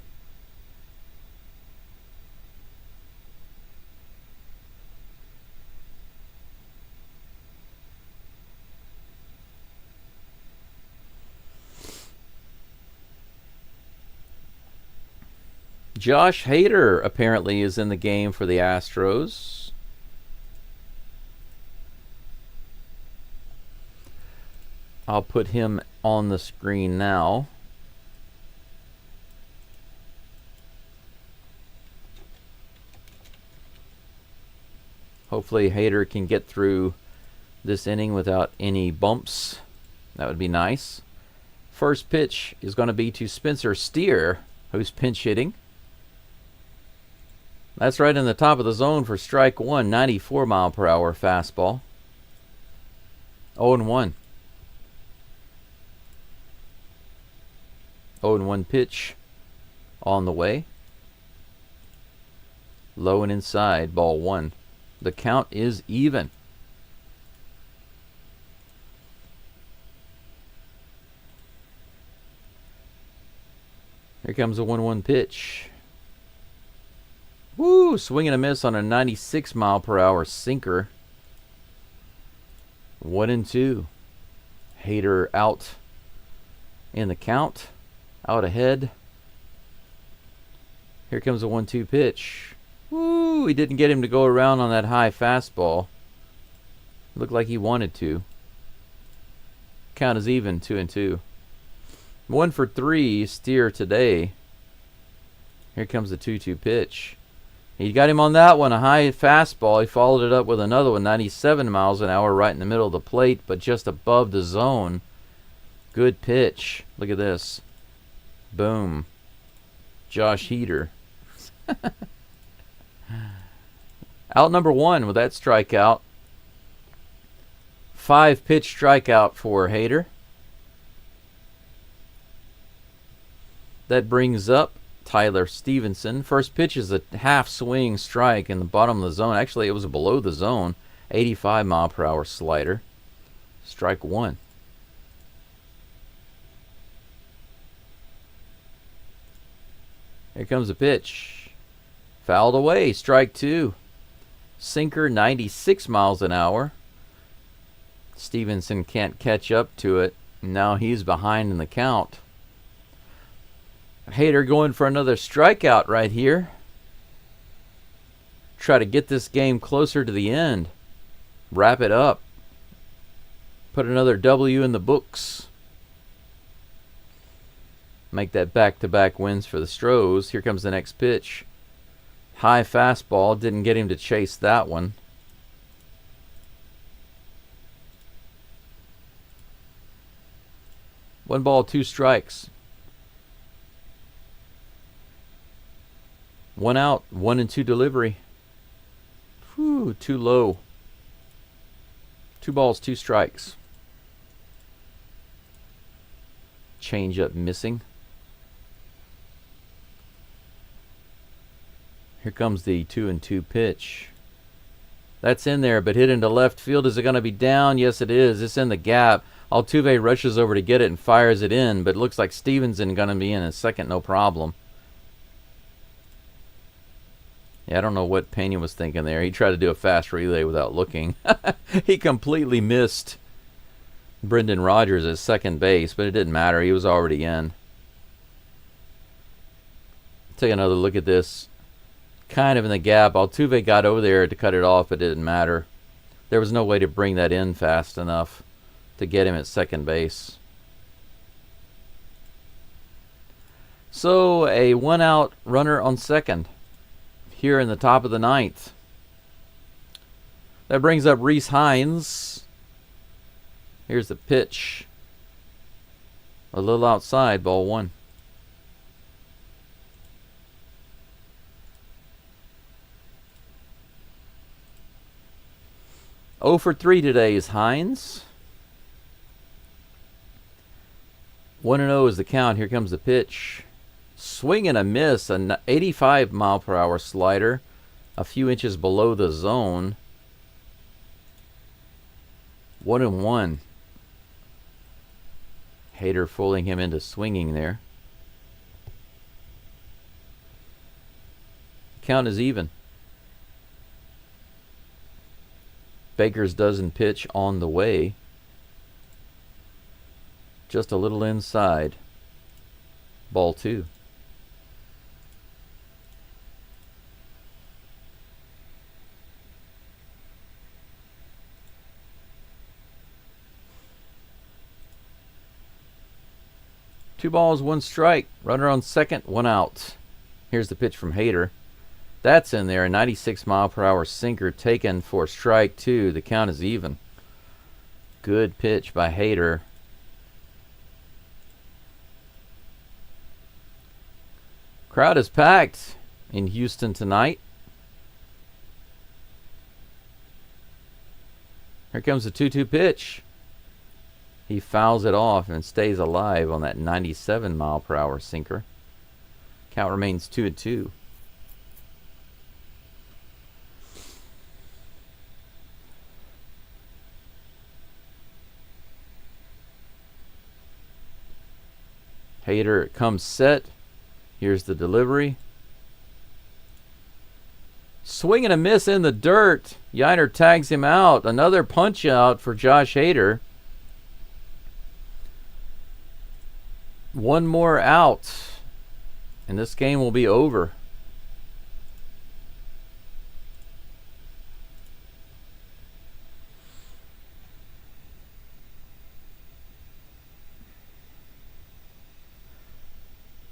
Josh Hader apparently is in the game for the Astros. I'll put him on the screen now. Hopefully Hader can get through this inning without any bumps. That would be nice. First pitch is going to be to Spencer Steer, who's pinch hitting. That's right in the top of the zone for strike 1, 94 mile per hour fastball. 0-1. 0-1 pitch on the way. Low and inside, ball 1. The count is even. Here comes a 1-1 pitch. Woo! Swing and a miss on a 96 mile per hour sinker. 1-2. Hader out in the count. Out ahead. Here comes a 1-2 pitch. Woo! He didn't get him to go around on that high fastball. Looked like he wanted to. Count is even, 2-2. 1 for 3, Steer today. Here comes the 2-2 pitch. He got him on that one, a high fastball. He followed it up with another one, 97 miles an hour, right in the middle of the plate, but just above the zone. Good pitch. Look at this. Boom. Josh Hader. Out number one with that strikeout. 5-pitch strikeout for Hader. That brings up Tyler Stevenson. First pitch is a half swing strike in the bottom of the zone. Actually, it was below the zone. 85 mile per hour slider. Strike one. Here comes the pitch. Fouled away. Strike two. Sinker, 96 miles an hour. Stevenson can't catch up to it. Now he's behind in the count. Hader going for another strikeout right here. Try to get this game closer to the end. Wrap it up. Put another W in the books. Make that back-to-back wins for the Stros. Here comes the next pitch. High fastball. Didn't get him to chase that one. One ball, two strikes. One out, 1-2 delivery. Whew, too low. 2 balls, 2 strikes. Change up missing. Here comes the 2-2 pitch. That's in there, but hit into left field. Is it going to be down? Yes, it is. It's in the gap. Altuve rushes over to get it and fires it in, but it looks like Stevenson going to be in a second, no problem. Yeah, I don't know what Pena was thinking there. He tried to do a fast relay without looking. He completely missed Brendan Rodgers at second base, but it didn't matter. He was already in. Take another look at this. Kind of in the gap. Altuve got over there to cut it off, but it didn't matter. There was no way to bring that in fast enough to get him at second base. So a 1-out runner on second here in the top of the ninth. That brings up Rhys Hines. Here's the pitch. A little outside, ball one. Oh for 3 today is Hines. 1-0 is the count. Here comes the pitch. Swing and a miss. An 85 mile per hour slider. A few inches below the zone. 1-1. Hader fooling him into swinging there. Count is even. Baker's dozen pitch on the way. Just a little inside. Ball two. Two balls, one strike. Runner on second, 1 out. Here's the pitch from Hader. That's in there. A 96 mile per hour sinker taken for strike two. The count is even. Good pitch by Hader. Crowd is packed in Houston tonight. Here comes the 2-2 pitch. He fouls it off and stays alive on that 97 mile per hour sinker. Count remains 2-2. Hader comes set. Here's the delivery. Swing and a miss in the dirt. Yiner tags him out. Another punch out for Josh Hader. One more out, and this game will be over.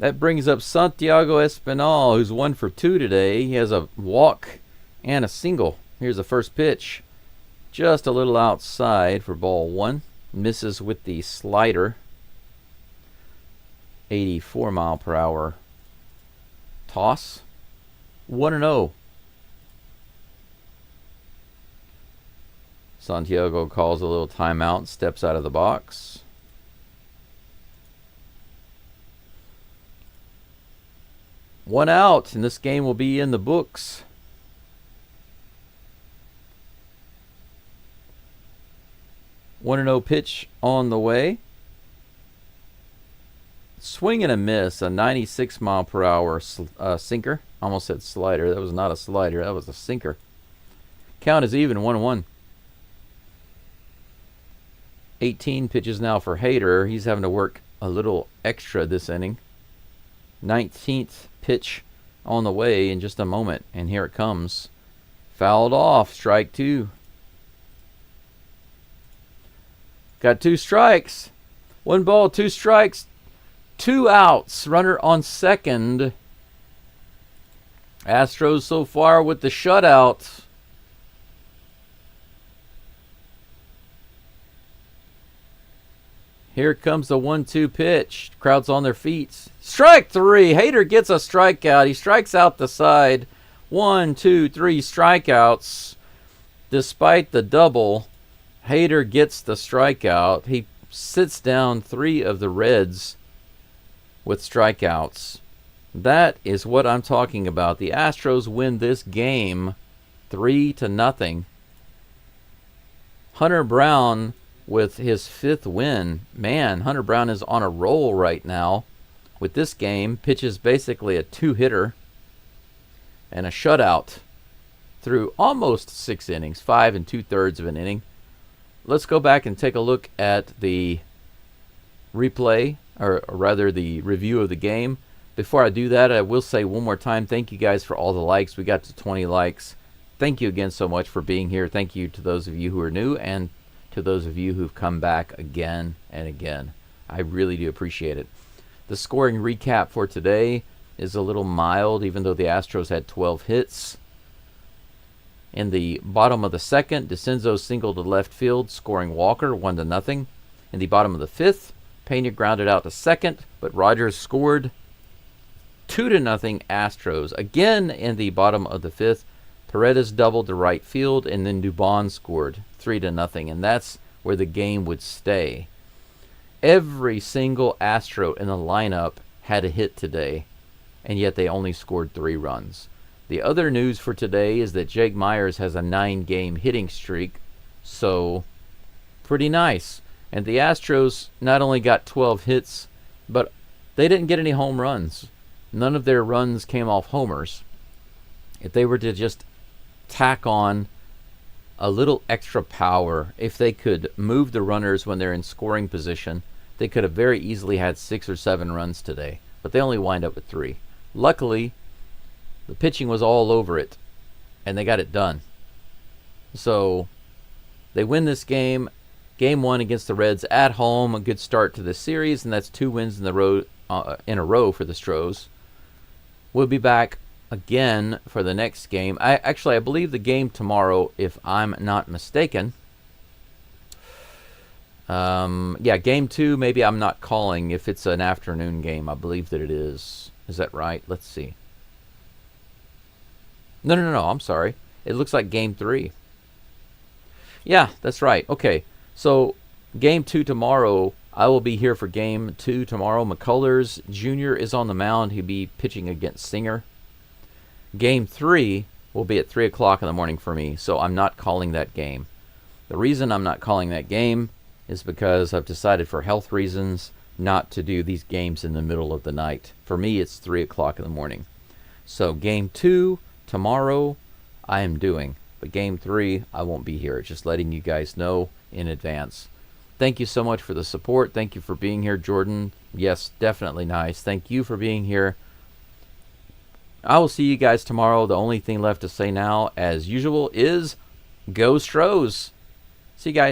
That brings up Santiago Espinal, who's 1 for 2 today. He has a walk and a single. Here's the first pitch. Just a little outside for ball 1. Misses with the slider. 84 mile per hour toss. 1-0. Santiago calls a little timeout, steps out of the box. One out, and this game will be in the books. One and 0 pitch on the way. Swing and a miss, a 96 mile per hour sinker. Almost said slider. That was not a slider. That was a sinker. Count is even, 1-1. 18 pitches now for Hader. He's having to work a little extra this inning. 19th pitch on the way in just a moment, and here it comes. Fouled off, strike 2. Got 2 strikes. 1 ball, 2 strikes, 2 outs. Runner on second. Astros so far with the shutout. Here comes the 1-2 pitch. Crowd's on their feet. Strike 3. Hader gets a strikeout. He strikes out the side. 1, 2, 3 strikeouts. Despite the double, Hader gets the strikeout. He sits down 3 of the Reds with strikeouts. That is what I'm talking about. The Astros win this game 3-0. Hunter Brown with his 5th win. Man, Hunter Brown is on a roll right now with this game. Pitches basically a 2-hitter and a shutout through almost 6 innings, 5 2/3 of an inning. Let's go back and take a look at the replay, or rather the review of the game. Before I do that, I will say one more time, thank you guys for all the likes. We got to 20 likes. Thank you again so much for being here. Thank you to those of you who are new and to those of you who've come back again and again. I really do appreciate it. The scoring recap for today is a little mild, even though the Astros had 12 hits. In the bottom of the second, DeCenzo singled to left field, scoring Walker 1-0. In the bottom of the 5th, Pena grounded out to second, but Rogers scored 2-0 Astros. Again in the bottom of the 5th, Paredes doubled to right field, and then Dubon scored 3-0, and that's where the game would stay. Every single Astro in the lineup had a hit today, and yet they only scored 3 runs. The other news for today is that Jake Myers has a 9-game hitting streak, so pretty nice. And the Astros not only got 12 hits, but they didn't get any home runs. None of their runs came off homers. If they were to just tack on a little extra power, if they could move the runners when they're in scoring position, they could have very easily had 6 or 7 runs today, but they only wind up with 3. Luckily, the pitching was all over it, and they got it done. So they win this game. Game 1 against the Reds at home, a good start to the series, and that's 2 wins in a row for the Stros. We'll be back again for the next game. I believe the game tomorrow, if I'm not mistaken. Game 2, maybe I'm not calling if it's an afternoon game. I believe that it is. Is that right? Let's see. No, I'm sorry. It looks like game 3. Yeah, that's right. Okay, so game 2 tomorrow, I will be here for game 2 tomorrow. McCullers Jr. is on the mound. He'll be pitching against Singer. Game 3 will be at 3 o'clock in the morning for me, so I'm not calling that game. The reason I'm not calling that game is because I've decided for health reasons not to do these games in the middle of the night. For me, it's 3 o'clock in the morning. So game 2 tomorrow I am doing, but game 3 I won't be here. Just letting you guys know in advance. Thank you so much for the support. Thank you for being here, Jordan. Yes, definitely nice. Thank you for being here. I will see you guys tomorrow. The only thing left to say now, as usual, is Go Stros. See you guys.